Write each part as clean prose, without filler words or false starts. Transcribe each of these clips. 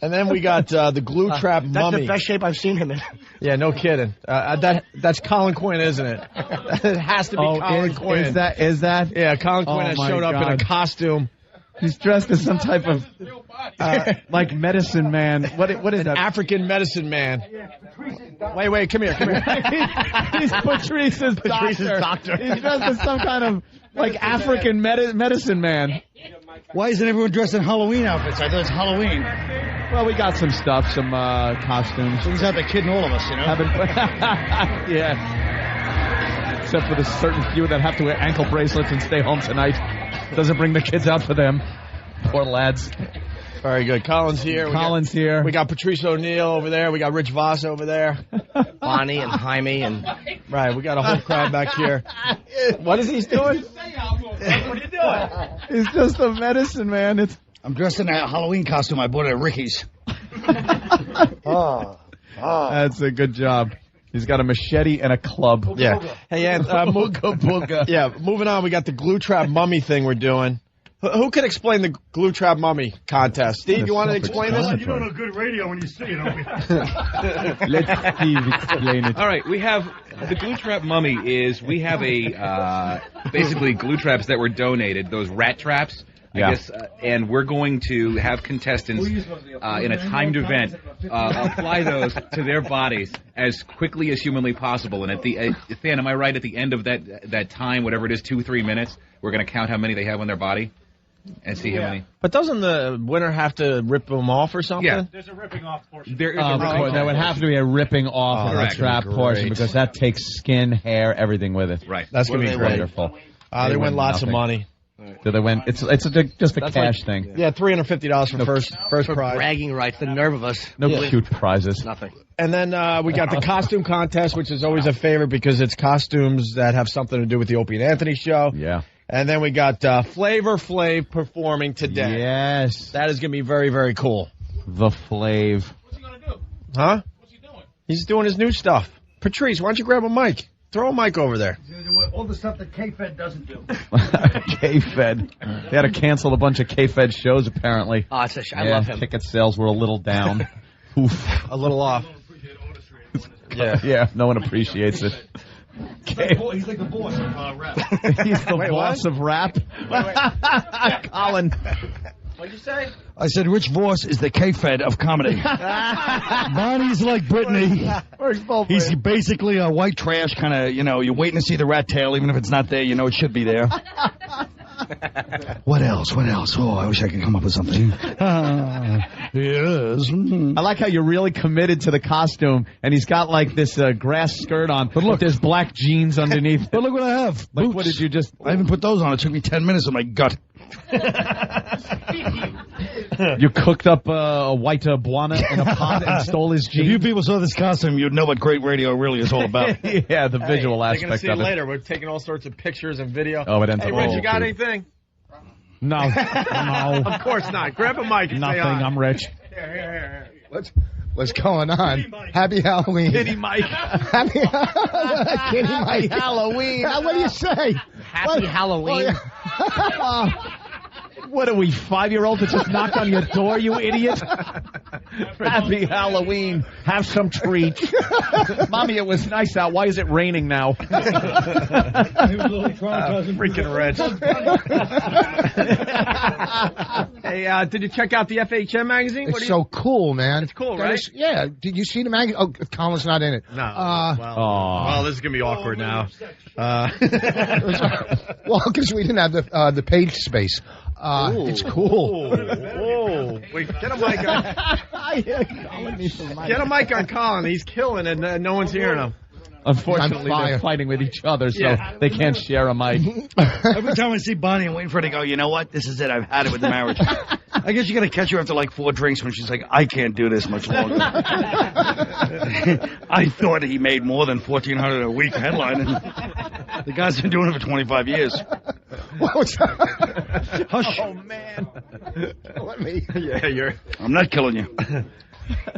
And then we got the glue trap mummy. That's the best shape I've seen him in. Yeah, no kidding. That's Colin Quinn, isn't it? It has to be Colin Quinn. Is that? Yeah, Colin Quinn has showed up in a costume. He's dressed as some type of like medicine man. What is that? African medicine man. Wait, come here. He's Patrice's doctor. He's dressed as some kind of like African medicine man. Why isn't everyone dressed in Halloween outfits? I thought it's Halloween. Well, we got some stuff, some costumes. So he's out there kidding all of us, you know? Yeah. Except for the certain few that have to wear ankle bracelets and stay home tonight. Doesn't bring the kids out for them. Poor lads. Very good. Colin's here. Colin's here. We got Patrice O'Neill over there. We got Rich Voss over there. Bonnie and Jaime and... Right, we got a whole crowd back here. What is he doing? What are you doing? He's just a medicine man. I'm dressed in a Halloween costume I bought at Ricky's. That's a good job. He's got a machete and a club. Yeah. Hey, moving on. We got the glue trap mummy thing we're doing. Who can explain the glue trap mummy contest? Steve, you want to explain this? You don't know good radio when you see it, Opie. Let Steve explain it. All right, we have the glue trap mummy we have basically glue traps that were donated, those rat traps. I guess, and we're going to have contestants in a timed event apply those to their bodies as quickly as humanly possible. And Than, am I right? At the end of that time, whatever it is, 2-3 minutes, we're going to count how many they have on their body and see how many. But doesn't the winner have to rip them off or something? Yeah. There's a ripping off portion. There is a ripping off. There would have to be a ripping off of the trap portion because that takes skin, hair, everything with it. Right. That's going to be great. Wonderful. They win lots of money. Do they win? It's just a cash thing. Yeah, $350 for first prize. Bragging rights, the nerve of us. No cute prizes. Nothing. And then we got the costume contest, which is always a favorite because it's costumes that have something to do with the Opie and Anthony show. Yeah. And then we got Flavor Flav performing today. Yes. That is going to be very, very cool. The Flav. What's he going to do? Huh? What's he doing? He's doing his new stuff. Patrice, why don't you grab a mic? Throw a mic over there. All the stuff that K-Fed doesn't do. K-Fed. They had to cancel a bunch of K-Fed shows, apparently. Oh, I love him. Ticket sales were a little down. Oof. A little off. Yeah, no one appreciates it. He's like the boss of rap. He's the boss of rap? Colin. What'd you say? I said Rich Voss is the K-Fed of comedy. Bonnie's like Britney. He's basically a white trash kind of, you're waiting to see the rat tail, even if it's not there, it should be there. What else? Oh, I wish I could come up with something. Yes. I like how you're really committed to the costume, and he's got like this grass skirt on, but look, there's black jeans underneath. But look what I have. Like, what did you just... I haven't put those on. It took me 10 minutes of my gut. You cooked up a white Buana in a pot and stole his jeans? If you people saw this costume, you'd know what great radio really is all about. Yeah, the visual aspect They're going to see of it it. later. We're taking all sorts of pictures and video. Oh, it ends Hey, up... Rich, you got anything? No. Of course not. Grab a mic and Nothing. say hi. I'm rich. Here. What's going on? Happy Halloween. Kitty Mike. Happy Mike. Halloween. What do you say? Happy Halloween. What are we, 5-year-olds that just knocked on your door, you idiot? Happy Halloween. Have some treats. Mommy, it was nice out. Why is it raining now? Freaking Rich. Hey, did you check out the FHM magazine? It's so cool, man. It's cool, right? Yeah. Did you see the magazine? Oh, Colin's not in it. No. Well, this is going to be awkward now. Well, because we didn't have the page space. It's cool. Whoa. Wait, get a mic on. Get a mic on Colin. He's killing and no one's hearing him. Unfortunately, they're fighting with each other, so they can't share a mic. Every time I see Bonnie, I'm waiting for her to go, you know what? This is it. I've had it with the marriage. I guess you got to catch her after like 4 drinks when she's like, I can't do this much longer. I thought he made more than $1,400 a week headline. And the guy's been doing it for 25 years. Hush. Oh, man. Let me. Yeah, I'm not killing you.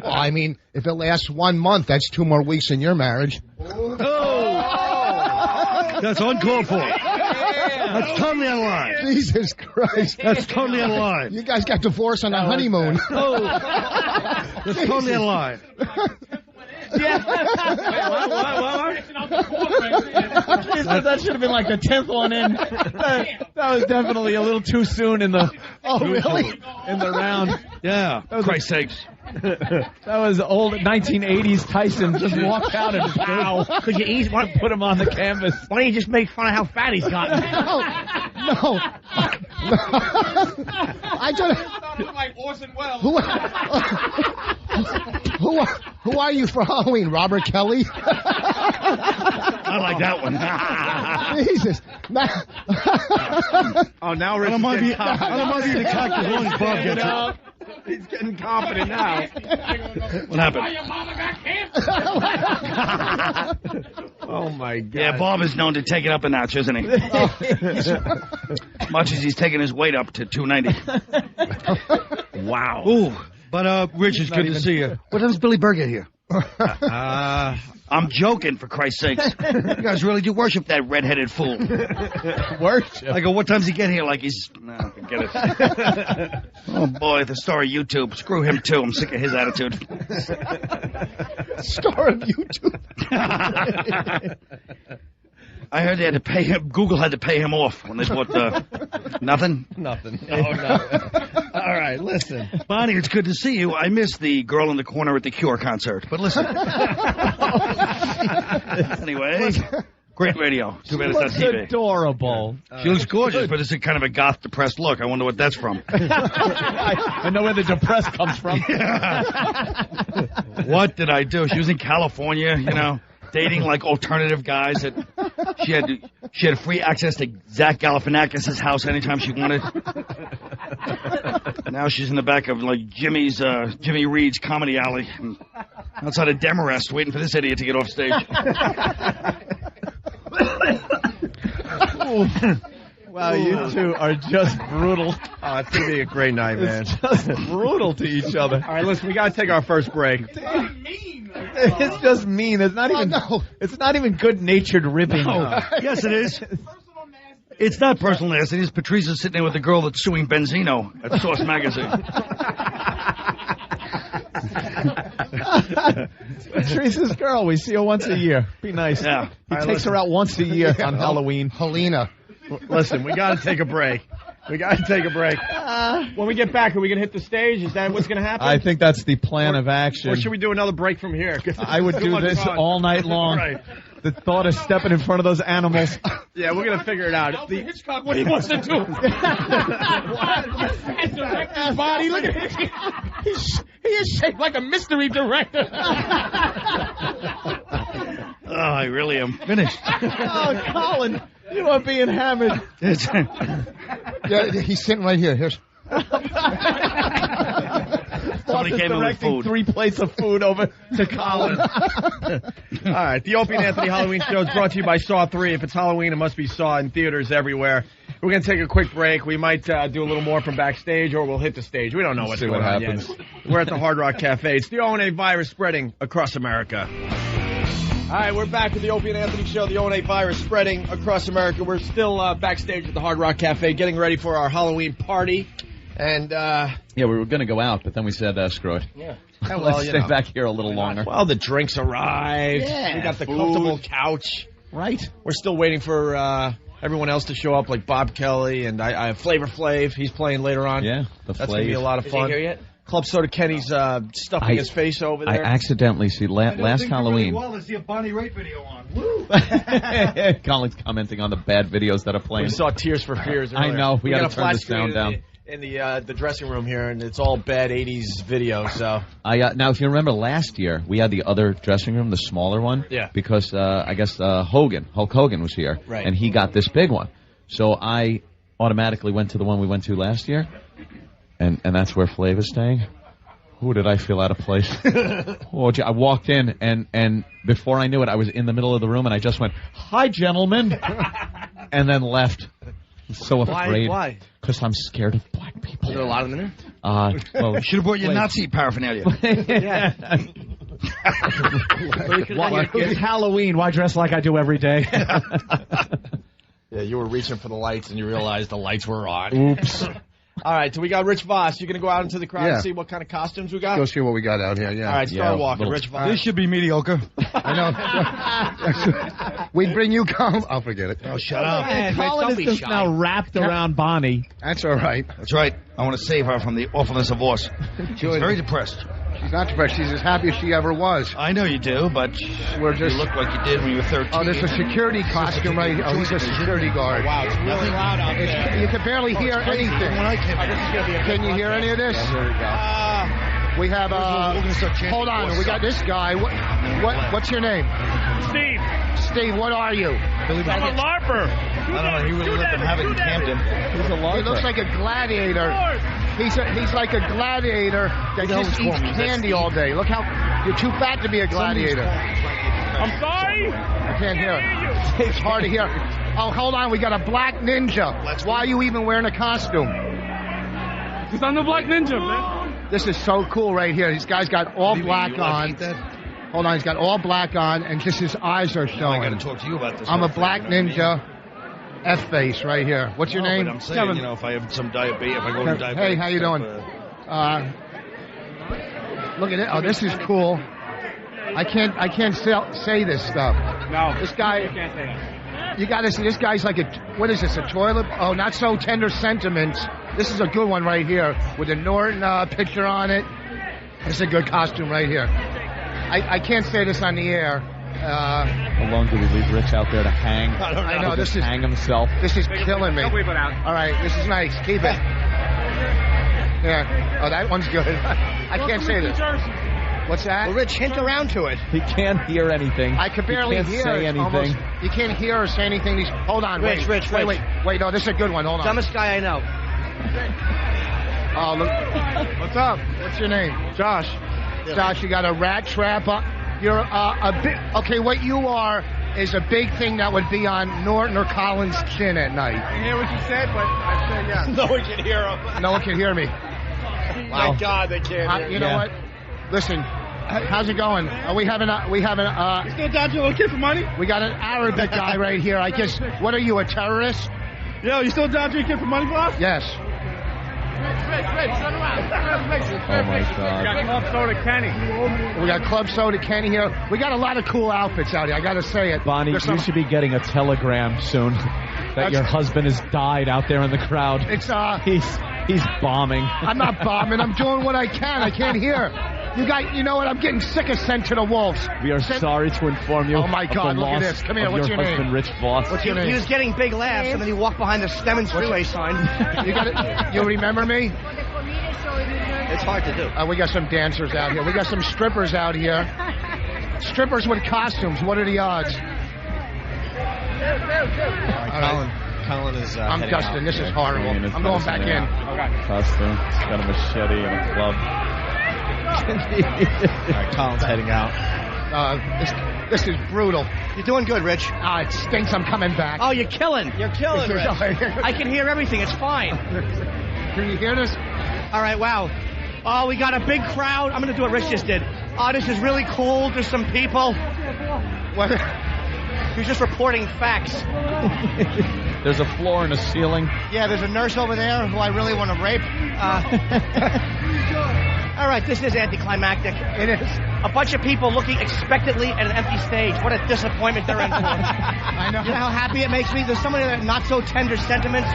Well, I mean, if it lasts 1 month, that's 2 more weeks in your marriage. That's uncalled for. That's totally out of line. Jesus Christ. That's totally out of line. You guys got divorced on a honeymoon. That's totally out of line. That should have been like the 10th one in. That was definitely a little too soon in the. Oh, really? In the round. Yeah. Christ's sakes. That was old 1980s Tyson. Just walked out and pow. Could you ease one? Put him on the canvas. Why don't you just make fun of how fat he's gotten? No. I don't. Like Orson Welles. Who are you for Halloween? Robert Kelly? I like that one. Jesus. Oh, now Rich I don't is mind getting being the cock as long as Bob gets it. He's getting confident now. What happened? Your mama got cancer. Oh, my God. Yeah, Bob is known to take it up a notch, isn't he? Much as he's taking his weight up to 290. Wow. Ooh, but Rich, it's good to see you. What time's Billy Berg get here? I'm joking, for Christ's sakes. You guys really do worship that red-headed fool. Worship? I go, what time's he get here? Like he's... Nah, forget it. Oh, boy, the star of YouTube. Screw him, too. I'm sick of his attitude. Star of YouTube. I heard they had to pay him. Google had to pay him off when they bought nothing. Nothing. Oh, no. All right, listen. Bonnie, it's good to see you. I missed the girl in the corner at the Cure concert. But listen. Anyway, great radio. Too bad it's not TV. Adorable. She looks gorgeous, but it's a kind of a goth, depressed look. I wonder what that's from. I know where the depressed comes from. What did I do? She was in California, you know, dating like alternative guys. She had free access to Zach Galifianakis' house anytime she wanted. Now she's in the back of like Jimmy Reed's Comedy Alley outside of Demarest, waiting for this idiot to get off stage. Wow, you two are just brutal. Oh, it's going to be a great night, man. It's just brutal to each other. All right, listen, we got to take our first break. It's just mean. It's not even. It's not even good-natured ribbing. Yes, it is. It's not personal nasty. It's Patrice's sitting there with the girl that's suing Benzino at Source Magazine. Patrice's girl. We see her once a year. Be nice. Yeah. He takes her out once a year on Halloween. Helena. Listen, we got to take a break. When we get back, are we going to hit the stage? Is that what's going to happen? I think that's the plan of action. Or should we do another break from here? I would do this all night long. Right. The thought of stepping in front of those animals. Yeah, we're going to figure it out. Hitchcock, what he wants to do. His body, look at him. He is shaped like a mystery director. Oh, I really am finished. Oh, Colin, you are being hammered. Yeah, he's sitting right here. Here's. Somebody came in with food. 3 plates of food over to Colin. All right, the Opie and Anthony Halloween show is brought to you by Saw 3. If it's Halloween, it must be Saw in theaters everywhere. We're going to take a quick break. We might do a little more from backstage, or we'll hit the stage. We don't know what's going on yet. We're at the Hard Rock Cafe. It's the O&A virus spreading across America. All right, we're back with the Opie and Anthony show, the O&A virus spreading across America. We're still backstage at the Hard Rock Cafe getting ready for our Halloween party. And, yeah, we were going to go out, but then we said, screw it. Yeah. Let's stay back here a little longer. Well, the drinks arrived. Yeah, we got the comfortable couch. Right. We're still waiting for everyone else to show up, like Bob Kelly, and I have Flavor Flav. He's playing later on. Yeah, that's going to be a lot of fun. Is he here yet? Club Soda Kenny's stuffing his face over there. I accidentally see last Halloween. Well, to see a Bonnie Raitt video on. Woo! Colin's commenting on the bad videos that are playing. We saw Tears for Fears earlier. I know. We got to turn flash the sound down. In the dressing room here, and it's all bad 80s video, so. Now, if you remember last year, we had the other dressing room, the smaller one. Yeah. Because, I guess, Hulk Hogan was here. Right. And he got this big one. So I automatically went to the one we went to last year. And that's where Flav is staying. Who did I feel out of place? I walked in, and before I knew it, I was in the middle of the room, and I just went, "Hi, gentlemen," and then left. I'm so afraid. Why? Because I'm scared of black people. Is there a lot of them in there? Well, Should have brought your Nazi paraphernalia. It's Halloween. Why dress like I do every day? Yeah, you were reaching for the lights and you realized the lights were on. Oops. All right, so we got Rich Voss. You're going to go out into the crowd and see what kind of costumes we got? Go see what we got out here, yeah. All right, start walking. Rich Voss. This should be mediocre. I know. We bring you I'll forget it. Oh, shut up. Man, Colin is just now wrapped around Bonnie. That's all right. That's right. I want to save her from the awfulness of horse. She's very depressed. She's not depressed. She's as happy as she ever was. I know you do, but We're just... you look like you did when you were 13. Oh, there's a security costume right here. Oh, he's a security guard. Wow, it's really loud out there. You can barely hear anything. Can you hear any of this? Here we go. We have, hold on, we got this guy. What's your name? Steve, Steve, what are you? I'm a LARPer. I don't know. He really let them have it in Camden. He's a He looks like a gladiator. He's like a gladiator that just eats candy all day. Look how you're too fat to be a gladiator. I'm sorry? I can't hear it. It's hard to hear. Oh, hold on. We got a black ninja. Why are you even wearing a costume? Because I'm the Black Ninja, man. This is so cool right here. This guy's got all black on. Hold on. He's got all black on, and just his eyes are I showing. got to talk to you about this. I'm a black ninja. F-face right here. What's your name? But I'm saying, you know, if I have some diabetes, if I go to diabetes. Hey, how you doing? Look at it. Oh, this is cool. I can't say this stuff. No. This guy. Can't say that. You got to see. This guy's like what is this? A toilet? Oh, not so tender sentiments. This is a good one right here with a Norton picture on it. This is a good costume right here. I can't say this on the air. How long do we leave Rich out there to hang? I know this is hang himself. This is killing me. Don't leave it out. All right, this is nice. Keep it. Yeah. Oh, that one's good. I can't say this. What's that? Well, Rich, hint around to it. He can't hear anything. I could barely he can't hear say it. anything. Almost. You can't hear or say anything. Hold on. Rich. Wait. No, this is a good one. Hold on. Dumbest guy I know. Oh, look. What's up? What's your name? Josh. Yeah. Josh, you got a rat trap on. You're a big. Okay, what you are is a big thing that would be on Norton or Colin's chin at night. I hear what you said, but I said yes. No one can hear him. No one can hear me. Wow. Thank God they can't hear You know what? Listen, how's it going? We have You still dodging a little kid for money? We got an Arabic guy right here. I guess. What are you, a terrorist? Yo, you still dodging a kid for money, boss? Yes. Rich, turn around. Oh my God. We got Club Soda Kenny. We got Club Soda Kenny here. We got a lot of cool outfits out here. I got to say it. Bonnie, you should be getting a telegram soon that your husband has died out there in the crowd. It's He's bombing. I'm not bombing. I'm doing what I can. I can't hear. You know what? I'm getting sick of sent to the wolves. We are sorry to inform you. Oh my God! of the Look at loss this. Come here. of What's your husband, name? Rich Voss. What's your name? He was getting big laughs, and then he walked behind the Stemmons freeway sign. You remember me? It's hard to do. We got some dancers out here. We got some strippers out here. Strippers with costumes. What are the odds? Colin is. I'm Dustin. This is horrible. I'm going back in. Costume. He's got a machete and a club. All right, Colin's heading out. This is brutal. You're doing good, Rich. It stinks. I'm coming back. Oh, you're killing. You're killing, Rich. I can hear everything. It's fine. Can you hear this? All right, wow. Oh, we got a big crowd. I'm going to do what Rich just did. Oh, this is really cool. There's some people. What? You're just reporting facts. There's a floor and a ceiling. Yeah, there's a nurse over there who I really want to rape. All right, this is anticlimactic. It is. A bunch of people looking expectantly at an empty stage. What a disappointment they're in for. I know. You know how happy it makes me? There's somebody that not so tender sentiments.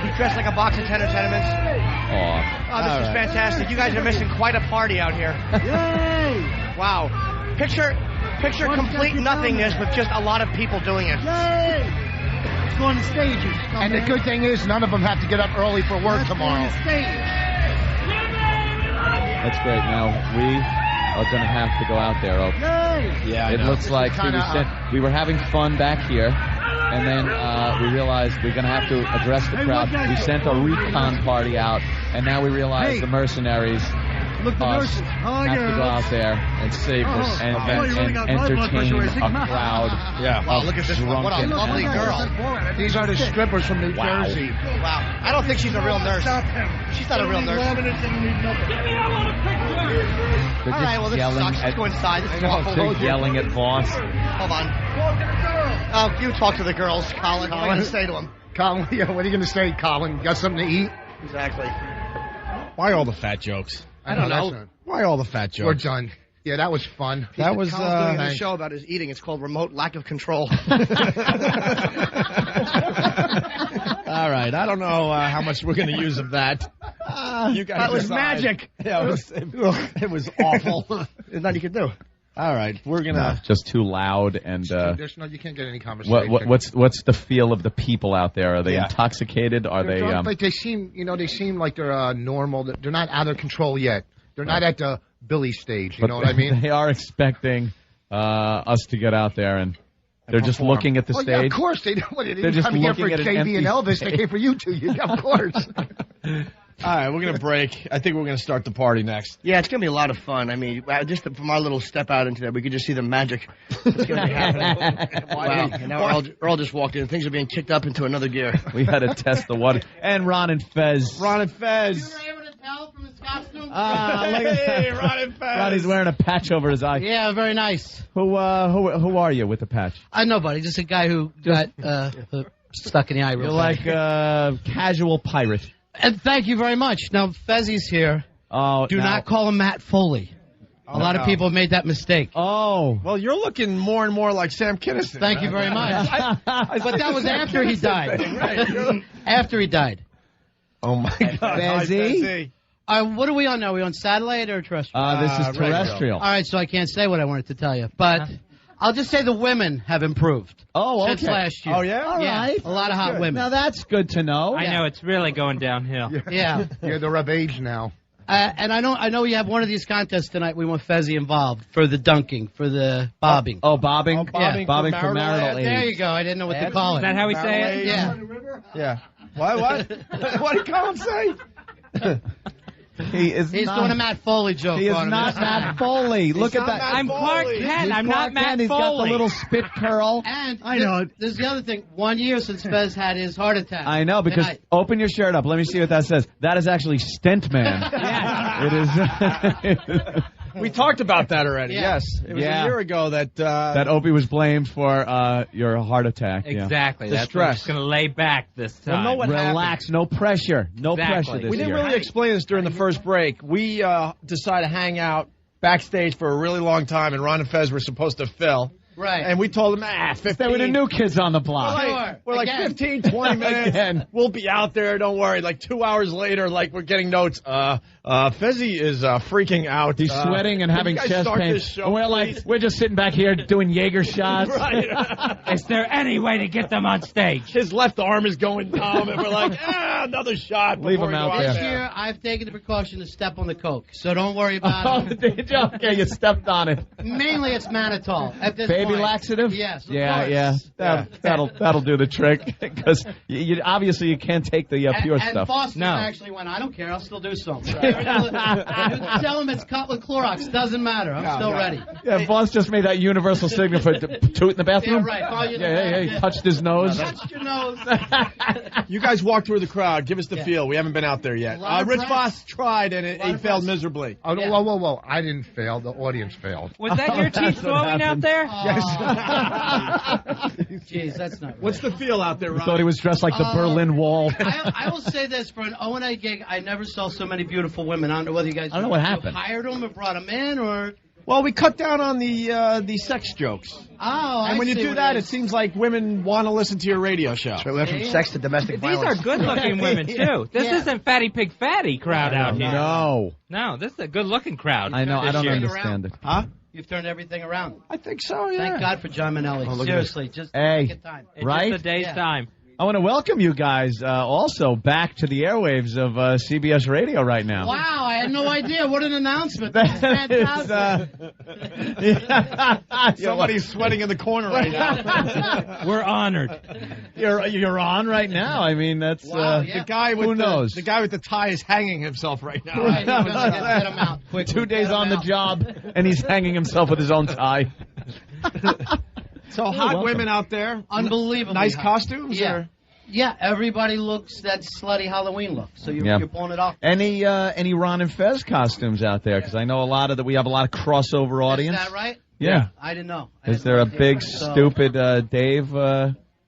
He's dressed like a box of tender sentiments. Aw. Oh, this is fantastic. You guys are missing quite a party out here. Yay! Wow. Picture complete nothingness with just a lot of people doing it. Yay! Let's go on the stages. And the good thing is, none of them have to get up early for work tomorrow. That's great. Now, we are going to have to go out there, Oak. Yeah, It looks like we were having fun back here, and then we realized we're going to have to address the crowd. We sent a recon party out, and now we realize the mercenaries have to go out there and save this and entertain a crowd. Yeah. Wow, look at this one. What a lovely girl. These are the strippers from New Jersey. Wow. I don't think she's a real nurse. She's not a real nurse. They're All just right, well, this yelling sucks. Let's at, go inside. they're yelling at Voss. Hold on. Oh, you talk to the girls, Colin. What are you going to say to them? Colin, yeah, what are you going to say, Colin? You got something to eat? Exactly. Why all the fat jokes? I don't know. That's Why all the fat We're jokes? done. Yeah, that was fun. That was Colin's doing a thanks. show about his eating. It's called Remote Lack of Control. All right, I don't know how much we're going to use of that. You guys That was decide. magic. Yeah, it was awful. There's nothing you can do. All right, we're gonna. Just too loud and. There's no, you can't get any conversation. What's the feel of the people out there? Are they Yeah. intoxicated? Are They're they? drunk, but they seem like they're normal. They're not out of control yet. They're not at the Billy stage. You know what I mean? They are expecting us to get out there and. They're just perform. looking at the Oh, stage. yeah, of course they don't. They didn't just come here for looking at an JB empty and Elvis. stage. They came for you two. Of course. All right, we're gonna break. I think we're gonna start the party next. Yeah, it's going to be a lot of fun. I mean, just from our little step out into that, we could just see the magic that's going to be happening. Wow. And now we're all just walked in. Things are being kicked up into another gear. We had to test the water. And Ron and Fez. Ron and Fez. able to tell from his costume? Look at Hey, that. Ron and Fez. Ronnie's wearing a patch over his eye. Yeah, very nice. Who are you with the patch? Nobody, just a guy who got stuck in the eye real You're bad. like a casual pirate. And thank you very much. Now, Fezzi's here. Oh, Do not call him Matt Foley. A lot of people have made that mistake. Oh. Well, you're looking more and more like Sam Kinison. Thank you very much. But that was after he died. Right. After he died. Oh my God, Hi, Fezzy? Fezzy. What are we on now? Are we on satellite or terrestrial? This is terrestrial. All right, so I can't say what I wanted to tell you. But I'll just say the women have improved. Oh, okay. Since last year. Oh, yeah? All Yeah, right. a lot of hot women. Now that's good to know. I know it's really going downhill. Yeah. Yeah, they're of age now. And I know you have one of these contests tonight. We want Fezzy involved for the dunking, for the bobbing. Oh, bobbing? Oh, bobbing bobbing for for marital marital age. There you go. I didn't know what to call Is it. that how we say it? Yeah. Yeah. What did Colin say? He's doing a Matt Foley joke. He is on him. not Matt Foley. Look at not that. Matt I'm Clark Foley. Kent. He's I'm Clark not Matt Kent. He's got the Foley. little spit curl. And I know. There's the other thing. 1 year since Fez had his heart attack. I know, because Tonight. open your shirt up. Let me see what that says. That is actually Stent Man. It is. We talked about that already. Yeah. Yes, it was Yeah. a year ago that that Opie was blamed for your heart attack. Yeah. Exactly. The That's stress. I'm just going to lay back this Well, time. know what Relax. No pressure. No Exactly. pressure this We didn't year. really explain this during the first break. We decided to hang out backstage for a really long time, and Ron and Fez were supposed to fill. Right. And we told them, 15. They were the new kids on the block. We're like Again. 15, 20 minutes. Again. We'll be out there. Don't worry. Like 2 hours later, like we're getting notes. Fezzy is freaking out. He's sweating and can having you guys chest start pain. this show, And we're please? like, we're just sitting back here doing Jaeger shots. Right. Is there any way to get them on stage? His left arm is going numb, and we're like, another shot. Leave before him we out go there. This year, I've taken the precaution to step on the coke, so don't worry Oh, about it. did you? Okay, you stepped on it. Mainly, it's mannitol at this Baby point. laxative? Yes, of Yeah, course. yeah. That'll do the trick. Because obviously you can't take the pure and stuff. Foster No. actually went, I don't care, I'll still do something. Tell him it's cut with Clorox, doesn't matter, I'm still ready. Yeah, Boss just made that universal signal for toot in the bathroom. Yeah, right. Follow you in the Yeah, back. he touched his nose. Touch your nose. You guys walk through the crowd. Give us the feel. We haven't been out there yet. A lot of Rich press. Voss tried, and lot he of failed press. miserably. Oh, Yeah. whoa. I didn't fail. The audience failed. Was that your teeth That's what flowing out happened. there? Jeez, that's not right. What's the feel out there, Ron? Thought he was dressed like the Berlin Wall. I will say this, for an O&A gig, I never saw so many beautiful women. I don't know whether you guys I don't know what happened. hired them or brought them in, or... Well, we cut down on the sex jokes. Oh, And when you do that, it seems like women want to listen to your radio show. We went from sex to domestic These are violence. good-looking women, too. This Yeah. isn't Fatty Pig Fatty crowd out here. No. No, this is a good-looking crowd. I know. I this don't year. understand it. Huh? You've turned everything around. I think so, yeah. Thank God for John Manelli. look at Seriously, just Hey. take your time. It's Right? just a day's Yeah. time. I want to welcome you guys also back to the airwaves of CBS Radio right now. Wow, I had no idea. What an announcement. That That's is, fantastic. Somebody's sweating in the corner right now. We're honored. You're on right now. I mean, that's Wow, yeah. The guy with Who knows? The guy with the tie is hanging himself right now. Right, get him out quickly. 2 days Get him on the out. job, and he's hanging himself with his own tie. So hot welcome. women out there. Unbelievable. Nice costumes? Yeah. Or? Yeah, everybody looks that slutty Halloween look. So you're, Yeah. you're pulling it off. Any Ron and Fez costumes out there? Because I know we have a lot of crossover audience. Is that right? Yeah. I didn't know. Is there a big stupid Dave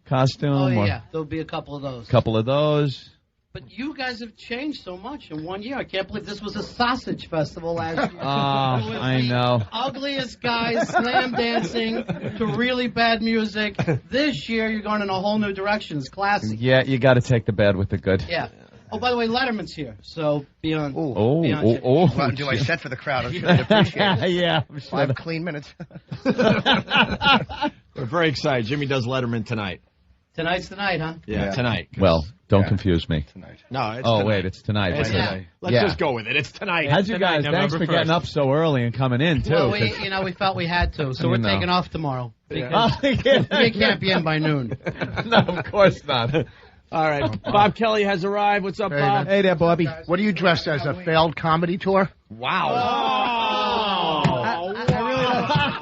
costume? Oh, or yeah. There'll be a couple of those. couple of those. But you guys have changed so much in 1 year. I can't believe this was a sausage festival last year. I know. Ugliest guys slam dancing to really bad music. This year, you're going in a whole new direction. It's classic. Yeah, you got to take the bad with the good. Yeah. Oh, by the way, Letterman's here, so be on. Oh, be on oh, check. oh. Well, do I set for the crowd? I'm sure they'd appreciate it. Yeah. I'm sure 5 clean minutes. We're very excited. Jimmy does Letterman tonight. Tonight's the night, huh? Yeah, tonight. Well, don't confuse me. No, it's Oh, tonight. wait, it's tonight. It's Okay. tonight. Let's Yeah. just go with it. It's tonight. How'd you guys? Thanks for getting up so early and coming in, too. Well, 'cause- we felt we had to, so we're taking off tomorrow. Because Oh, yeah. we can't be in by noon. No, of course not. All right. Bob Kelly has arrived. What's up, Hey, Bob? man. Hey there, Bobby. What are you dressed as? A failed comedy tour? Wow.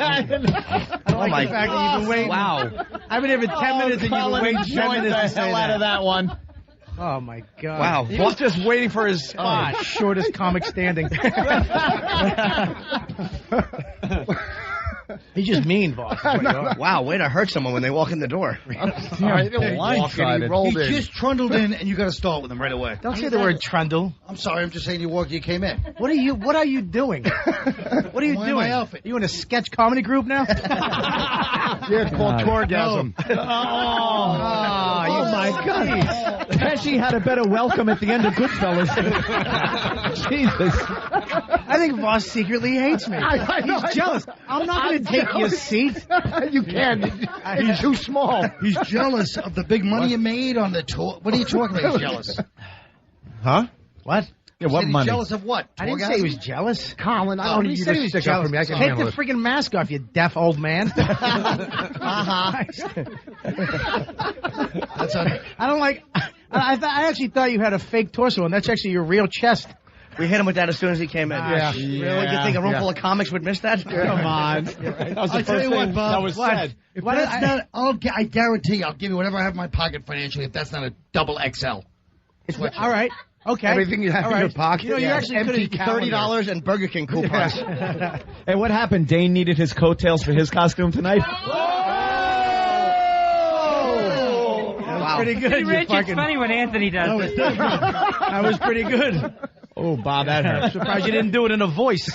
I don't like the fact that you've been waiting. Wow. I've been here for 10 minutes and you've been waiting 10 minutes to say out of that one. Oh, my God. Wow. He was just waiting for his spot. Shortest comic standing. He's just mean, boss. Wow, way to hurt someone when they walk in the door. Blindsided. rolled He in. just trundled in, and you got to start with him right away. Don't say the word trundle. I'm sorry, I'm just saying you came in. What are you doing? What are you Why doing? my outfit? You in a sketch comedy group now? Yeah, it's called Tourgasm. Oh, my God. Pesci had a better welcome at the end of Goodfellas. Jesus. I think Voss secretly hates me. I know. He's jealous. I'm not going to take your seat. You can't. It's too small. He's jealous of the big money you made on the tour. What are you talking about? He's jealous. Huh? What? Yeah, what Said he's money? jealous of what? I didn't say he was jealous. Colin, I Oh, don't he need you said to he was stick up jealous. for me. I can Take handle the it. freaking mask off, you deaf old man. That's a, I don't like. I actually thought you had a fake torso, and that's actually your real chest. We hit him with that as soon as he came in. Yeah. Really? You think a room full of comics would miss that? Come on. That was the I'll tell first you what, thing Bob. that was said. if What that's I- not, I guarantee I'll give you whatever I have in my pocket financially if that's not a double XL. All right. Okay. Everything you have in your pocket. You know, you actually could Empty have $30 and Burger King coupons. Hey, what happened? Dane needed his coattails for his costume tonight? Wow. pretty good. Hey, you Rich, it's fucking- funny when Anthony does this. That was pretty good. Oh, Bob, that hurt. I'm surprised you didn't do it in a voice.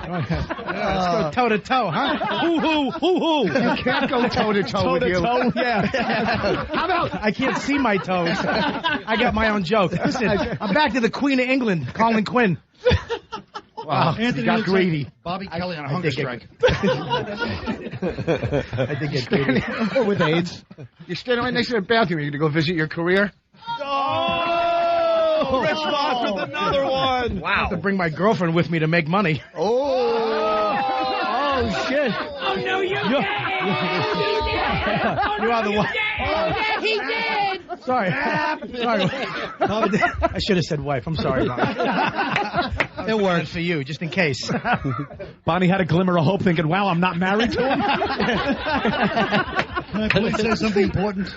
Let's go toe to toe, huh? Hoo hoo. You can't go toe to toe with you. Toe, yeah. How about I can't see my toes. I got my own joke. Listen, I'm back to the Queen of England, Colin Quinn. Wow, Anthony got looks greedy. like Bobby Kelly on a hunger strike. I think it's greedy. With AIDS. You're standing right next to the bathroom. You're going to go visit your career? Oh! Rich Voss with another one. I have to bring my girlfriend with me to make money. Oh, shit. Oh, no, you did! You are the one. He did! Sorry. Sorry. I should have said wife. I'm sorry, Bonnie. It worked for you, just in case. Bonnie had a glimmer of hope thinking, wow, I'm not married to him. Can I please say something important?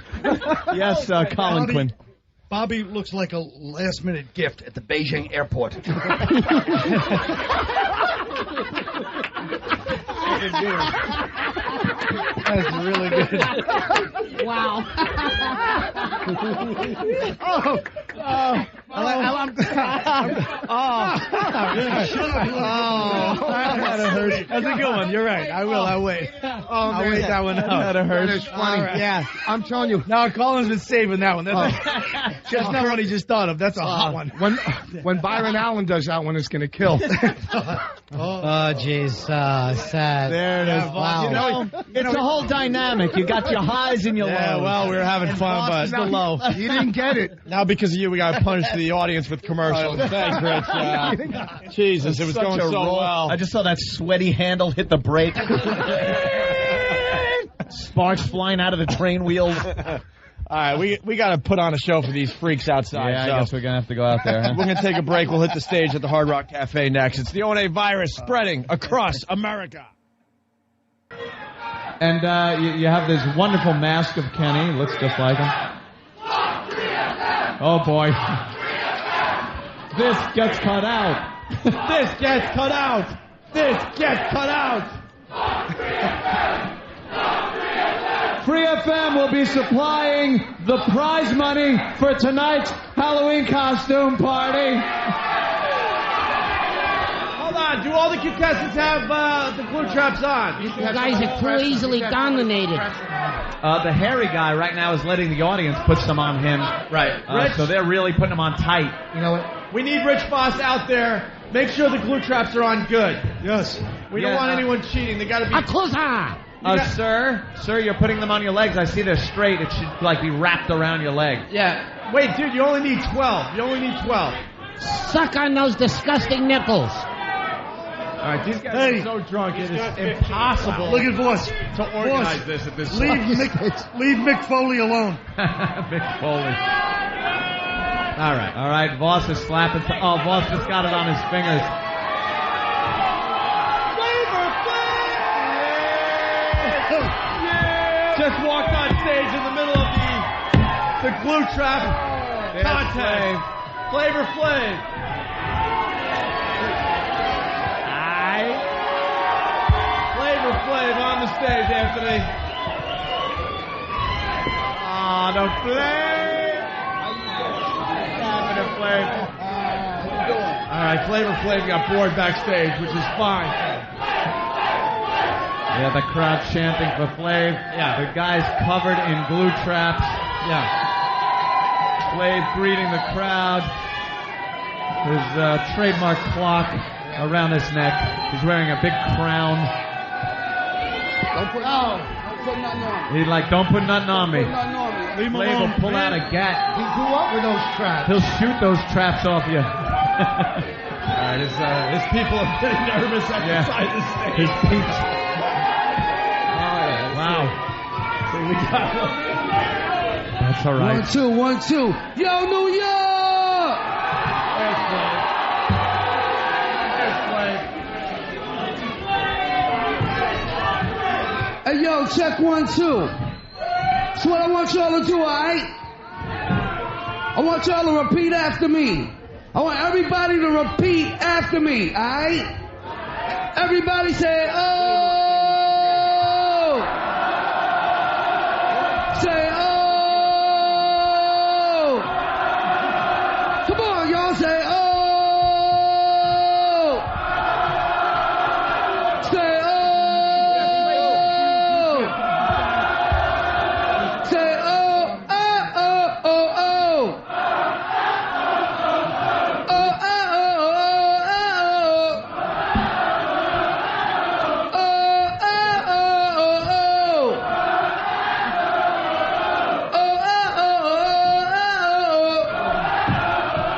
Yes, Colin Quinn. Bobby looks like a last-minute gift at the Beijing airport. That's really good. Wow. That's a good one. You're right. I'll wait. I'll wait that one out. that is funny. Yeah. I'm telling you. No, Colin's been saving that one. That's not one he just thought of. That's a hot one. When Byron Allen does that one, it's going to kill. Oh, jeez. Sad. There it is. Wow. You know, it's a whole dynamic. You got your highs and your lows. Yeah, well, we were having fun, but the low. You didn't get it. now because of you, we got punished the audience with commercials. Thanks, Rich. Jesus, it was Such going a so roll. well. I just saw that sweaty handle hit the brake. Sparks flying out of the train wheels. All right, we got to put on a show for these freaks outside. Yeah, so. I guess we're going to have to go out there, huh? We're going to take a break. We'll hit the stage at the Hard Rock Cafe next. It's the O&A virus spreading across America. And you have this wonderful mask of Kenny. Looks just like him. Oh, boy. This gets cut out. This gets cut out. This gets cut out. Free FM will be supplying the prize money for tonight's Halloween costume party. Hold on. Do all the contestants have the glue traps on? You guys are too easily dominated. The hairy guy right now is letting the audience put some on him. Right. So they're really putting him on tight. You know what? We need Rich Foss out there. Make sure the glue traps are on good. Yes. We don't want anyone cheating. They got to be... Sir, you're putting them on your legs. I see they're straight. It should be wrapped around your leg. Yeah. Wait, dude, you only need 12. You only need 12. Suck on those disgusting nipples. All right, these guys are so drunk, it is impossible Look at Voss. to organize this at this Leave point. leave Mick Foley alone. Mick Foley. All right. Voss is slapping. Voss just got it on his fingers. Flavor Flav! Yeah! Just walked on stage in the middle of the glue trap contest. Flavor Flav. Flavor Flav on the stage, Anthony. The Flav. Flav. All right, Flavor Flav got bored backstage, which is fine. Yeah, the crowd chanting for Flav. Yeah. The guy's covered in glue traps. Yeah. Flav greeting the crowd. His trademark clock around his neck. He's wearing a big crown. Don't put nothing on me. He's like, don't put nothing on me. Leave him Flav alone. will pull out a gat. He grew up with those traps. He'll shoot those traps off you. All right, his people are pretty nervous outside the stage. His peach. Wow. So we got That's all right. 1, 2, 1, 2. Yo, New York! There's Flav. Hey, yo, check 1, 2. That's what I want y'all to do, alright? I want y'all to repeat after me. I want everybody to repeat after me, alright? Everybody say, oh! Say, oh! Come on, y'all, say, oh! Say, oh! Say, oh, oh, oh, oh, oh. Oh, oh, oh, oh, oh. Oh, oh, oh, oh, oh. Oh, oh, oh, oh, oh.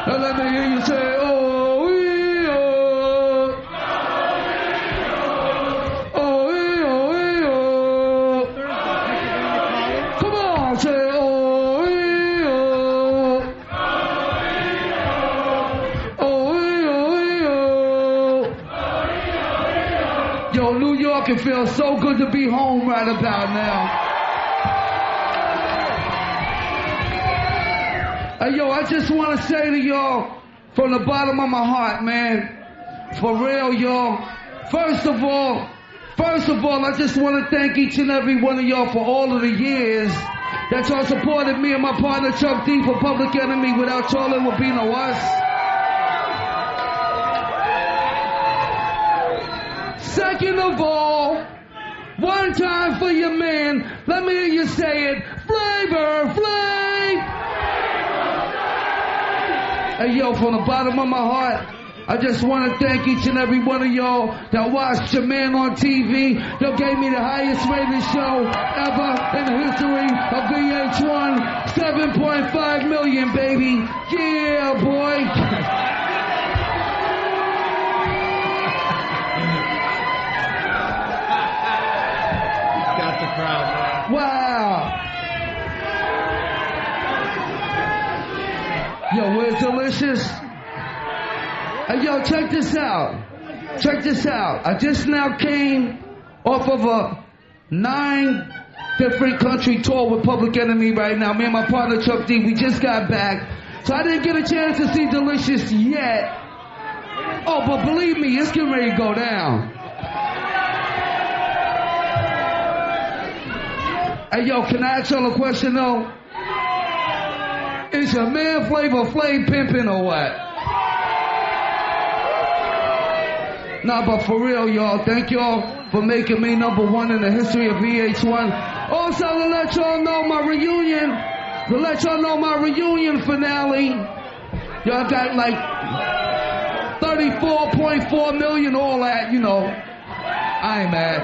Now let me hear you say, oh, wee, oh. Oh, wee, oh, wee, oh. Come on, say, oh, wee, oh. Oh, wee, oh, wee, oh. Yo, New York, it feels so good to be home right about now. Hey, yo, I just want to say to y'all, from the bottom of my heart, man, for real, y'all, first of all, I just want to thank each and every one of y'all for all of the years that y'all supported me and my partner Chuck D for Public Enemy. Without y'all, it would be no us. Second of all, one time for your man, let me hear you say it, Flavor Flav! Hey, yo, from the bottom of my heart, I just want to thank each and every one of y'all that watched your man on TV, that gave me the highest rated show ever in the history of VH1. 7.5 million, baby. Yeah, boy. got the crowd. Wow. Yo, we're delicious. Hey, yo, check this out. Check this out. I just now came off of a 9 different country tour with Public Enemy right now. Me and my partner Chuck D, we just got back. So I didn't get a chance to see Delicious yet. Oh, but believe me, it's getting ready to go down. Hey, yo, can I ask y'all a question, though? Is your man Flavor Flav pimping or what? Nah, but for real, y'all, thank y'all for making me #1 in the history of VH1. Also, to let y'all know my reunion finale, y'all got like 34.4 million, all that, you know. I ain't mad.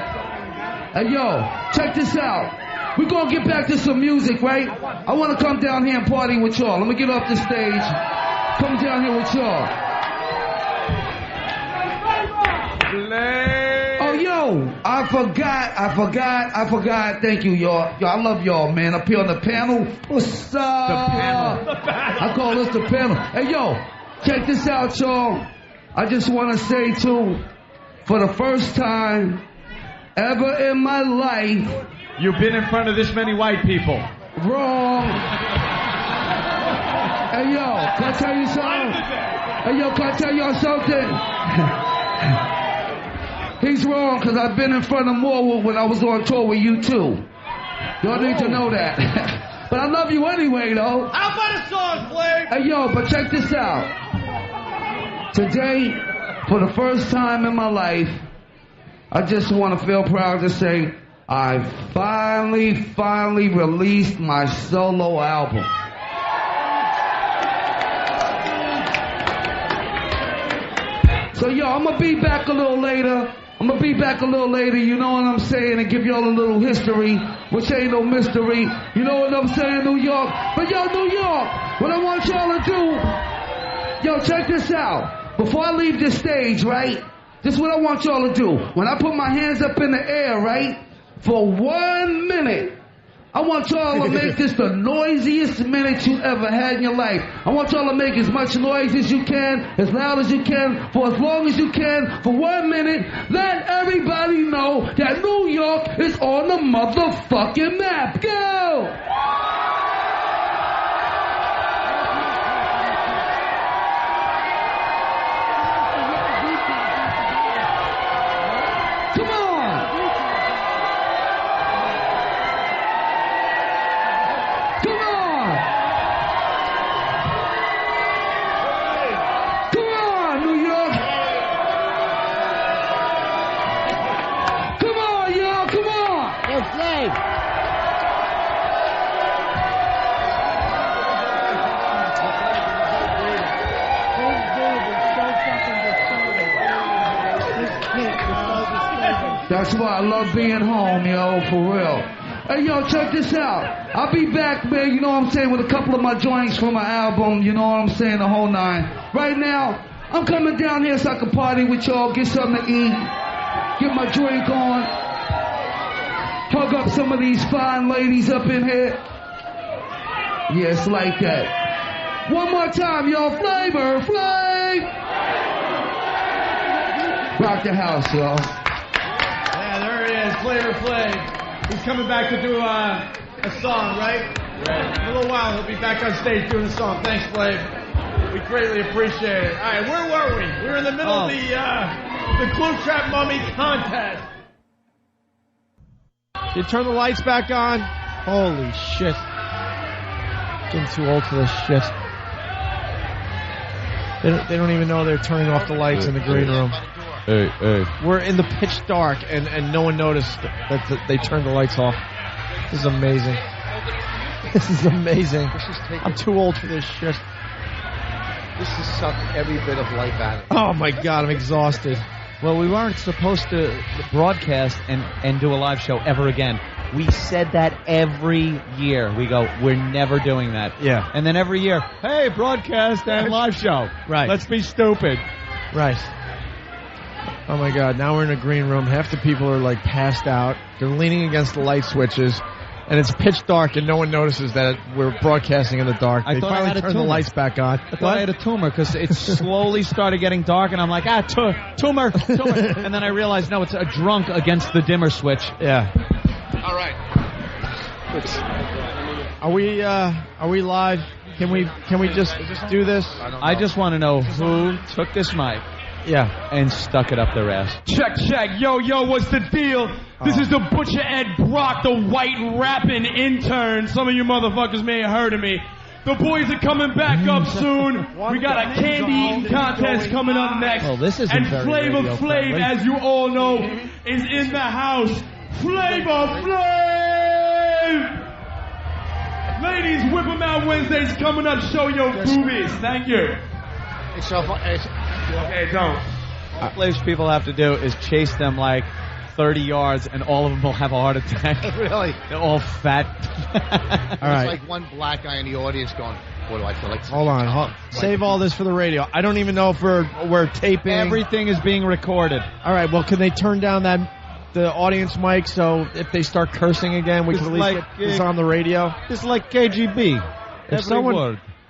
Hey, yo, check this out. We're gonna get back to some music, right? I wanna come down here and party with y'all. Let me get off the stage. Come down here with y'all. Oh, yo, I forgot. Thank you, y'all. Yo, I love y'all, man. Up here on the panel. What's up? The panel. I call this the panel. Hey, yo, check this out, y'all. I just wanna say, too, for the first time ever in my life, You've been in front of this many white people. wrong. Hey, yo, can I tell you something? Hey, yo, can I tell y'all something? He's wrong, because I've been in front of more when I was on tour with you, too. Y'all need to know that. But I love you anyway, though. How about a song, Flav? Hey, yo, but check this out. Today, for the first time in my life, I just want to feel proud to say I finally released my solo album. So, yo, I'm going to be back a little later. You know what I'm saying? And give y'all a little history, which ain't no mystery. You know what I'm saying, New York? But, yo, New York, what I want y'all to do, yo, check this out. Before I leave this stage, right? This is what I want y'all to do. When I put my hands up in the air, right? For 1 minute, I want y'all to make this the noisiest minute you ever had in your life. I want y'all to make as much noise as you can, as loud as you can, for as long as you can, for 1 minute. Let everybody know that New York is on the motherfucking map. Go! Come on! Come on! Come on, New York! Come on, y'all! Come on! Hey, Flav. That's why I love being home, yo, for real. Hey, yo, check this out. I'll be back, man, you know what I'm saying, with a couple of my joints from my album, you know what I'm saying, the whole 9. Right now, I'm coming down here so I can party with y'all, get something to eat, get my drink on, hug up some of these fine ladies up in here. Yeah, it's like that. One more time, y'all. Flavor Flav. Rock the house, y'all. Yeah, there he is, Flavor Flav. He's coming back to do a song, right? Right. In a little while, he'll be back on stage doing a song. Thanks, Flav. We greatly appreciate it. All right, where were we? We were in the middle of the Glue Trap Mummy contest. You turn the lights back on. Holy shit. Getting too old for this shit. They don't even know they're turning off the lights in the green room. Hey. We're in the pitch dark, and no one noticed that they turned the lights off. This is amazing. This is amazing. I'm too old for this shit. This has sucked every bit of life out of it. Oh, my God, I'm exhausted. Well, we weren't supposed to broadcast and do a live show ever again. We said that every year. We go, we're never doing that. Yeah. And then every year, hey, broadcast and live show. Right. Let's be stupid. Right. Oh, my God. Now we're in a green room. Half the people are, like, passed out. They're leaning against the light switches. And it's pitch dark, and no one notices that we're broadcasting in the dark. They finally turn the lights back on. I thought I had a tumor because it slowly started getting dark, and I'm like, tumor. And then I realized, no, it's a drunk against the dimmer switch. Yeah. All right. Are we live? Can we just do this? I just want to know who took this mic and stuck it up their ass. Check. Yo, what's the deal? This is the Butcher Ed Brock, the white rapping intern. Some of you motherfuckers may have heard of me. The boys are coming back up soon. We got a candy eating contest coming up next. Oh, this isn't and very Flavor radio Flav, friendly. as you all know, is in the house. Flavor Flav! Ladies, whip 'em out Wednesdays coming up. Show your boobies. Thank you. It's so fun. Okay, don't. Flav's people have to do is chase them like 30 yards, and all of them will have a heart attack. Really? They're all fat. All right. It's like one black guy in the audience going, what do I feel like? Hold on. Save all this for the radio. I don't even know if we're taping. Everything is being recorded. All right. Well, can they turn down the audience mic so if they start cursing again, we can at least get this on the radio? It's like KGB.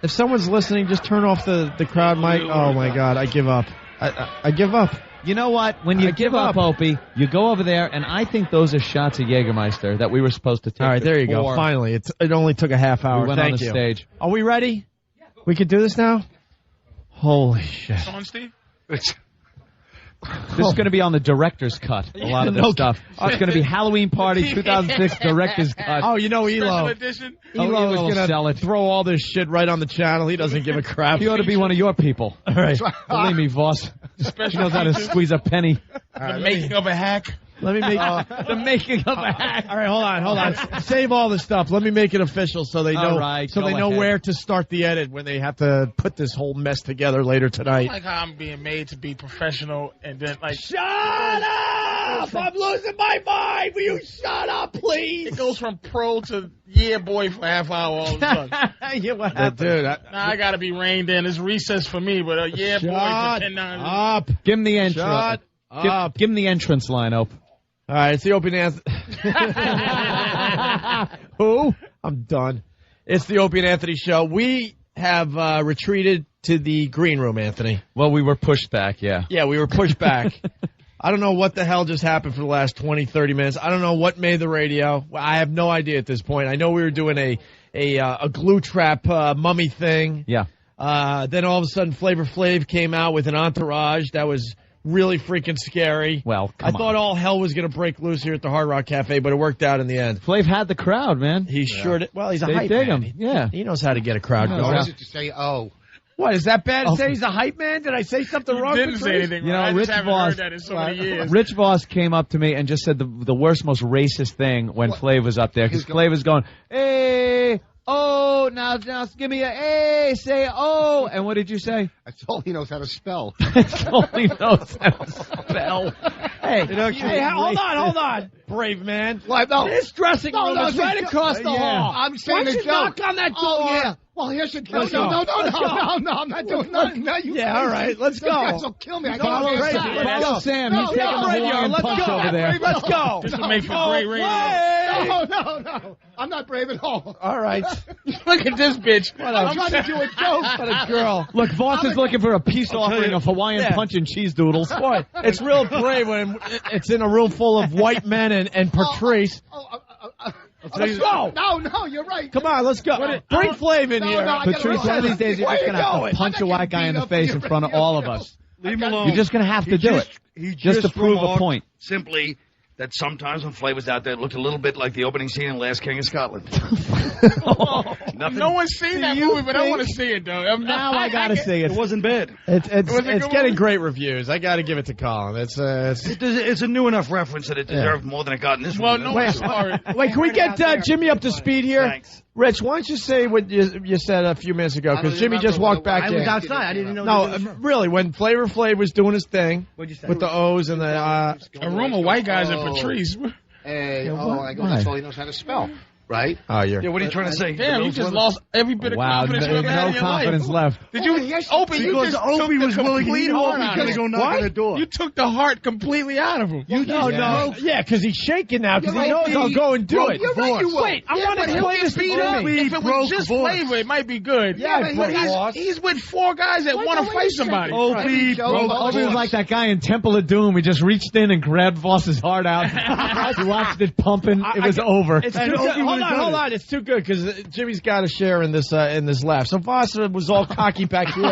If someone's listening, just turn off the crowd mic. Oh my God, I give up. I give up. You know what? When you give up, Opie, you go over there, and I think those are shots of Jägermeister that we were supposed to take. All right, there you go. Finally, it only took a half hour. We went Thank on the you. stage. Are we ready? We could do this now? Holy shit. Come on, Steve. This is going to be on the director's cut, a lot of this stuff. It's going to be Halloween Party 2006 director's cut. Oh, you know Elo. Elo is going to throw all this shit right on the channel. He doesn't give a crap. He ought to be one of your people. All right. Believe me, Voss. He knows how to squeeze a penny. The making of a hack. Let me make the making of a hack. All right, hold on. Save all the stuff. Let me make it official so they know. All right, so they know ahead. where to start the edit when they have to put this whole mess together later tonight. I like how I'm being made to be professional and then like. Shut up! I'm losing my mind. Will you shut up, please? It goes from pro to yeah boy for a half hour all of a sudden. Yeah, what happened? Dude, Now I gotta be reined in. It's recess for me, but yeah boy Shut to 10-9. up. Give him the intro. Shut up. Give him the entrance line, Ope. All right, it's the Opie Anthony. Who? I'm done. It's the Opie and Anthony show. We have retreated to the green room, Anthony. Well, we were pushed back, yeah. Yeah, we were pushed back. I don't know what the hell just happened for the last 20, 30 minutes. I don't know what made the radio. I have no idea at this point. I know we were doing a glue trap mummy thing. Yeah. Then all of a sudden Flavor Flav came out with an entourage that was really freaking scary. Well, I thought all hell was going to break loose here at the Hard Rock Cafe, but it worked out in the end. Flav had the crowd, man. He sure did. Well, he's a They hype dig man. him. Yeah. He knows how to get a crowd What going. is it to say, oh? What, is that bad to say he's a hype man? Did I say something wrong? Didn't say anything. You know, I Rich just haven't Voss, heard that in so many years. Rich Voss came up to me and just said the worst, most racist thing when Flav was up there. Because Flav was going, hey, oh, now give me a, hey, say, oh. And what did you say? That's all he knows how to spell. That's all he knows how to spell. Hey, hold on. Brave man. What? No. This dressing room is right across the hall. I'm saying Why don't a you joke. knock on that door? Oh, yeah. Well, here's the joke. No, I'm not doing nothing. No, you Yeah, all right, let's go. You guys will kill me. I Follow can't Crazy. decide. Follow Sam. He's taking the Hawaiian punch over there. Let's go. This will make for great radio. No. I'm not brave at all. All right. Look at this bitch. I'm trying to do a joke. What a girl. Look, Voss is looking for a peace offering of Hawaiian punch and cheese doodles. Boy, it's real brave when it's in a room full of white men and Patrice. Let's go. No, you're right. Come on, let's go. Bring Flav in here. I gotta Patrice, one of these days you're just going to have to punch a white guy in the face in front of all of us. Leave him alone. You're just going to have to do it. Just to prove a point. Simply that sometimes when Flav was out there, it looked a little bit like the opening scene in Last King of Scotland. Nothing. No one's seen that movie, but I want to see it, though. Now I got to see it. It wasn't bad. It's getting great reviews. I got to give it to Colin. It's a new enough reference that it deserved more than it got in this one. No one's sorry. Wait, can we get Jimmy up to speed here? Thanks. Rich, why don't you say what you said a few minutes ago? Because Jimmy just walked back in. I was outside. I didn't know. No, really, when Flavor Flav was doing his thing What'd you say? with the O's and the A room of white guys and Patrice. Hey, that's all he knows how to spell. right? Oh, you're. Yeah, what are you trying to say? Damn, you just lost every bit of confidence you ever had in your confidence life. left. Did you, Opie, you Because just Opie took was the willing, complete he knew heart Opie out was of gonna him. go knock on the door. You took the heart completely out of him. No. Yeah, because he's shaking now because he knows I'll go and do it. You're right, you will. Wait, I want to explain this to beat up. me. If it was just Flavor, it might be good. Yeah, but he's with 4 guys that want to fight somebody. Opie was like that guy in Temple of Doom. He just reached in and grabbed Voss's heart out. He watched it pumping. It was over. It's too good. Hold on. It's too good because Jimmy's got a share in this laugh. So Voss was all cocky back here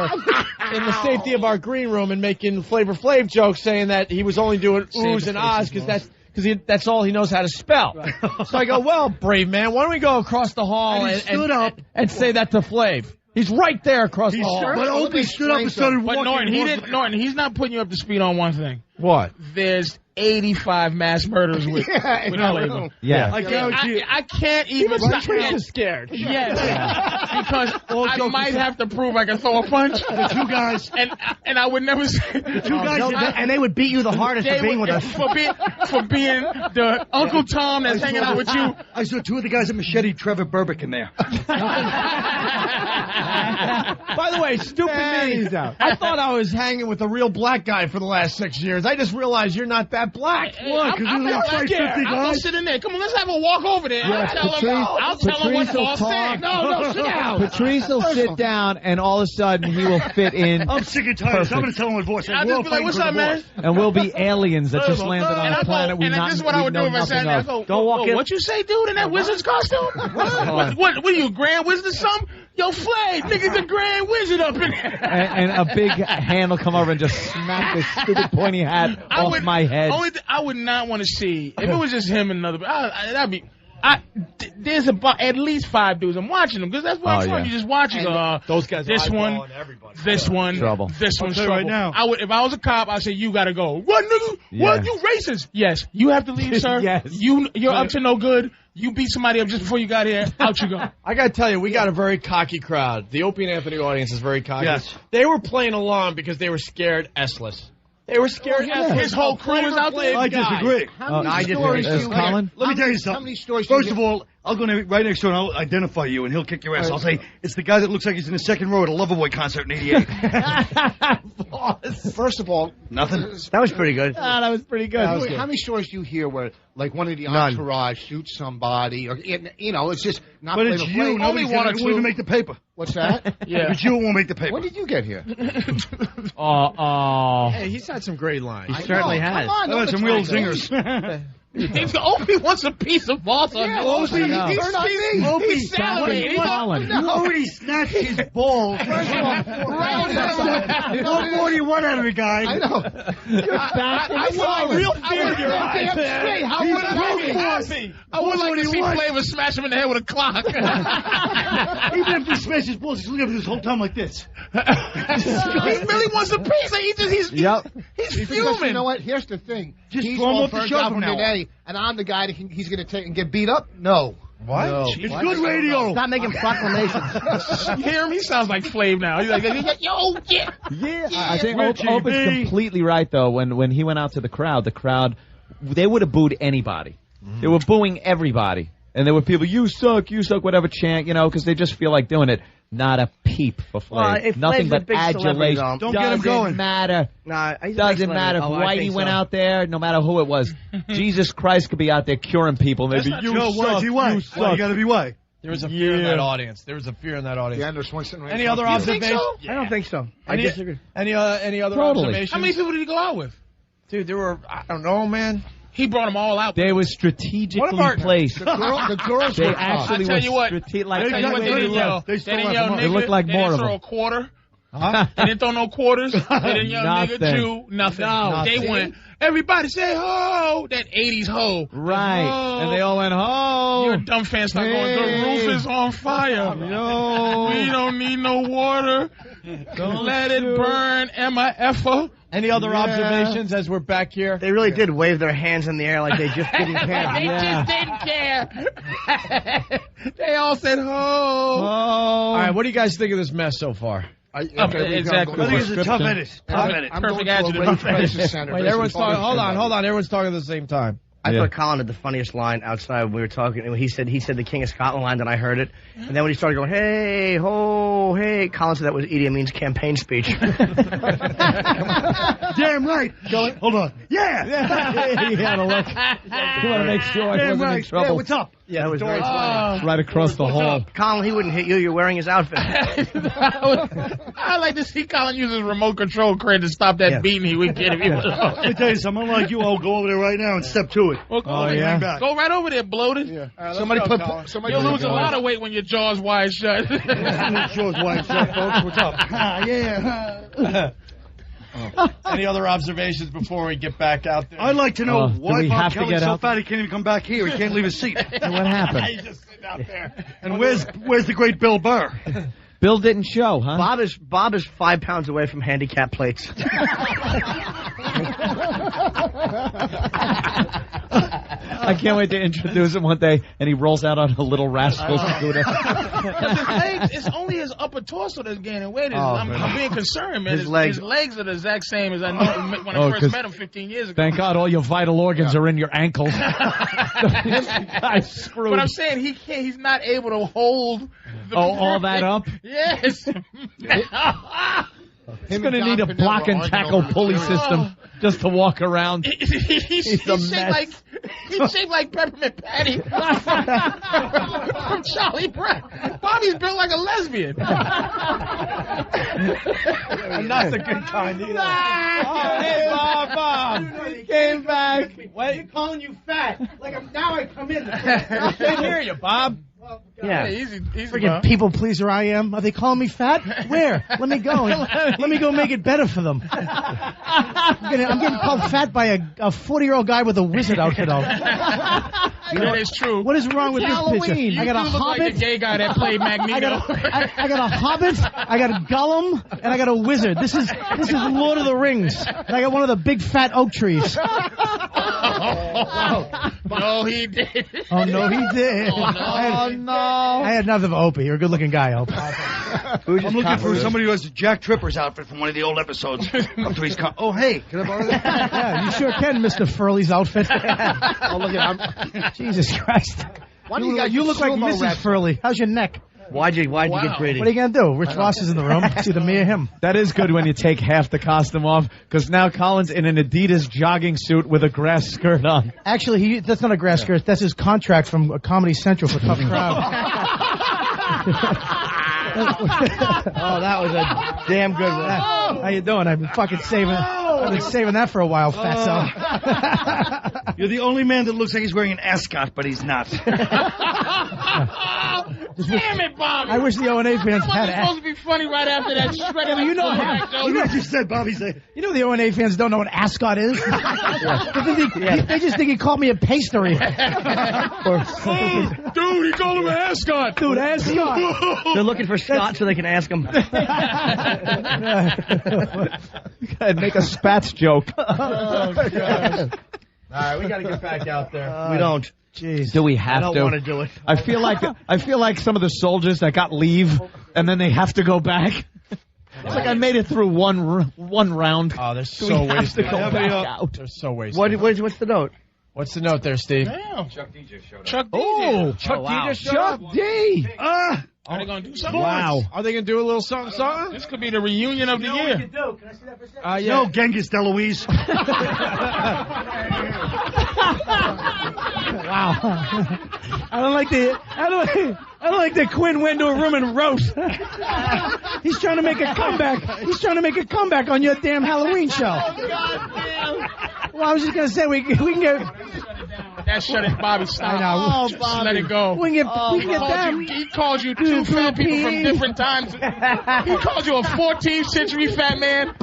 in the safety of our green room and making Flavor Flav jokes, saying that he was only doing oohs and ahs because that's all he knows how to spell. So I go, well, brave man, why don't we go across the hall and stood up and say that to Flav? He's right there across the hall. But Opie stood up and started walking. But Norton, he's not putting you up to speed on one thing. What? There's 85 mass murders with Flavor. Yeah. I can't even stop. Scared. Yes. Because I might have to prove I can throw a punch. The 2 guys. And I would never say. The 2 guys. And they would beat you the hardest for being with us. For being the Uncle Tom that's hanging out with you. I saw 2 of the guys at Machete, Trevor Burbick in there. By the way, stupid me. I thought I was hanging with a real black guy for the last 6 years. I just realized you're not that black. What? Because you're like 50 I'll go guys? sit in there. Come on, let's have a walk over there. I'll tell him what Boss said. No, sit down. Patrice will sit down, and all of a sudden he will fit in. I'm sick and tired. So I'm going to tell him what voice. I'll just be like, what's up, man? And we'll be aliens that just landed on a planet we this is what I would do if I sat there. I go, don't walk in. What you say, dude, in that wizard's costume? What are you, Grand Wizard or something? Yo, Flav, nigga's a Grand Wizard up in there. And a big hand will come over and just smack this stupid pointy hat off my head. I would not want to see, if it was just him and another, that'd be... there's at least 5 dudes. I'm watching them because that's what fun. You just watch it. Those guys. This one. Trouble. This one's trouble. Right now. If I was a cop, I'd say you gotta go. What, nigga? Yeah. What? You racist? Yes. You have to leave, sir. Yes. You're up to no good. You beat somebody up just before you got here. Out you go. I gotta tell you, we got a very cocky crowd. The Opie and Anthony audience is very cocky. Yes. They were playing along because they were scared S-less. They were scared S-less. His whole crew is out there. I disagree. How many stories do you Colin? Let me tell you How something. many stories First of all, I'll go right next door and I'll identify you and he'll kick your ass. I'll say, it's the guy that looks like he's in the second row at a Loverboy concert in 88. First of all, Nothing? That was pretty good. That was pretty good. how many stories do you hear where, like, one of the entourage shoots somebody, or it's just not. But it's Flavor you. Flav. Nobody Only one or won't two. even make the paper. What's that? Yeah. But you won't make the paper. When did you get here? Hey, he's had some great lines. He certainly has. Come on, I've had some real zingers. Opie wants a piece of boss on Opie, Opie he's salivating. Colin. Already snatched his balls. First of all, No more than you want out of the guy. I know. I saw a real fear in your eyes. How would I would like to see Flavor smash him in the head with a clock. Even if he smashes his balls, he's looking at me this whole time like this. He really wants a piece. He's Because fuming. you know what? Here's the thing. Just He's throw him all off the burnt show out from from now today, and I'm the guy that he's going to take and get beat up? No. What? No. It's good radio. Stop making proclamations. You hear him? He sounds like Flav now. He's like, yo, yeah. Yeah, I think Richie Opie's B. completely right, though. When he went out to the crowd, they would have booed anybody. They were booing everybody. And there were people, you suck, whatever chant, because they just feel like doing it. Not a peep for Flav. Nothing but adulation. Don't get him going. Doesn't matter. Nah, Doesn't matter if Whitey went out there, no matter who it was. Jesus Christ could be out there curing people. They'd be, you suck, you suck. You gotta be why? There was a fear in that audience. There was a fear in that audience. Yeah, and there's one sitting right Any in other front of you. observations? I don't think so. I disagree. Any other Totally. observations? How many people did he go out with? Dude, there were, I don't know, man. He brought them all out. They were strategically placed. The girls They were actually I tell you what. were I tell you what, they didn't yell. They didn't yell nigga. They looked like They more didn't of throw them. a quarter. They didn't throw no quarters. They didn't yell nigga, Nothing. Jew, nothing. No. They went, everybody say ho! That 80s ho. Right. Ho. And they all went, oh. Your dumb fans start going, the roof is on fire. No. We don't need no water. Let it burn, MIFO. Any other observations as we're back here? They really did wave their hands in the air like they just didn't care. They just didn't care. They all said ho. All right, what do you guys think of this mess so far? Exactly. I think it's a tough edit. I'm Perfect going to adjective. a race crisis center. Wait, everyone's talking. Hold on. Everyone's talking at the same time. I thought Colin had the funniest line outside when we were talking. And he said the King of Scotland line, and I heard it. And then when he started going, hey, ho, hey, Colin said that was Idi Amin's campaign speech. Damn right. Hold on. Yeah. You gotta look. You want to make sure he wasn't in trouble. Yeah, what's up? Yeah, that was very funny. Right across the hall. Colin, he wouldn't hit you. You're wearing his outfit. I like to see Colin use his remote control crane to stop that beating he would get if he was. Let me tell you something. Unlike you, I'll go over there right now and step to it. Well, go right over there, bloated. Yeah. Somebody you'll lose a lot of weight when your jaw's wide shut. Jaw's wide shut, folks. What's up? Yeah. Any other observations before we get back out there? I'd like to know why Bob Kelly's so out fat he can't even come back here. He can't leave his seat. What happened? He's just sitting out there. And where's the great Bill Burr? Bill didn't show, huh? Bob is 5 pounds away from handicap plates. I can't wait to introduce him one day, and he rolls out on a little rascal scooter. It's only his upper torso that's gaining weight. I'm being concerned, man. His legs are the exact same as I know when I first met him 15 years ago. Thank God all your vital organs are in your ankles. Guy's screwed. But I'm saying he's not able to hold all that up? Yes. He's going to need a block and tackle pulley system just to walk around. He's shaped like Peppermint Patty from Charlie Brown. Bobby's built like a lesbian. And not the good kind either. Hey, Bob. He came back. Why are you calling you fat? Now I come in. I can't hear you, Bob. Yeah. Easy, Freaking people pleaser I am. Are they calling me fat? Where? Let me go. Let me go make it better for them. I'm getting called fat by a 40-year-old guy with a wizard outfit on. That is true. What is wrong with this picture? I got a hobbit. Like the gay guy that played Magneto. I got a hobbit. I got a Gollum, and I got a wizard. This is Lord of the Rings. And I got one of the big fat oak trees. No, he did. Oh no, he did. Oh no. I had enough of Opie. You're a good-looking guy, Opie. I'm looking for somebody who has a Jack Tripper's outfit from one of the old episodes. Oh, hey, can I borrow that? Yeah, you sure can, Mr. Furley's outfit. Oh, look at him. Jesus Christ. Why do you look like Mrs. Furley. How's your neck? Why'd you get greedy? What are you going to do? Rich Ross is in the room. It's either me or him. That is good when you take half the costume off, because now Colin's in an Adidas jogging suit with a grass skirt on. Actually, that's not a grass skirt. That's his contract from Comedy Central for Tough Crowd. Oh, that was a damn good one. How you doing? I've been fucking saving that for a while, fatso. You're the only man that looks like he's wearing an ascot, but he's not. Damn it, Bobby. I wish the O&A fans had it. Supposed to be funny right after that shredded. You know what you said, Bobby. You know the O&A fans don't know what ascot is? They just think he called me a pastry. Dude, he called him an ascot. Dude, ascot. They're looking for Scott so they can ask him. Make a spats joke. Oh, God. All right, we got to get back out there. We don't. Jeez. Do we have to? I don't want to do it. I feel like some of the soldiers that got leave and then they have to go back. It's like I made it through one round. Oh, they're so wasted. They're so wasted. What's the note? What's the note there, Steve? Damn. Chuck D just showed up. Chuck D. Chuck D. Are they going to do something? Wow. Are they going to do a little something? This could be the reunion of the year. Can I see that for a second? Yeah. No, Genghis DeLuise. Wow. I don't like that Quinn went to a room and wrote. He's trying to make a comeback. He's trying to make a comeback on your damn Halloween show. Well, I was just going to say we can get... That shut it, Bobby. Stop. I know. Just let it go. We can get them. He called you two fat people from different times. He called you a 14th century fat man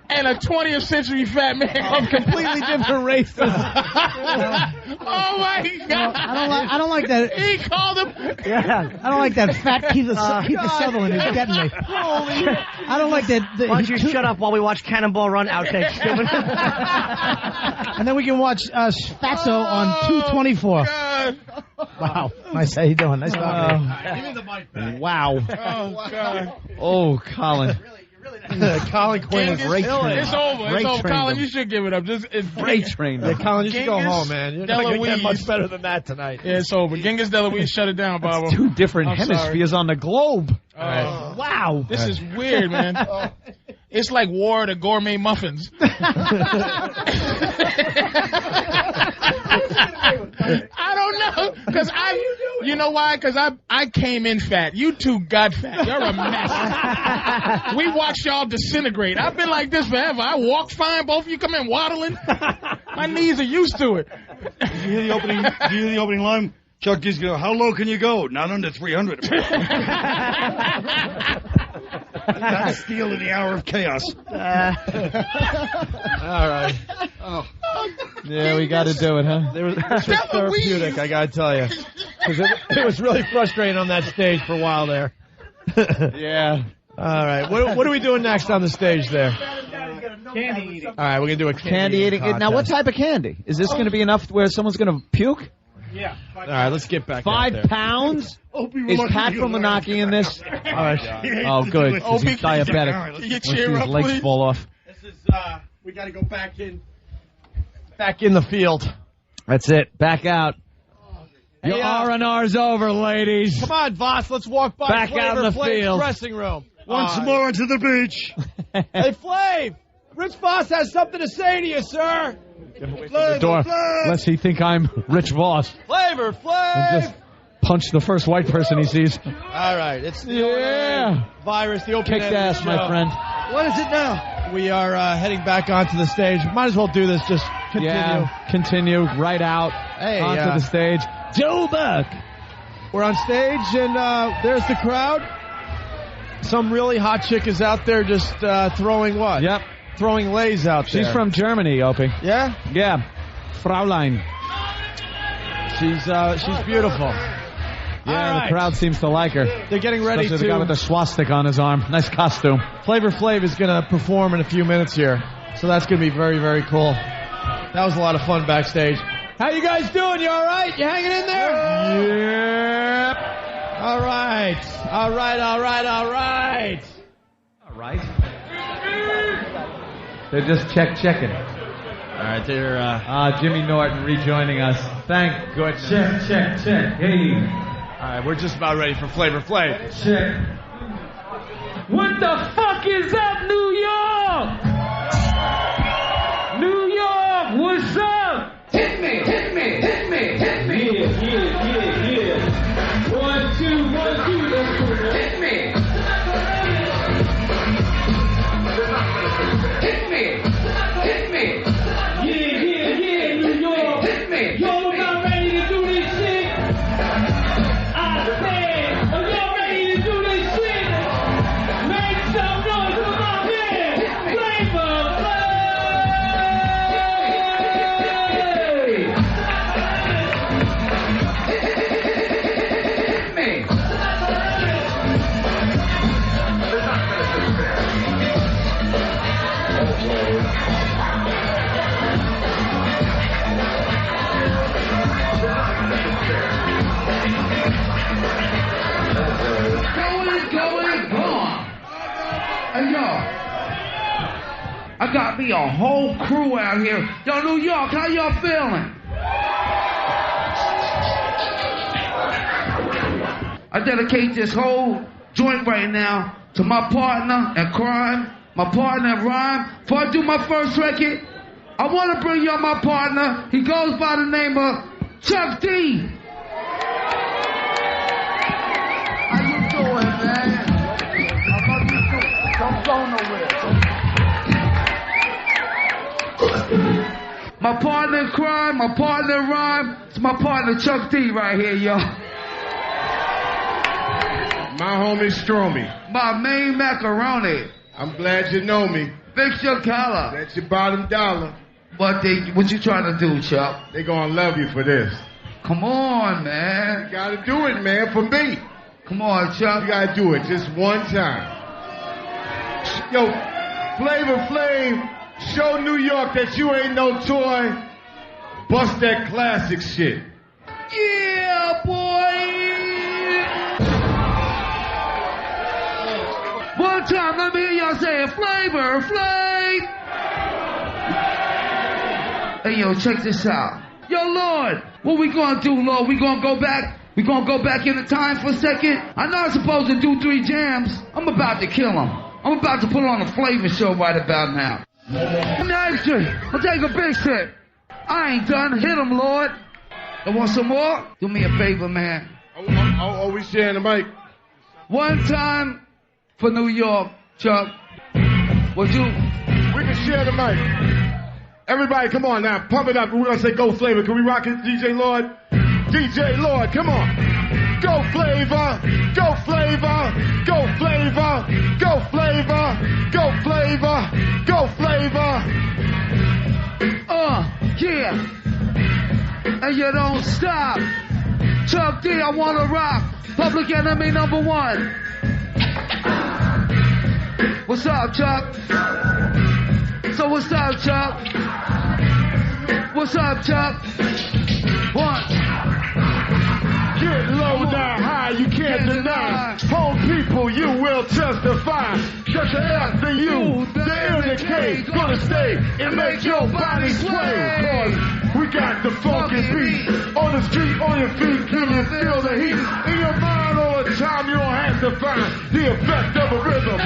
and a 20th century fat man of completely different races. Oh my God! I don't like that. He called him. Yeah, I don't like that fat Keith Sutherland who's getting me. I don't like that. Why don't you shut up while we watch Cannonball Run outtakes? And then we can watch Fatso on 224. God. Wow. Nice. How you doing? Nice talking to you. Give me the mic back. Wow. Oh God. Oh, Colin. Colin Quinn is Genghis, killing. it's over. It's over. Colin, you should give it up. It's Freight train. Yeah, Colin, you should go Genghis home, man. You're not going to get much better than that tonight. Yeah, it's over. Genghis Deloise, shut it down, Bobo. Two different I'm hemispheres on the globe. Right. Wow. This is weird, man. It's like War of the Gourmet Muffins. I don't know, because you know why? Because I came in fat. You two got fat. You're a mess. We watched y'all disintegrate. I've been like this forever. I walk fine. Both of you come in waddling. My knees are used to it. Did you hear the opening line? Chuck D's go, how low can you go? Not under 300. Not steal in the hour of chaos. All right. Oh. Yeah, we got to do it, huh? This was therapeutic, I got to tell you. Because it was really frustrating on that stage for a while there. Yeah. All right. What are we doing next on the stage there? Candy eating. All right, we're going to do a Candy eating. contest. Now, what type of candy? Is this going to be enough where someone's going to puke? Yeah. All right, let's get back 5 there. pounds? Is Pat from Menaki in this? All right. Oh, good. Because he's diabetic. Can you Once cheer his up, legs please? fall off. This is, we got to go back in the field. That's it. Back out. Hey, Your R&R's over, ladies. Come on, Voss, let's walk by Back Flavor out in the Flav's field. dressing room. Once more into the beach. Hey, Flav, Rich Voss has something to say to you, sir. The door, lest he think I'm Rich Voss. Flavor Flav. And just punch the first white person he sees. All right, it's the virus, the Opie Kicked Anthony ass, my show. friend. What is it now? We are heading back onto the stage. Might as well do this. Just continue. Yeah, continue right out onto the stage. Joe Buck. We're on stage, and there's the crowd. Some really hot chick is out there just throwing what? Yep. Throwing lays out there. She's from Germany, Opie. Yeah? Yeah. Fraulein. She's beautiful. Yeah, right. the crowd seems to like her. They're getting ready Especially the guy with the swastika on his arm. Nice costume. Flavor Flav is going to perform in a few minutes here. So that's going to be very, very cool. That was a lot of fun backstage. How you guys doing? You all right? You hanging in there? Yep. All right. All right, all right, all right. All right. They're just checking. All right, they're... Jimmy Norton rejoining us. Thank goodness. Check. Hey. All right, we're just about ready for Flavor Flav. Check. What the fuck is up, New York? New York, what's up? Hit me. Yeah. 1, 2, 1, 2, let's go. Hit me. Yeah, New York. Hit me. Y'all not ready to do this shit? I said, are y'all ready to do this shit? Make some noise with my band. Flavor Flav. Hit me. Going on. Hey, y'all. I got me a whole crew out here. Yo, New York, how y'all feeling? I dedicate this whole joint right now to my partner in crime, my partner in rhyme. Before I do my first record, I want to bring y'all my partner. He goes by the name of Chuck D. How you doing, man? How about you doing? Don't go nowhere. My partner in crime, my partner in rhyme, it's my partner Chuck D right here, y'all. My homie Stromy. My main macaroni. I'm glad you know me. Fix your collar. That's your bottom dollar. What you trying to do, Chuck? They gonna love you for this. Come on, man. You gotta do it, man, for me. Come on, Chuck. You gotta do it just one time. Yo, Flavor Flav, show New York that you ain't no toy. Bust that classic shit. Yeah, boy. One time, let me hear y'all say it. Flavor Flav. Hey, yo, check this out. Yo, Lord, what we gonna do, Lord? We gonna go back? We gonna go back in the time for a second? I know I'm supposed to do 3 jams. I'm about to kill him. I'm about to put on a Flavor show right about now. Next, I'll take a big sip. I ain't done. Hit him, Lord. You want some more? Do me a favor, man. Oh, we sharing the mic. One time for New York, Chuck. Would you? We can share the mic. Everybody, come on now. Pump it up. We're going to say go Flavor. Can we rock it, DJ Lord? DJ Lord, come on. Go Flavor. Go Flavor. Go Flavor. Go Flavor. Go Flavor. Go Flavor. Yeah. And you don't stop. Chuck D, I wanna rock. Public Enemy #1. What's up, Chuck? So what's up, Chuck? What's up, Chuck? One. Get low, down high, you can't deny. Home people, you will testify. Just after you, the indicate, gonna stay and make your body sway. Cause we got the funky beat on the street, on your feet, can you feel the heat? In your mind all the time, you don't have to find the effect of a rhythm.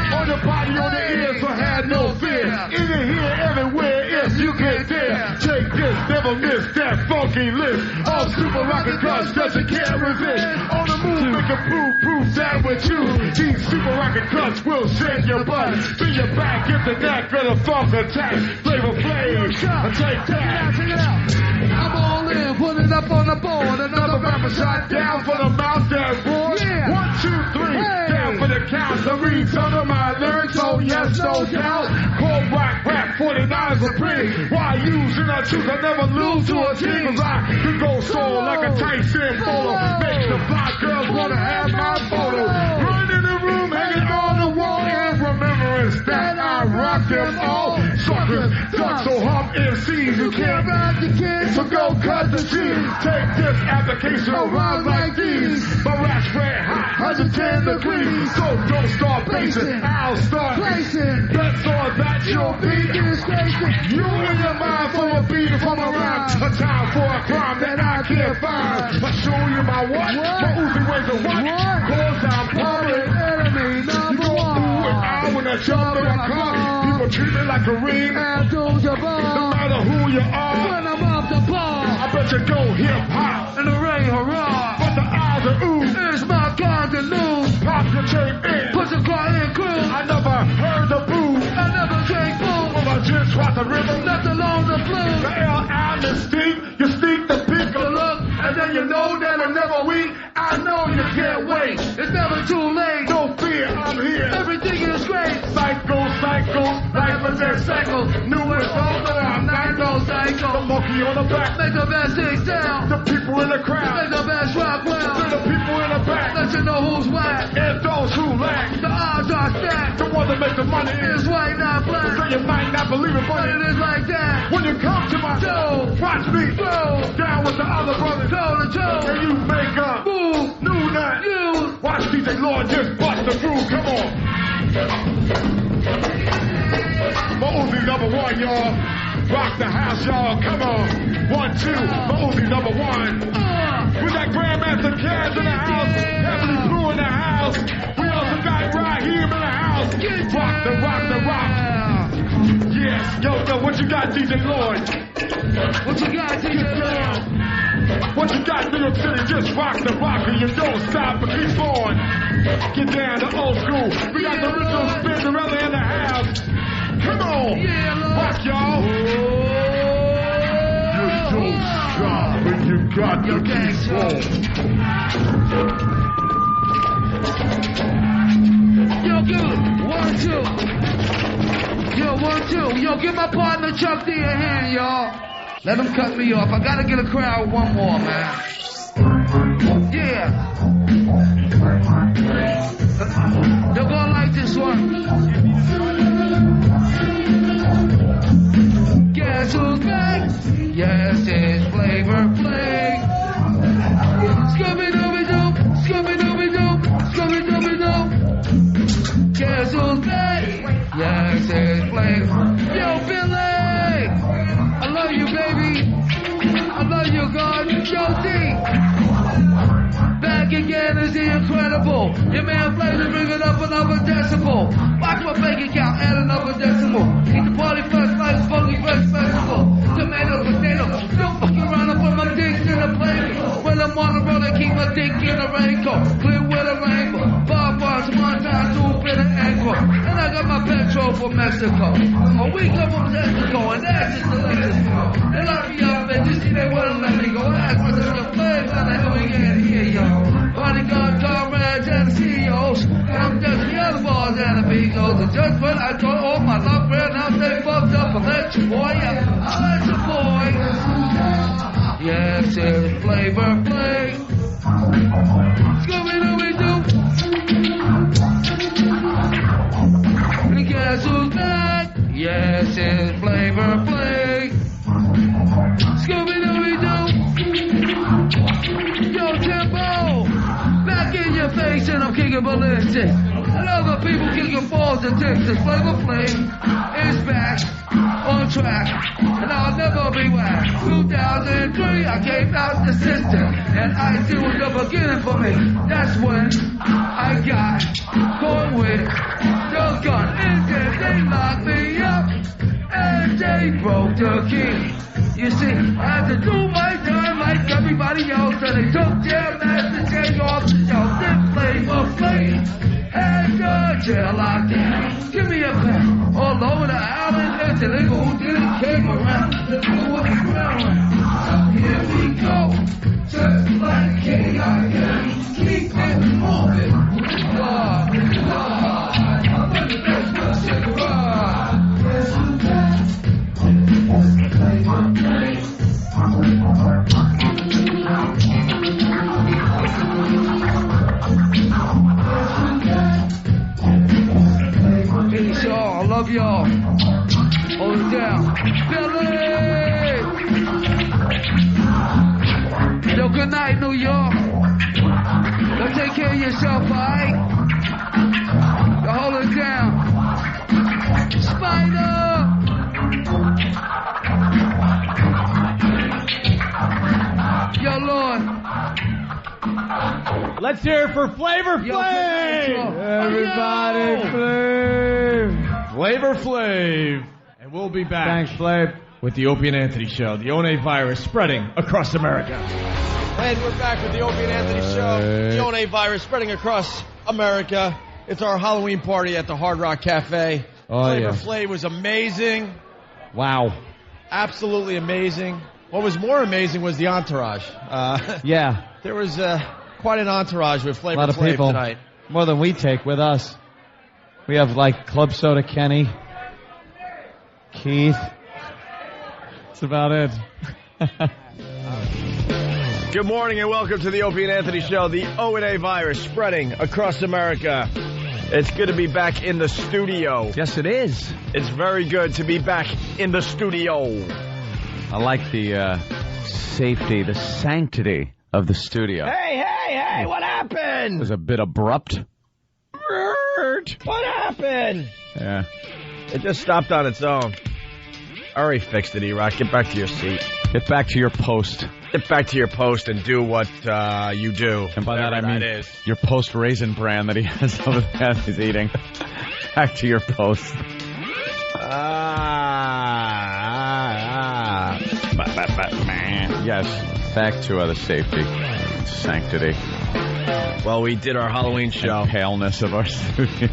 On your body, on the ears, so have no fear. In your ear, everywhere, if you can dare. Take this, never miss that funky list of super rocket cuts that you can't resist. On the move, make a prove that with you. These super rocket cuts will shake your butt. Spin your back, get the neck of the funk attack. Flavor Flav, take that. Check it out. I'm all in, put it up on the board. Another rapper shot down for the mouth that roars. 1, 2, 3, down for the count. The reads under my lyrics, oh yes, no doubt. Cold rock rap, 49 supreme. Why using our truth? I never lose to a team. Cause I can go solo like a Tyson polo. Makes the fly girls wanna have my photo. Run in the room, hanging on the wall. In remembrance that I rock them all. Suckers, ducks, so hump MCs. You can't ride the kids, so go cut the cheese. Take this application around like these. My rap's red hot, 110 degrees. So don't start pacing, I'll start placing. Bets on that you'll be station. You in your mind for a beat from around. A time for a crime that I can't find. I show you my what? My Uzi weighs a what? Cause I'm public enemy #1. And I when I jump in my car, people treat me like a ream. No matter who you are, when I'm off the bar, I bet you go hip hop and the rain hurrah. But the eyes are ooh, it's my kind of news. Pop your tape in, put your car in cruise. I never heard the boo, I never drink food. Well, I just watch the rhythm, left alone the blues. The L.I. mystique, you sneak the peak of look, and then you know that I'm never weak. I know you can't wait, it's never too late. No fear, I'm here, everything is great. Psycho, life is their cycle. New and old, but I'm not no psycho. The monkey on the back, make the best things down. The people in the crowd, make the best rock well. The people in the back, let you know who's whack. And those who lack, the odds are stacked. The one that makes the money is white, not black. So you might not believe it, but it is like that. When you come to my show, watch me go down with the other brothers, toe to toe. And you make a move, new nut. You watch DJ Lord just bust the groove. Come on. My Uzi #1, y'all. Rock the house, y'all. Come on. 1, 2. My Uzi #1. We got Grandmaster Caz in the house. Heavily Blue in the house. We also got Raheem in the house. Rock the rock. Yes. Yo, what you got, DJ Lord? What you got, DJ Lord? What you got, New York City? Just rock the rock and you don't stop, but keep on. Get down to old school. We got the original Spinderella in the house. Come on. Rock, y'all. You're so sharp, but you got to keep on. Yo, good. 1, 2. Yo, 1, 2. Yo, give my partner Chuck D a hand, y'all. Let him cut me off. I gotta get a crowd one more, man. Yeah. You're gonna like this one. Guess who's back? Yes, it's Flavor Flav. Scooby-Dooby-Doo, Scooby-Dooby-Doo, Scooby-Dooby-Doo. Yes, it's Flavor. Yo, Billy! I love you, baby. I love you, God. Yo, D. Back again is the incredible. Your man Flavor bringing up another decimal. Watch my bank account, add another decimal. Eat the party first, like funky first festival. Tomato, potato, don't fucking around and put my dick in a plate. When I'm on the road, I keep my dick in a raincoat. Clear with a rainbow. Bar bars, one time, 2 bit of ankle. And I got my petrol from Mexico. A week up from Mexico, and that's just the latest. They lock me up, and just see they wouldn't let me go. I asked myself, the flames, how the hell we get here, yo? Bodyguard, comrades, and CEOs. And I'm just the other balls and the beagles. And just when I go, oh, my love friend, I'll stay fucked up. I'll let you, boy. Yeah, I'll let you, boy. Yes, it's Flavor Flav. Scooby-Dooby-Doo. And guess who's back? Yes, it's Flavor Flav. Scooby-Dooby-Doo. Yo, Timbo. Back in your face and I'm kicking ballistic. And other people kicking balls in Texas. Flavor Flav is back on track. And I'll never be whack. 2003, I came out the system. And I see was the beginning for me. That's when I got caught with the gun. And then they locked me up. And they broke the key. You see, I had to do my time like everybody else. And they took their master chain off the shelf. Then Flavor Flav. And the jail locked down. Give me a pen. All over the island. There's a nigga who didn't came around. The people was around. So here we go. Just like K.I.M. Keep it moving. Peace, y'all. I love y'all. Hold it down. Billy! Yo, good night, New York. Y'all take care of yourself, alright? Y'all hold it down. Spider! Yo, Lord. Let's hear it for Flavor Flav! Everybody, Flav! Flavor Flav! And we'll be back. Thanks, Flav. With the Opie and Anthony Show, the One virus spreading across America. And we're back with the Opie and Anthony Show, the One virus spreading across America. It's our Halloween party at the Hard Rock Cafe. Flavor Flav was amazing. Wow. Absolutely amazing. What was more amazing was the entourage. Yeah. There was quite an entourage with Flavor Flav tonight. A lot of people. More than we take with us. We have like Club Soda Kenny, Keith. That's about it. Good morning and welcome to the Opie and Anthony Show. The O&A virus spreading across America. It's good to be back in the studio. Yes, it is. It's very good to be back in the studio. I like the safety, the sanctity of the studio. Hey, what happened? It was a bit abrupt. What happened? Yeah. It just stopped on its own. I already fixed it, E-Rock. Get back to your seat. Get back to your post. Get back to your post and do what you do. And by that I mean your post raisin bran that he has over there he's eating. Back to your post. Yes, back to the safety, sanctity. Well, we did our Halloween show. And paleness of our studio.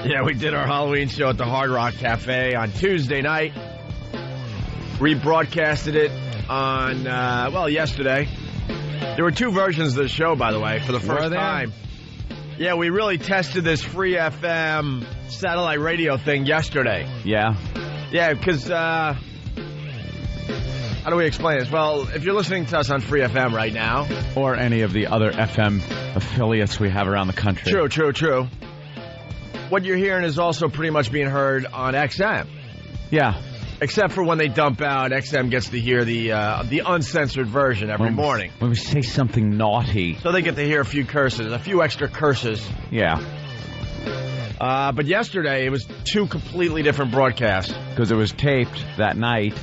Yeah, we did our Halloween show at the Hard Rock Cafe on Tuesday night. Rebroadcasted it on, yesterday. There were two versions of the show, by the way, for the first time. Yeah, we really tested this free FM satellite radio thing yesterday. Yeah. Yeah, because, how do we explain this? Well, if you're listening to us on free FM right now. Or any of the other FM affiliates we have around the country. True. What you're hearing is also pretty much being heard on XM. Yeah. Except for when they dump out, XM gets to hear the uncensored version every morning. When we say something naughty. So they get to hear a few extra curses. Yeah. But yesterday, it was 2 completely different broadcasts. Because it was taped that night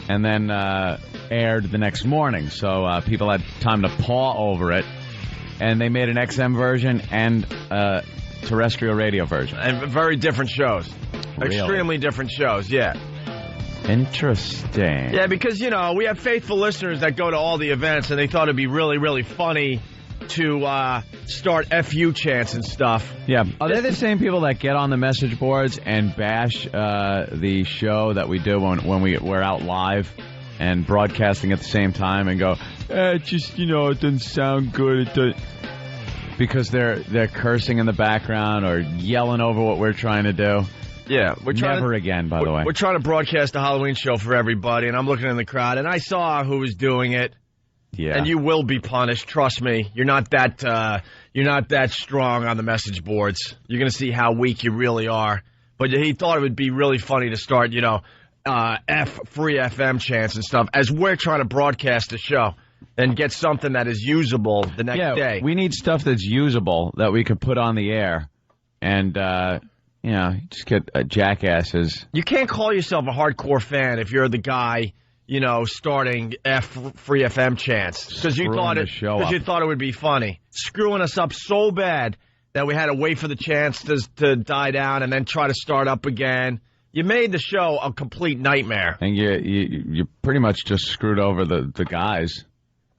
and then aired the next morning. So people had time to paw over it. And they made an XM version and a terrestrial radio version. And very different shows. Really? Extremely different shows, yeah. Interesting. Yeah, because, we have faithful listeners that go to all the events, and they thought it'd be really, really funny to start FU chants and stuff. Yeah. Are they the same people that get on the message boards and bash the show that we do when we're out live and broadcasting at the same time and go, it doesn't sound good. Because they're cursing in the background or yelling over what we're trying to do. Yeah, Never again, by the way. We're trying to broadcast a Halloween show for everybody, and I'm looking in the crowd, and I saw who was doing it. Yeah. And you will be punished. Trust me. You're not that strong on the message boards. You're going to see how weak you really are. But he thought it would be really funny to start, free FM chants and stuff as we're trying to broadcast the show and get something that is usable the next day. We need stuff that's usable that we could put on the air and, just get jackasses. You can't call yourself a hardcore fan if you're the guy, starting free FM chants because you thought it would be funny. Screwing us up so bad that we had to wait for the chants to die down and then try to start up again. You made the show a complete nightmare. And you pretty much just screwed over the guys.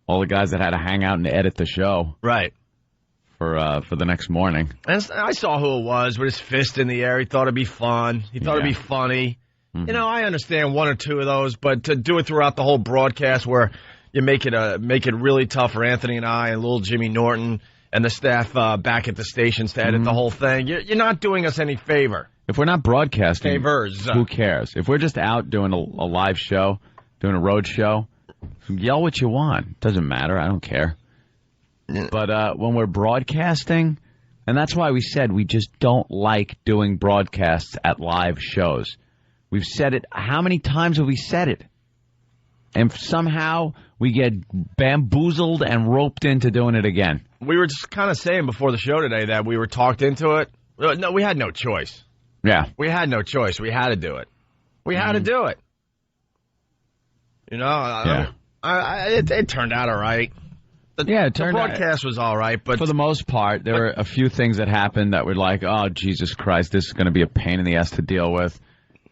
All the guys that had to hang out and edit the show. Right. For the next morning. And I saw who it was with his fist in the air. He thought it'd be fun. He thought it'd be funny. Mm-hmm. I understand 1 or 2 of those, but to do it throughout the whole broadcast where you make it really tough for Anthony and I and little Jimmy Norton and the staff back at the stations to edit the whole thing, you're not doing us any favor. If we're not broadcasting, favors. Who cares? If we're just out doing a live show, doing a road show, yell what you want. Doesn't matter. I don't care. But when we're broadcasting, and that's why we said we just don't like doing broadcasts at live shows. We've said it. How many times have we said it? And somehow we get bamboozled and roped into doing it again. We were just kind of saying before the show today that we were talked into it. No, we had no choice. Yeah. We had no choice. We had to do it. We had to do it. It turned out all right. The broadcast was all right, but for the most part, there were a few things that happened that were like, oh, Jesus Christ, this is going to be a pain in the ass to deal with.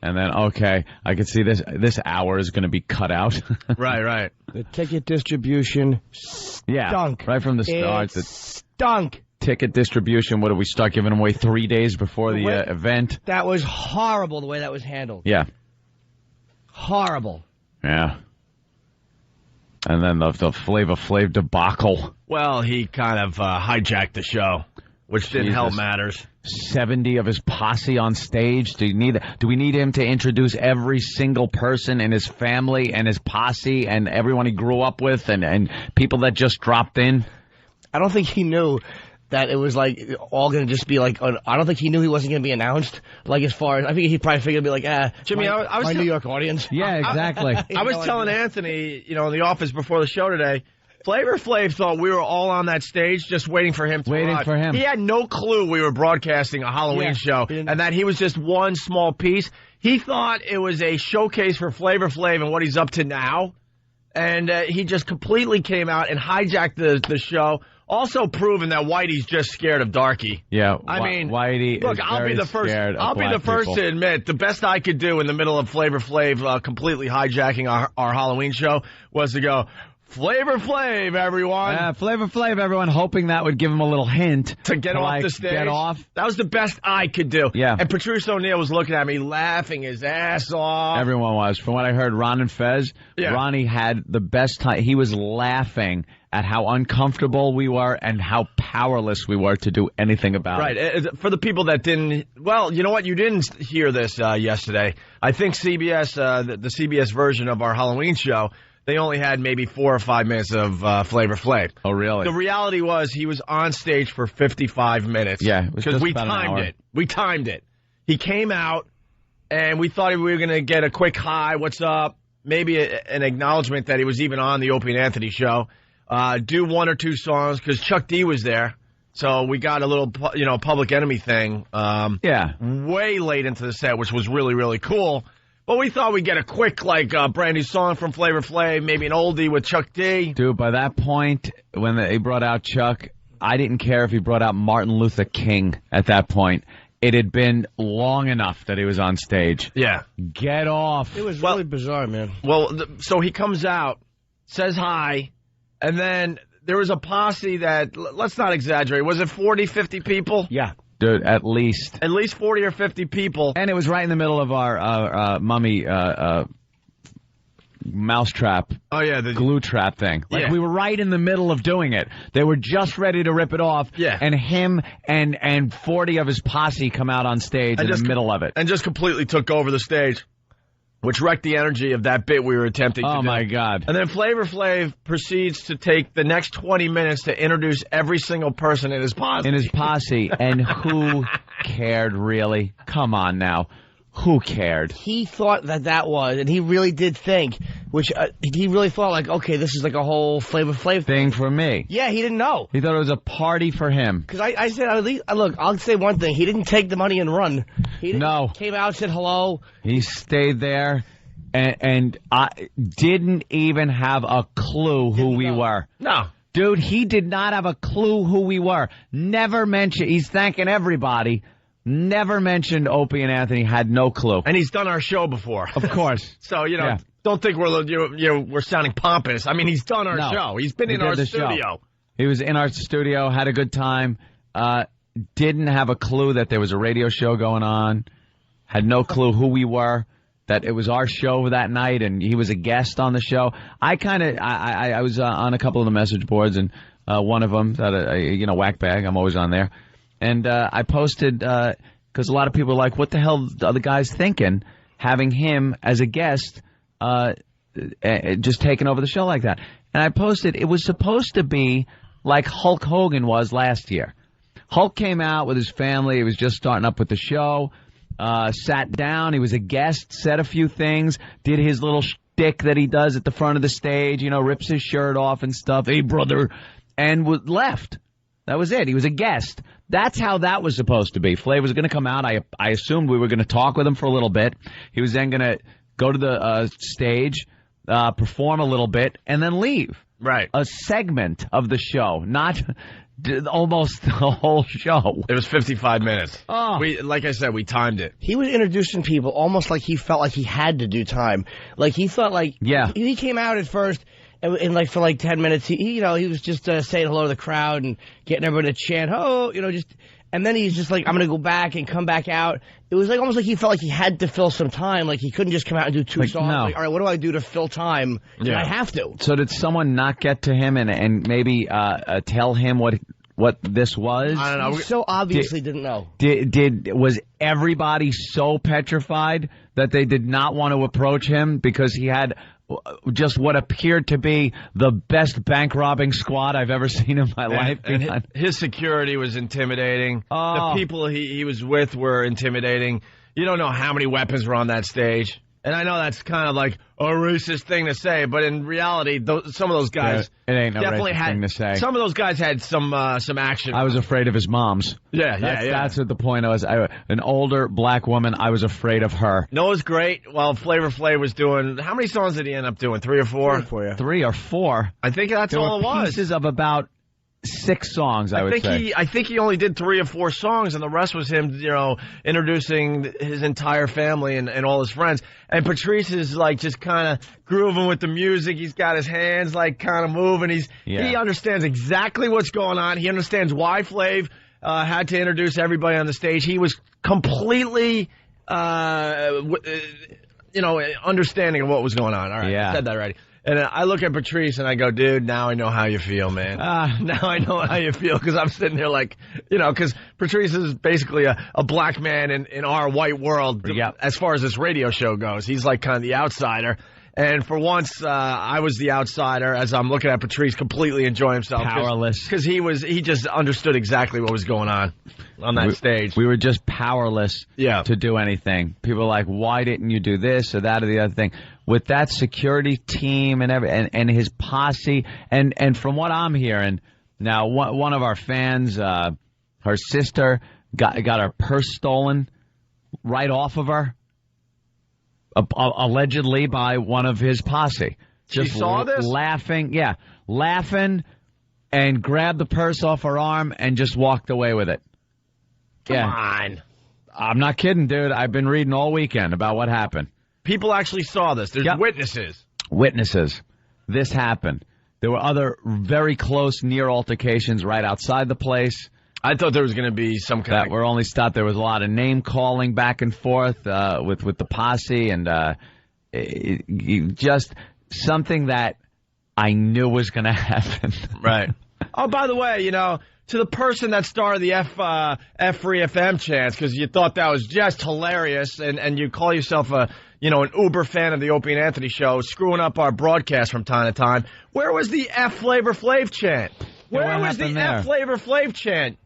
And then, okay, I can see this hour is going to be cut out. Right. The ticket distribution stunk. Yeah, right from the start. It stunk. Ticket distribution, what did we start giving away 3 days before the event? That was horrible the way that was handled. Yeah. Horrible. Yeah. And then the Flavor Flav debacle. Well, he kind of hijacked the show, which didn't help matters. 70 of his posse on stage. Do we need him to introduce every single person in his family and his posse and everyone he grew up with and people that just dropped in? I don't think he knew that it was all going to just be I don't think he knew he wasn't going to be announced. As far as I think he probably figured it'd be Jimmy, I was New York audience. Yeah, exactly. I was telling Anthony, in the office before the show today, Flavor Flav thought we were all on that stage just waiting for him to arrive. He had no clue we were broadcasting a Halloween show and that he was just one small piece. He thought it was a showcase for Flavor Flav and what he's up to now. And he just completely came out and hijacked the show. Also proving that Whitey's just scared of Darky. Yeah, Whitey. Look, I'll be the first people. to admit the best I could do in the middle of Flavor Flav completely hijacking our Halloween show was to go, Flavor Flav, everyone. Flavor Flav, everyone, hoping that would give him a little hint to get off the stage. Get off. That was the best I could do. Yeah. And Patrice O'Neal was looking at me, laughing his ass off. Everyone was. From what I heard, Ron and Fez, Ronnie had the best time. He was laughing at how uncomfortable we were and how powerless we were to do anything about it. Right. For the people that didn't, well, you know what? You didn't hear this yesterday. I think CBS, the CBS version of our Halloween show, they only had maybe 4 or 5 minutes of Flavor Flav. Oh, really? The reality was he was on stage for 55 minutes. Yeah, because we timed it. We timed it. He came out, and we thought we were going to get a quick hi, what's up, maybe an acknowledgement that he was even on the Opie and Anthony show. Do 1 or 2 songs, because Chuck D was there. So we got a little, Public Enemy thing. Way late into the set, which was really, really cool. But we thought we'd get a quick, brand new song from Flavor Flav, maybe an oldie with Chuck D. Dude, by that point, when they brought out Chuck, I didn't care if he brought out Martin Luther King at that point. It had been long enough that he was on stage. Yeah. Get off. It was really bizarre, man. Well, so he comes out, says hi, and then there was a posse that, let's not exaggerate, was it 40, 50 people? Yeah. Dude, at least. At least 40 or 50 people. And it was right in the middle of our mummy mousetrap. Oh, yeah. The glue trap thing. We were right in the middle of doing it. They were just ready to rip it off. Yeah. And him and 40 of his posse come out on stage in the middle of it. And just completely took over the stage, which wrecked the energy of that bit we were attempting to do. Oh, my God. And then Flavor Flav proceeds to take the next 20 minutes to introduce every single person in his posse. And who cared, really? Come on now. Who cared? He thought that was, and he really did think, he really thought, okay, this is like a whole Flavor Flav thing for me. Yeah, he didn't know. He thought it was a party for him. Because I said, look, I'll say one thing. He didn't take the money and run. He came out, said hello. He stayed there and I didn't even have a clue who we were. No. Dude, he did not have a clue who we were. Never mentioned. He's thanking everybody. Never mentioned Opie and Anthony, had no clue. And he's done our show before. Of course. So, don't think we're sounding pompous. I mean, he's done our show. He's been in our studio. Show. He was in our studio, had a good time, didn't have a clue that there was a radio show going on, had no clue who we were, that it was our show that night, and he was a guest on the show. I was on a couple of the message boards, and one of them, Whack Bag, I'm always on there. And I posted, because a lot of people are like, what the hell are the guys thinking, having him as a guest, just taking over the show like that. And I posted, it was supposed to be like Hulk Hogan was last year. Hulk came out with his family. He was just starting up with the show, sat down. He was a guest, said a few things, did his little shtick that he does at the front of the stage, rips his shirt off and stuff. Hey, brother. And left. That was it. He was a guest. That's how that was supposed to be. Flav was going to come out. I assumed we were going to talk with him for a little bit. He was then going to go to the stage, perform a little bit, and then leave. Right. A segment of the show, not almost the whole show. It was 55 minutes. Oh. Like I said, we timed it. He was introducing people almost like he felt like he had to do time. Like he thought he came out at first. And for 10 minutes, he was just saying hello to the crowd and getting everyone to chant, and then he's just like, I'm going to go back and come back out. It was almost like he felt like he had to fill some time. Like he couldn't just come out and do two songs. No. All right, what do I do to fill time? Yeah. I have to. So did someone not get to him and maybe tell him what this was? I don't know. He so obviously didn't know. Was everybody so petrified that they did not want to approach him because he had just what appeared to be the best bank robbing squad I've ever seen in my life? And his security was intimidating. The people he was with were intimidating. You don't know how many weapons were on that stage. And I know that's kind of like a racist thing to say, but in reality, some of those guys it ain't no definitely racist had thing to say. Some of those guys had some action. I was afraid of his moms. Yeah. That's what the point was. An older black woman, I was afraid of her. No, it was great. Well, Flavor Flav was doing, how many songs did he end up doing? 3 or 4? 3 or 4. I think that's all it was. Pieces of about 6 songs, I would say. I think he only did 3 or 4 songs, and the rest was him, introducing his entire family and all his friends. And Patrice is just kind of grooving with the music. He's got his hands kind of moving. He understands exactly what's going on. He understands why Flav had to introduce everybody on the stage. He was completely, understanding of what was going on. All right, I said that already. And I look at Patrice and I go, dude, now I know how you feel, man. Now I know how you feel, because I'm sitting there because Patrice is basically a black man in our white world as far as this radio show goes. He's kind of the outsider. And for once, I was the outsider as I'm looking at Patrice completely enjoy himself. Powerless. Because he just understood exactly what was going on that stage. We were just powerless to do anything. People were like, why didn't you do this or that or the other thing? With that security team and his posse, and from what I'm hearing, Now, one of our fans, her sister, got her purse stolen right off of her, allegedly by one of his posse. She saw this? Laughing, and grabbed the purse off her arm and just walked away with it. Come on. I'm not kidding, dude. I've been reading all weekend about what happened. People actually saw this. There's witnesses. Witnesses. This happened. There were other very close near altercations right outside the place. I thought there was going to be some kind that were only stopped. There was a lot of name calling back and forth with the posse, and just something that I knew was going to happen. Right. Oh, by the way, to the person that started the F-Free FM chants, because you thought that was just hilarious, and you call yourself an uber fan of the Opie and Anthony show, screwing up our broadcast from time to time. Where was the F Flavor Flav chant? Where was the F Flavor Flav chant?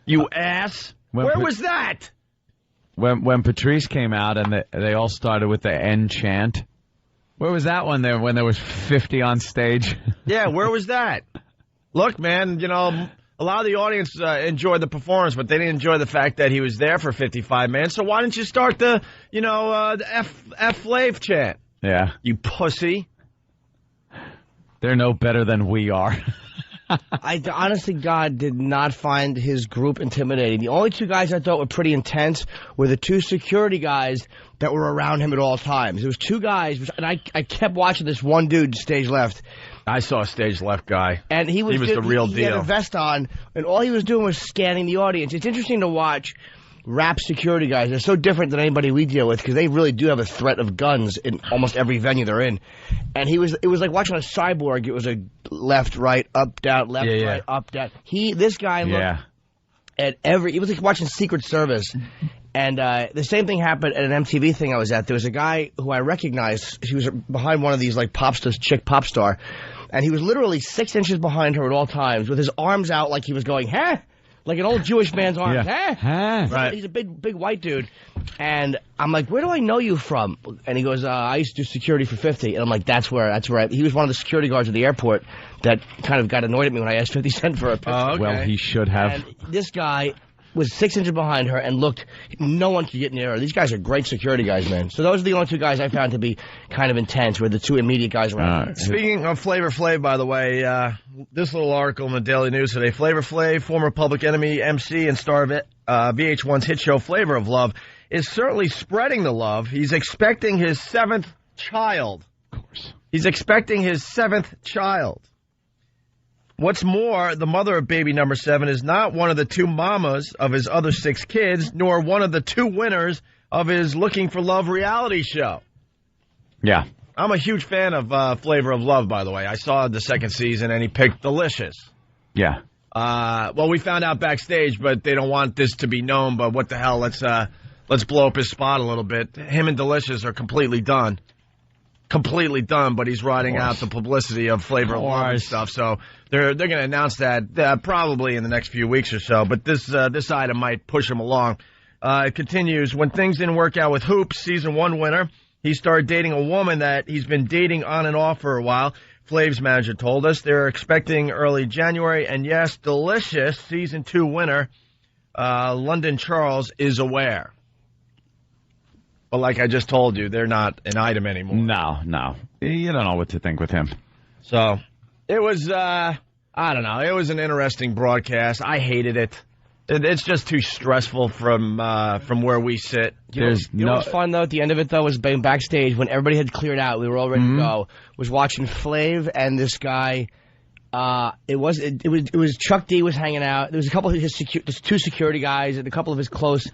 You ass. Where was that? When Patrice came out and they all started with the N chant. Where was that one there when there was 50 on stage? Yeah, where was that? Look, man, a lot of the audience enjoyed the performance, but they didn't enjoy the fact that he was there for 55 minutes. So why didn't you start the F Flav chant? Yeah. You pussy. They're no better than we are. I honestly, God, did not find his group intimidating. The only two guys I thought were pretty intense were the two security guys that were around him at all times. There was two guys, and I kept watching this one dude stage left. I saw a stage left guy. And he was the real deal. He had a vest on, and all he was doing was scanning the audience. It's interesting to watch rap security guys. They're so different than anybody we deal with because they really do have a threat of guns in almost every venue they're in. And it was like watching a cyborg. It was a left, right, up, down, left, right, up, down. This guy looked at it was like watching Secret Service. And the same thing happened at an MTV thing I was at. There was a guy who I recognized. He was behind one of these like chick pop star. And he was literally 6 inches behind her at all times with his arms out like he was going, huh? Like an old Jewish man's arms. Yeah. Huh? Right. He's a big white dude. And I'm like, where do I know you from? And he goes, I used to do security for 50. And I'm like, that's where he was one of the security guards at the airport that kind of got annoyed at me when I asked 50 Cent for a picture. Oh, okay. Well, he should have. And this guy was 6 inches behind her and looked, no one could get near her. These guys are great security guys, man. So those are the only two guys I found to be kind of intense, were the two immediate guys around her. Speaking of Flavor Flav, by the way, this little article in the Daily News today, Flavor Flav, former Public Enemy MC and star of VH1's hit show Flavor of Love, is certainly spreading the love. He's expecting his 7th child. Of course. He's expecting his 7th child. What's more, the mother of baby number 7 is not one of the 2 mamas of his other 6 kids, nor one of the 2 winners of his Looking for Love reality show. Yeah. I'm a huge fan of Flavor of Love, by the way. I saw the 2nd season, and he picked Delicious. Yeah. Well, we found out backstage, but they don't want this to be known, but what the hell, let's blow up his spot a little bit. Him and Delicious are completely done. Completely done, but he's riding out the publicity of Flavor of Love and stuff. So they're going to announce that probably in the next few weeks or so. But this item might push him along. It continues. When things didn't work out with Hoops, season 1 winner, he started dating a woman that he's been dating on and off for a while. Flav's manager told us they're expecting early January. And yes, Delicious, season 2 winner, London Charles, is aware. But like I just told you, they're not an item anymore. No. You don't know what to think with him. So, it was, I don't know, it was an interesting broadcast. I hated it. It's just too stressful from where we sit. You know what's fun, though, at the end of it, though, was being backstage when everybody had cleared out, we were all ready to go, was watching Flav and this guy. It was Chuck D was hanging out. There was a couple of his 2 security guys and a couple of his close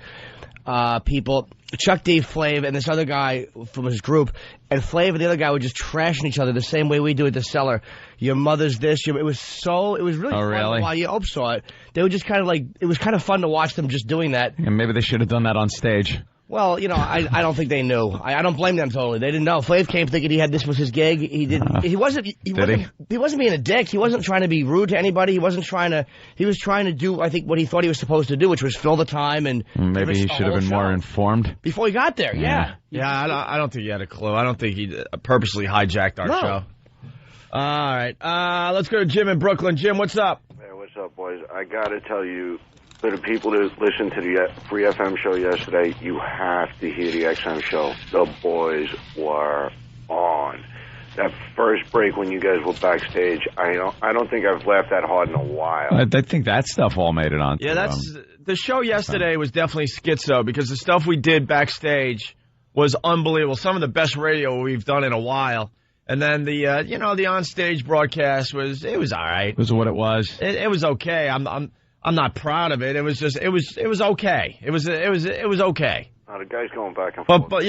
people, Chuck D, Flav, and this other guy from his group, and Flav and the other guy were just trashing each other the same way we do at the cellar. Your mother's this. It was really fun. Really? While you saw it, they were just kind of like, it was kind of fun to watch them just doing that. And maybe they should have done that on stage. Well, I don't think they knew. I don't blame them totally. They didn't know. Flav came thinking this was his gig. He didn't. He wasn't being a dick. He wasn't trying to be rude to anybody. He was trying to do, I think, what he thought he was supposed to do, which was fill the time and. Maybe he should have been more informed before he got there. Yeah. I don't think he had a clue. I don't think he purposely hijacked our show. All right. Let's go to Jim in Brooklyn. Jim, what's up? Hey, what's up, boys? I got to tell you, for the people that listened to the Free FM show yesterday, you have to hear the XM show. The boys were on. That first break when you guys were backstage, I don't think I've laughed that hard in a while. I think that stuff all made it on. Yeah, the show yesterday was definitely schizo because the stuff we did backstage was unbelievable. Some of the best radio we've done in a while. And then the onstage broadcast was all right. It was what it was. It was okay. I'm not proud of it. It was okay. It was okay. The guy's going back and forth. But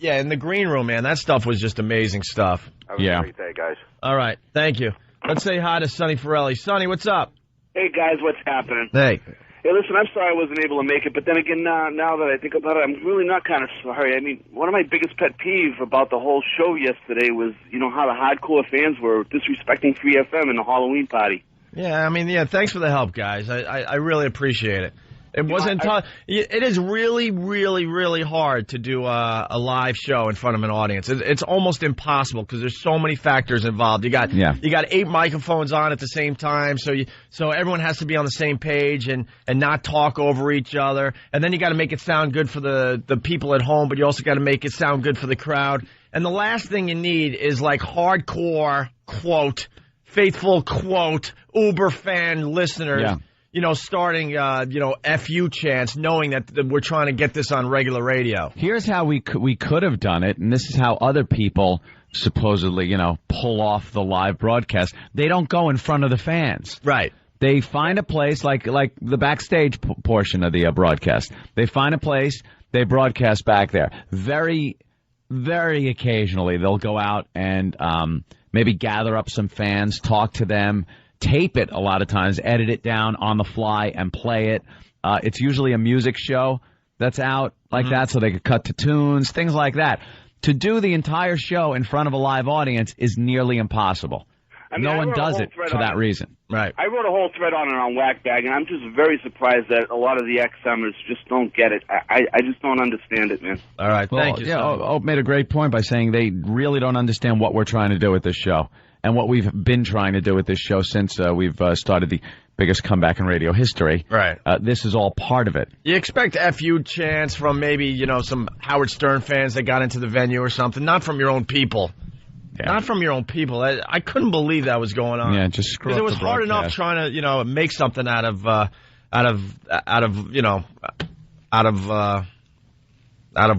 in the green room, man, that stuff was just amazing stuff. Have a great day, guys. All right, thank you. Let's say hi to Sonny Forelli. Sonny, what's up? Hey, guys, what's happening? Hey. Hey, listen, I'm sorry I wasn't able to make it, but then again, now that I think about it, I'm really not kind of sorry. I mean, one of my biggest pet peeves about the whole show yesterday was, how the hardcore fans were disrespecting Free FM and the Halloween party. Yeah, thanks for the help, guys. I really appreciate it. It wasn't tough. It is really, really, really hard to do a live show in front of an audience. It's almost impossible because there's so many factors involved. You got 8 microphones on at the same time, so everyone has to be on the same page and not talk over each other. And then you got to make it sound good for the people at home, but you also got to make it sound good for the crowd. And the last thing you need is like hardcore quote, faithful quote, Uber fan listeners. Yeah. Starting, FU chants, knowing that we're trying to get this on regular radio. Here's how we could have done it, and this is how other people supposedly, pull off the live broadcast. They don't go in front of the fans. Right. They find a place like the backstage portion of the broadcast. They find a place, they broadcast back there. Very, very occasionally, they'll go out and maybe gather up some fans, talk to them, tape it a lot of times, edit it down on the fly and play it. It's usually a music show that's out like that, so they could cut to tunes, things like that. To do the entire show in front of a live audience is nearly impossible. No one does it for that reason. Right. I wrote a whole thread on it on Whackbag, and I'm just very surprised that a lot of the XMers just don't get it. I just don't understand it, man. All right, thank you. Yeah, Ope made a great point by saying they really don't understand what we're trying to do with this show. And what we've been trying to do with this show since we've started the biggest comeback in radio history. Right. This is all part of it. You expect FU chants from maybe, some Howard Stern fans that got into the venue or something, not from your own people. Yeah. Not from your own people. I couldn't believe that was going on. Yeah, just screw up the broadcast. It was hard enough trying to, make something out of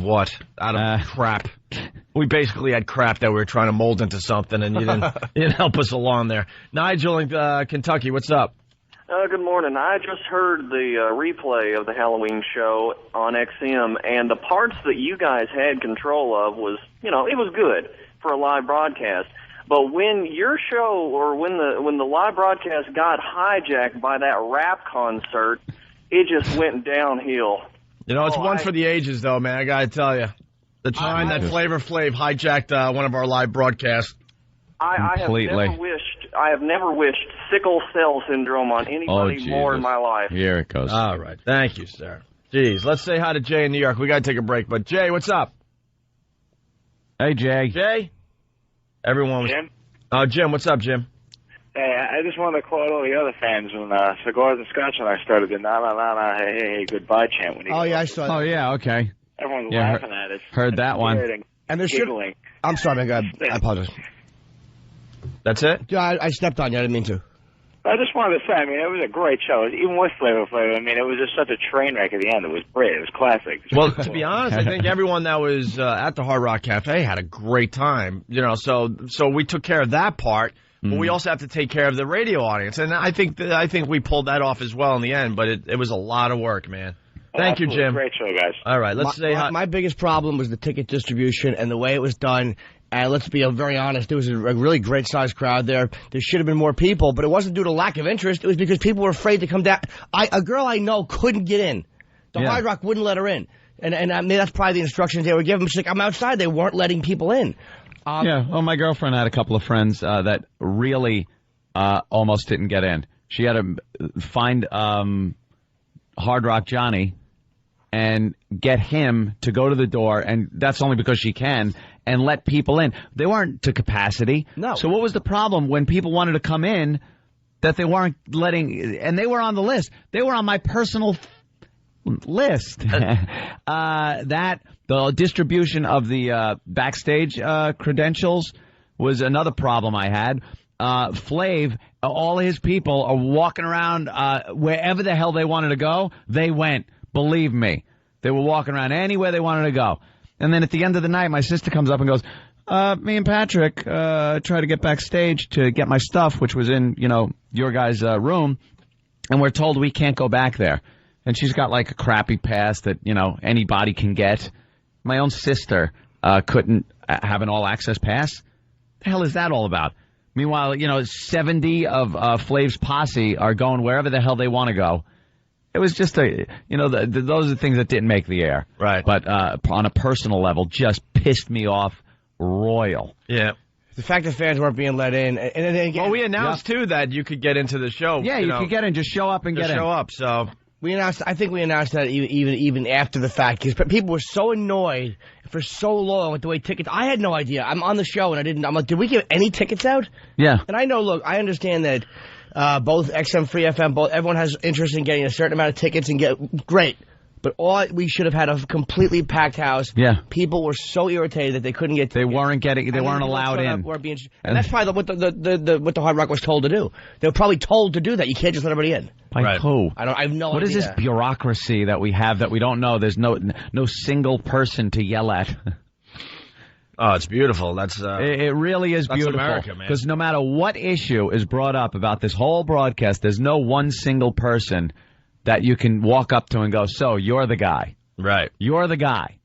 what? Out of crap. We basically had crap that we were trying to mold into something, and you didn't help us along there. Nigel in Kentucky, what's up? Good morning. I just heard the replay of the Halloween show on XM, and the parts that you guys had control of was, it was good for a live broadcast. But when your show or when the live broadcast got hijacked by that rap concert, it just went downhill. It's one for the ages, though, man. I got to tell you. The time that Flavor Flav hijacked one of our live broadcasts. I have never wished sickle cell syndrome on anybody more in my life. Here it goes. All right. Thank you, sir. Jeez. Let's say hi to Jay in New York. We got to take a break. But, Jay, what's up? Hey, Jay. Jay? Everyone was... Jim? Jim, what's up, Jim? Hey, I just wanted to quote all the other fans when Cigars and Scotch and I started the na-na-na-na, hey, goodbye chant. When I saw that. Oh, yeah, okay. Everyone's laughing at us. Heard that one. And there should... I'm sorry, man. I apologize. That's it? Yeah, I stepped on you. I didn't mean to. I just wanted to say, it was a great show. Even with Flavor Flav, it was just such a train wreck at the end. It was great. It was classic. Well, to be honest, I think everyone that was at the Hard Rock Cafe had a great time. So we took care of that part, but we also have to take care of the radio audience. And I think we pulled that off as well in the end, but it was a lot of work, man. Thank you, Jim. Great show, guys. All right, let's say hi. My biggest problem was the ticket distribution and the way it was done. And let's be very honest, there was a really great-sized crowd there. There should have been more people, but it wasn't due to lack of interest. It was because people were afraid to come down. A girl I know couldn't get in. The Hard Rock wouldn't let her in. And I mean, that's probably the instructions they were giving. She's like, I'm outside. They weren't letting people in. Well, my girlfriend had a couple of friends that really almost didn't get in. She had to find Hard Rock Johnny and get him to go to the door, and that's only because she can, and let people in. They weren't to capacity. No. So what was the problem when people wanted to come in that they weren't letting, and they were on the list. They were on my personal list. That the distribution of the backstage credentials was another problem I had. Flav, all his people are walking around wherever the hell they wanted to go. They went. Believe me, they were walking around anywhere they wanted to go. And then at the end of the night, my sister comes up and goes, me and Patrick tried to get backstage to get my stuff, which was in, your guys' room, and we're told we can't go back there. And she's got like a crappy pass that, anybody can get. My own sister couldn't have an all-access pass. The hell is that all about? Meanwhile, 70 of Flav's posse are going wherever the hell they want to go. It was just those are the things that didn't make the air. Right. But on a personal level, just pissed me off royal. Yeah. The fact that fans weren't being let in. And then again, well, we announced, too, that you could get into the show. Yeah, you could get in. Just show up and get in. Show up, so... I think we announced that even after the fact, because people were so annoyed for so long with the way tickets. I had no idea. I'm on the show and I'm like, did we give any tickets out? Yeah. And I know. Look, I understand that both XM, Free FM, everyone has interest in getting a certain amount of tickets and get great. But we should have had a completely packed house. Yeah. People were so irritated that they couldn't get tickets. They weren't allowed in. And that's probably what the Hard Rock was told to do. They were probably told to do that. You can't just let everybody in. By who? I have no idea. What is this bureaucracy that we have that we don't know? There's no single person to yell at. Oh, it's beautiful. That's it really is beautiful. America, man. Because no matter what issue is brought up about this whole broadcast, there's no one single person that you can walk up to and go, so you're the guy. Right. You're the guy.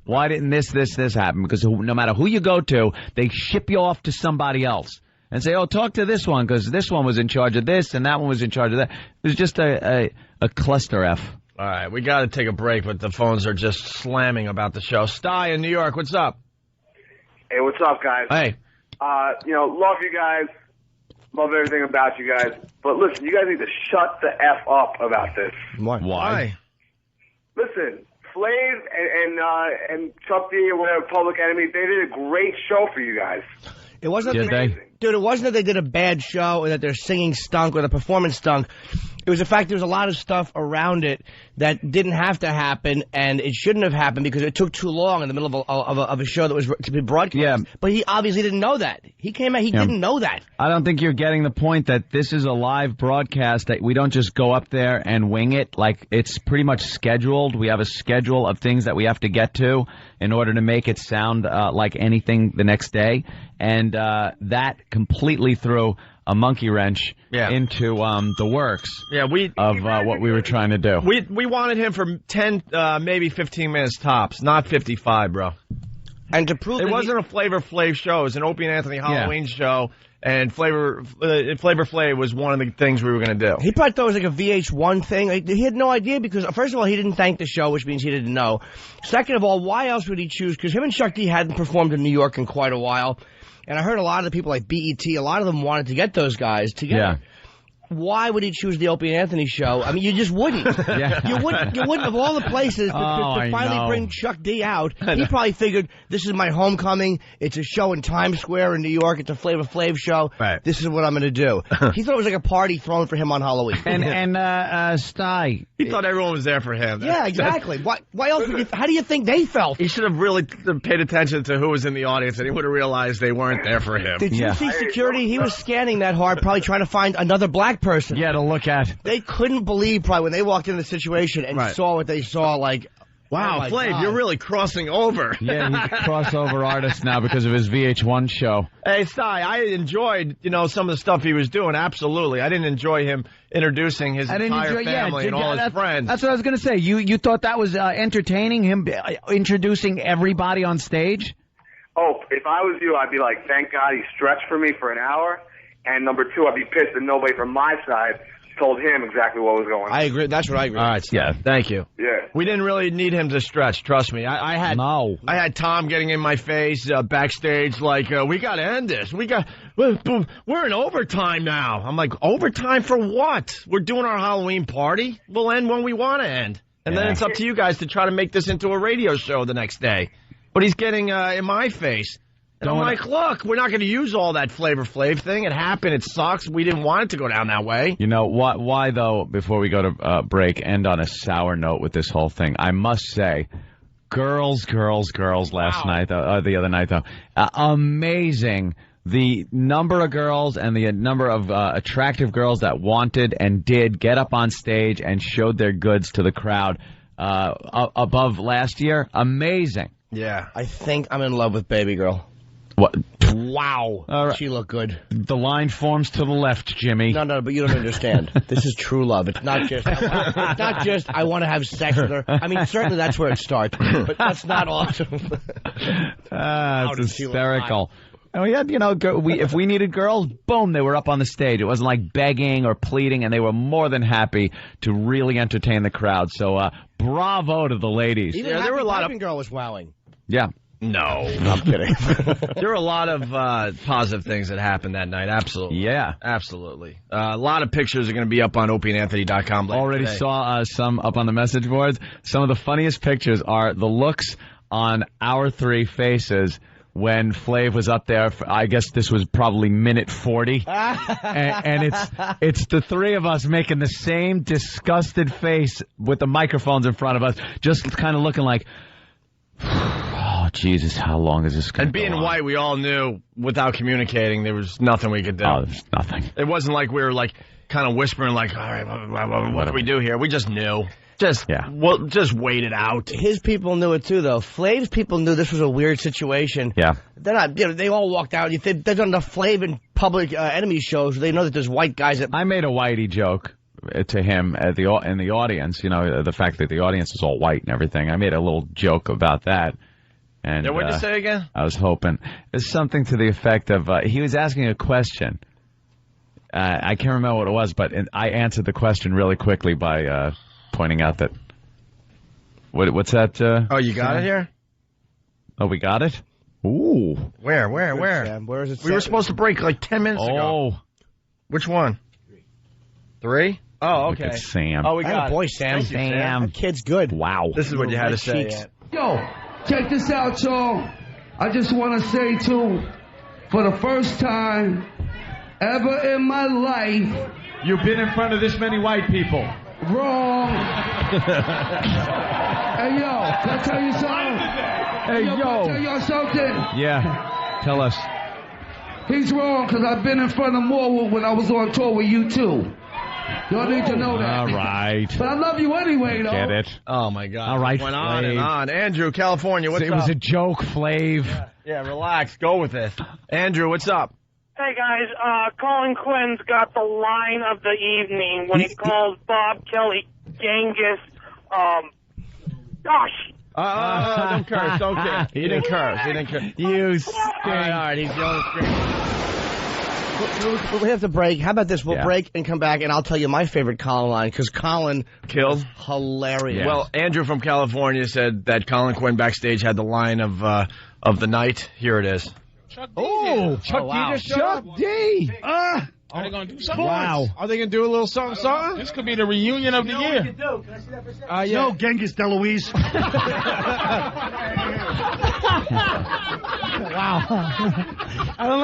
Why didn't this happen? Because no matter who you go to, they ship you off to somebody else and say, oh, talk to this one because this one was in charge of this and that one was in charge of that. It was just a cluster F. All right, we got to take a break, but the phones are just slamming about the show. Sty in New York, what's up? Hey, what's up, guys? Hey. Love you guys. Love everything about you guys. But listen, you guys need to shut the F up about this. Why? Listen, Flav and Chuck D or whatever, Public Enemy, they did a great show for you guys. It wasn't Did they? Dude, it wasn't that they did a bad show or that their singing stunk or the performance stunk. It was the fact there was a lot of stuff around it that didn't have to happen, and it shouldn't have happened because it took too long in the middle of a show that was to be broadcast. Yeah. But he obviously didn't know that. He came out, he didn't know that. I don't think you're getting the point that this is a live broadcast, that we don't just go up there and wing it. Like, it's pretty much scheduled. We have a schedule of things that we have to get to in order to make it sound like anything the next day. And that completely threw a monkey wrench into the works of what we were trying to do. We wanted him for 10, maybe 15 minutes tops, not 55, bro. And to prove it wasn't a Flavor Flav show, it was an Opie and Anthony Halloween show, and Flavor Flav was one of the things we were going to do. He probably thought it was like a VH1 thing. Like, he had no idea because, first of all, he didn't thank the show, which means he didn't know. Second of all, why else would he choose? Because him and Chuck D hadn't performed in New York in quite a while. And I heard a lot of the people like BET, a lot of them wanted to get those guys together. Yeah. Why would he choose the Opie and Anthony show? I mean, you just wouldn't. You wouldn't of all the places to finally bring Chuck D out. He probably figured, this is my homecoming. It's a show in Times Square in New York. It's a Flavor Flav show. Right. This is what I'm going to do. He thought it was like a party thrown for him on Halloween. And Sty. He thought everyone was there for him. Yeah, exactly. Why else would how do you think they felt? He should have really paid attention to who was in the audience, and he would have realized they weren't there for him. Did you see security? He was scanning that hard, probably trying to find another black person. Yeah, to look at. They couldn't believe probably when they walked into the situation and saw what they saw, like, wow, oh Flav, you're really crossing over. Yeah, he's a crossover artist now because of his VH1 show. Hey, Sty, I enjoyed, some of the stuff he was doing, absolutely. I didn't enjoy him introducing his entire family and all his friends. That's what I was going to say. You thought that was entertaining, him introducing everybody on stage? Oh, if I was you, I'd be like, thank God he stretched for me for an hour. And number two, I'd be pissed that nobody from my side told him exactly what was going on. I agree. That's what I agree. All right, yeah, thank you. Yeah. We didn't really need him to stretch, trust me. I had Tom getting in my face backstage like, we got to end this. We're in overtime now. I'm like, overtime for what? We're doing our Halloween party. We'll end when we want to end. And then it's up to you guys to try to make this into a radio show the next day. but he's getting in my face. And I'm like, look, we're not going to use all that Flavor Flav thing. It happened. It sucks. We didn't want it to go down that way. You know, why though, before we go to break, end on a sour note with this whole thing? I must say, girls last night, the other night, though. Amazing. The number of girls and the number of attractive girls that wanted and did get up on stage and showed their goods to the crowd above last year. Amazing. Yeah. I think I'm in love with Baby Girl. What? Wow. She looked good. The line forms to the left, Jimmy. No, but you don't understand. This is true love. It's not just I want to have sex with her. I mean, certainly that's where it starts, but that's not awesome. It's hysterical. And we had, if we needed girls, boom, they were up on the stage. It wasn't like begging or pleading, and they were more than happy to really entertain the crowd. So, bravo to the ladies. Even there were a lot of girl was wowing. Yeah. No. I'm kidding. There were a lot of positive things that happened that night. Absolutely. Yeah. Absolutely. A lot of pictures are going to be up on opieandanthony.com later Already today. saw some up on the message boards. Some of the funniest pictures are the looks on our three faces when Flav was up there. I guess this was probably minute 40. and it's the three of us making the same disgusted face with the microphones in front of us, just kind of looking like, oh, Jesus, how long is this going to go And being on? white, we all knew without communicating there was nothing we could do. Oh, there's nothing. It wasn't like we were like kind of whispering like, all right, what do we do here? We just knew. Just wait it out. His people knew it too, though. Flav's people knew this was a weird situation. Yeah. They're not. They all walked out. They've done enough Flav and Public Enemy shows. They know that there's white guys that. I made a whitey joke to him in the audience. The fact that the audience is all white and everything. I made a little joke about that. And what did you say again? I was hoping it's something to the effect of he was asking a question. I can't remember what it was, but I answered the question really quickly by pointing out that what's that? Oh, you got it here? Oh, we got it. Ooh, where? Where is it? We were supposed to break like 10 minutes ago. Oh, which one? 3? Oh, okay. Look at Sam. Oh, we got it. Boy, Sam. Thank you, Sam. That kid's good. Wow. This is what you had to say. Yo, check this out, y'all. I just want to say, too, for the first time ever in my life, You've been in front of this many white people. wrong. Hey, yo, can I tell you something? Hey, Can I tell y'all something? Yeah. Tell us. He's wrong, because I've been in front of more when I was on tour with you, too. Y'all need to know that. All right. But I love you anyway, though. Get it. Oh, my God. All right, Went on Flav. and on. Andrew, California, what's It up? was a joke, Flav. Yeah, relax. Go with it. Andrew, what's up? Hey guys, Colin Quinn's got the line of the evening when he calls Bob Kelly Genghis, gosh. Don't curse. Okay. He didn't curse. You All right. He's yelling screaming. We have to break. How about this? We'll break and come back, and I'll tell you my favorite Colin line, because Colin killed. Hilarious. Yeah. Well, Andrew from California said that Colin Quinn backstage had the line of the night. Here it is. Chuck D. Oh, Chuck D wow. just showed Chuck up. D. Are they going to do something? Wow. Are they going to do a little something? This could be the reunion of the year. Yeah. No, Genghis Deloise. Wow. I don't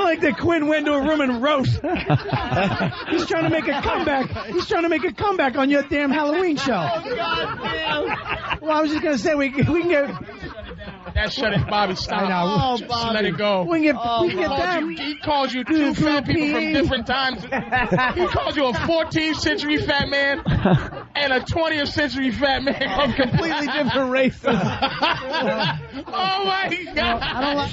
like that Quinn went to a room and roast. He's trying to make a comeback. He's trying to make a comeback on your damn Halloween show. Well, I was just gonna say we can get. That shut it, Bobby. Stop. I know. Oh, Bobby. Just let it go. We can get them. He called you two fat people from different times. He called you a 14th century fat man and a 20th century fat man. Of completely different races. Oh my God. I don't like.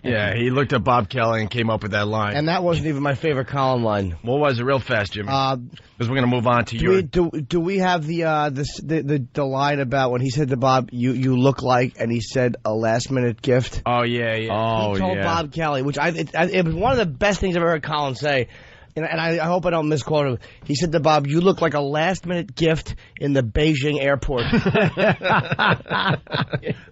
Yeah, he looked at Bob Kelly and came up with that line. And that wasn't even my favorite Colin line. What was it? Real fast, Jimmy. Because we're going to move on to your... Do we have the line about when he said to Bob, you look like, and he said a last-minute gift? Oh, yeah. He told Bob Kelly, which it was one of the best things I've ever heard Colin say. And I hope I don't misquote him. He said to Bob, "You look like a last-minute gift in the Beijing airport."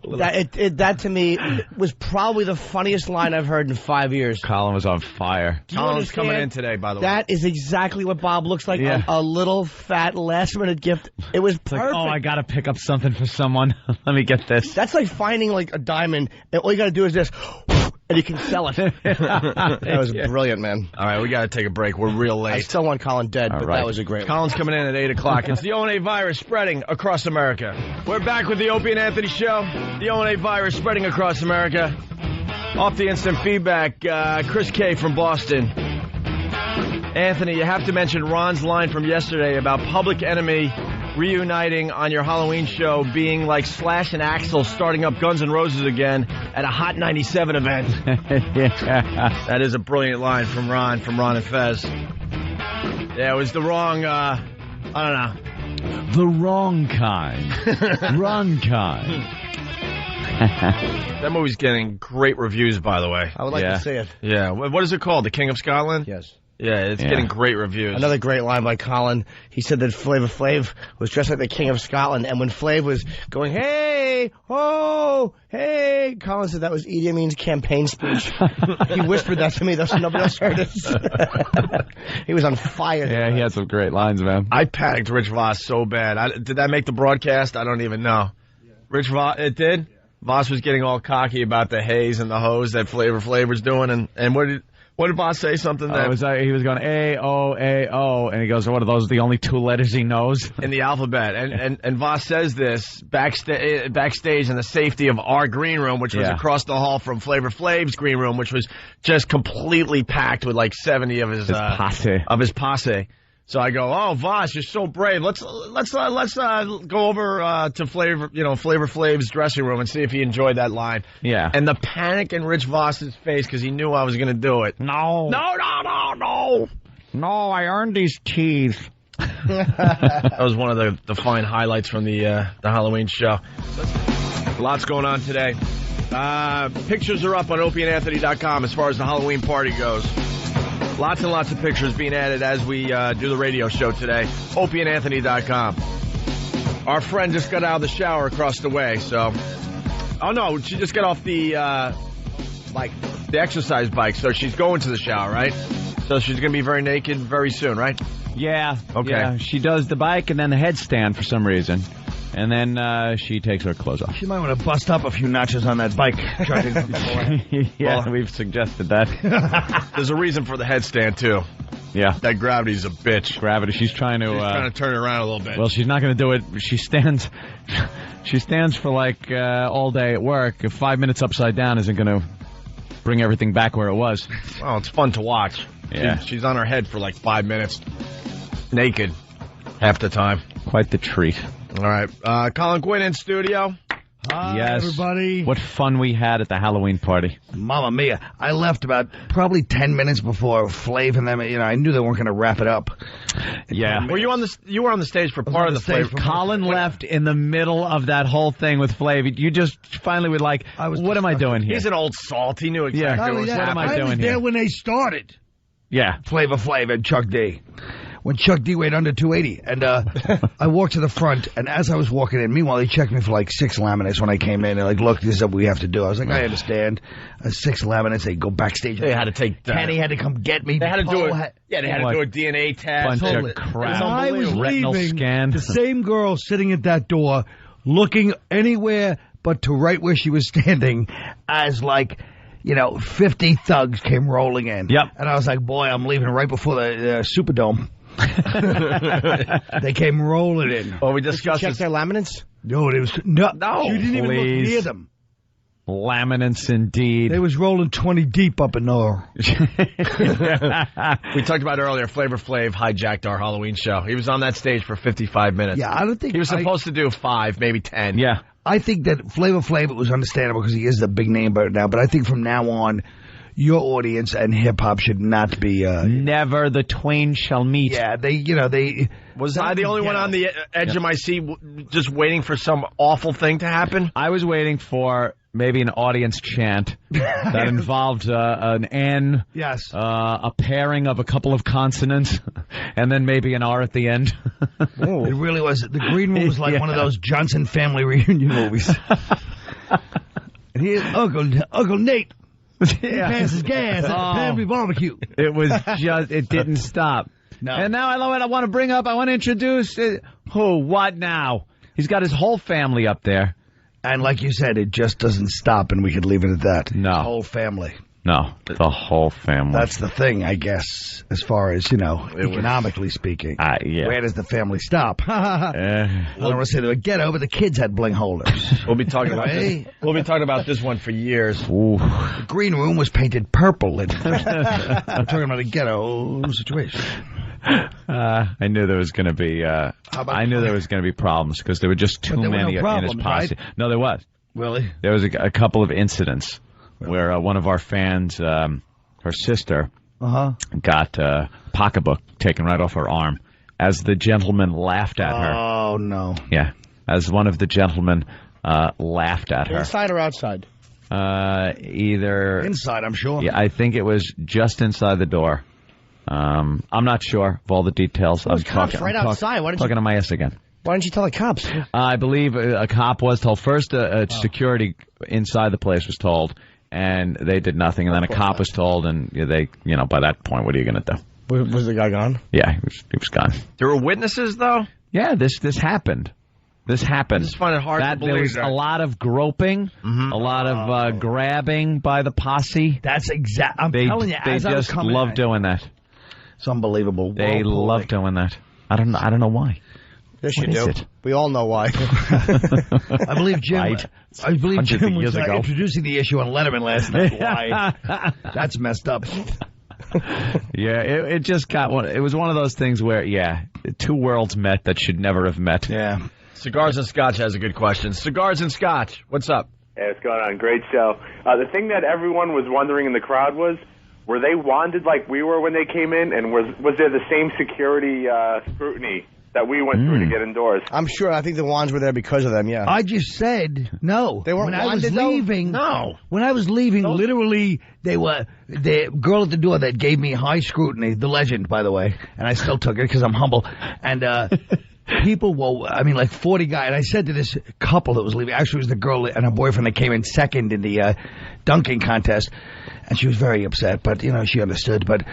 That to me was probably the funniest line I've heard in 5 years. Colin was on fire. Colin's coming in today, by the way. That is exactly what Bob looks like. A little fat last-minute gift. It was perfect. Like, oh, I got to pick up something for someone. Let me get this. That's like finding like a diamond, and all you got to do is this. And you can sell it. That was brilliant, man. All right, we got to take a break. We're real late. I still want Colin dead, but that was a great one. Colin's coming in at 8 o'clock. It's the O&A virus spreading across America. We're back with the Opie and Anthony Show. The O&A virus spreading across America. Off the instant feedback, Chris K. from Boston. Anthony, you have to mention Ron's line from yesterday about Public Enemy reuniting on your Halloween show being like Slash and Axl starting up Guns N' Roses again at a Hot 97 event. That is a brilliant line from Ron and Fez. Yeah, it was the wrong, I don't know. The wrong kind. Wrong kind. That movie's getting great reviews, by the way. I would like to see it. Yeah. What is it called? The King of Scotland? Yes. Yeah, it's getting great reviews. Another great line by Colin. He said that Flavor Flav was dressed like the King of Scotland, and when Flav was going, hey, oh, hey, Colin said that was Idi Amin's campaign speech. He whispered that to me, though, so nobody else heard it. He was on fire. Yeah, he had some great lines, man. I panicked Rich Voss so bad. Did that make the broadcast? I don't even know. Rich Voss, it did? Voss was getting all cocky about the haze and the hose that Flavor Flav was doing, and what did Voss say? Something that he was going A-O, and he goes, what are those, the only two letters he knows? In the alphabet. And Voss says this backstage in the safety of our green room, which was across the hall from Flavor Flav's green room, which was just completely packed with like 70 of his posse. So I go, oh, Voss, you're so brave. Let's go over to Flavor Flav's dressing room and see if he enjoyed that line. Yeah. And the panic in Rich Voss's face because he knew I was going to do it. No, I earned these teeth. That was one of the fine highlights from the Halloween show. Lots going on today. Pictures are up on opieandanthony.com as far as the Halloween party goes. Lots and lots of pictures being added as we do the radio show today. opieandanthony.com. Our friend just got out of the shower across the way, so... Oh, no, she just got off the exercise bike, so she's going to the shower, right? So she's going to be very naked very soon, right? Yeah. Okay. Yeah, she does the bike and then the headstand for some reason. And then she takes her clothes off. She might want to bust up a few notches on that bike. We've suggested that. There's a reason for the headstand, too. Yeah. That gravity's a bitch. Gravity. She's trying to turn it around a little bit. Well, she's not going to do it. She stands for like all day at work. 5 minutes upside down isn't going to bring everything back where it was. Well, it's fun to watch. Yeah. She's on her head for like 5 minutes. Naked. Half the time. Quite the treat. All right. Colin Quinn in studio. Hi, yes. everybody. What fun we had at the Halloween party. Mamma mia. I left about probably 10 minutes before Flav and them, I knew they weren't going to wrap it up. Yeah. Were you on the stage for part of the Flav? Colin left in the middle of that whole thing with Flav. You just finally were like, what am I doing here? He's an old salt. He knew exactly what was happening. What am I doing here? I was there when they started. Yeah. Flavor Flav and Chuck D. When Chuck D weighed under 280. And I walked to the front, and as I was walking in, meanwhile, they checked me for like 6 laminates when I came in. They're like, look, this is what we have to do. I was like, I understand. 6 laminates, they go backstage. They had to take... Kenny had to come get me. They had to do it. They had to do a DNA test. Bunch of crap. I was retinal leaving, scan. the same girl sitting at that door, looking anywhere but to right where she was standing, as like... 50 thugs came rolling in. Yep. And I was like, boy, I'm leaving right before the Superdome. They came rolling in. Well, we discussed check their laminates? No, it was no. You didn't even look near them. Laminates, indeed. They was rolling 20 deep up in there. We talked about earlier, Flavor Flav hijacked our Halloween show. He was on that stage for 55 minutes. Yeah, I don't think... He was supposed to do 5, maybe 10. Yeah. I think that Flavor Flav was understandable because he is the big name now, but I think from now on, your audience and hip-hop should not be... Never the twain shall meet. Yeah, they... Was I the only one on the edge of my seat just waiting for some awful thing to happen? I was waiting for maybe an audience chant that involved an N, yes, a pairing of a couple of consonants, and then maybe an R at the end. It really was. The green room was like one of those Johnson family reunion movies. And here's Uncle Nate. He passes gas at the family barbecue. It was just, it didn't stop. No. And now I want to introduce, what now? He's got his whole family up there. And like you said, it just doesn't stop, and we could leave it at that. No. The whole family. No, the whole family. That's the thing, I guess, as far as, economically speaking. Yeah. Where does the family stop? I don't want to say they were ghetto, but the kids had bling holders. We'll be talking about this. We'll be talking about this one for years. Ooh. The green room was painted purple. I'm talking about a ghetto situation. I knew there was going to be. I knew there was going to be problems because there were just too many in his posse. Right? No, there was. Really? There was a couple of incidents where one of our fans, her sister, got a pocketbook taken right off her arm as the gentleman laughed at her. Oh no! Yeah, as one of the gentlemen laughed at her. Inside or outside? Either inside, I'm sure. Yeah, I think it was just inside the door. I'm not sure of all the details. Well, cops right outside. Why didn't talking to my ass again? Why didn't you tell the cops? I believe a cop was told. First, security inside the place was told, and they did nothing. And then a cop was told, and they, by that point, what are you going to do? Was the guy gone? Yeah, he was gone. There were witnesses, though? Yeah, this happened. This happened. I just find it hard to believe there was that. a lot of groping, a lot of grabbing by the posse. That's exact. I'm telling you, they just love doing that. It's unbelievable. They love doing that. I don't know why. Yes, you do. We all know why. I believe Jim. Right. I believe Jim was ago. introducing the issue on Letterman last night. Why? That's messed up. Yeah, it just got one. It was one of those things where, two worlds met that should never have met. Yeah. Cigars and Scotch has a good question. Cigars and Scotch, what's up? Hey, what's going on? Great show. The thing that everyone was wondering in the crowd was, were they wanded like we were when they came in, and was there the same security scrutiny that we went through to get indoors? I'm sure. I think the wands were there because of them, yeah. I just said no. They weren't when I was wanded, leaving. No. When I was leaving, literally, they were the girl at the door that gave me high scrutiny, the legend, by the way, and I still took it because I'm humble. And people were, like 40 guys. And I said to this couple that was leaving, actually it was the girl and her boyfriend that came in second in the dunking contest, and she was very upset, but, she understood. But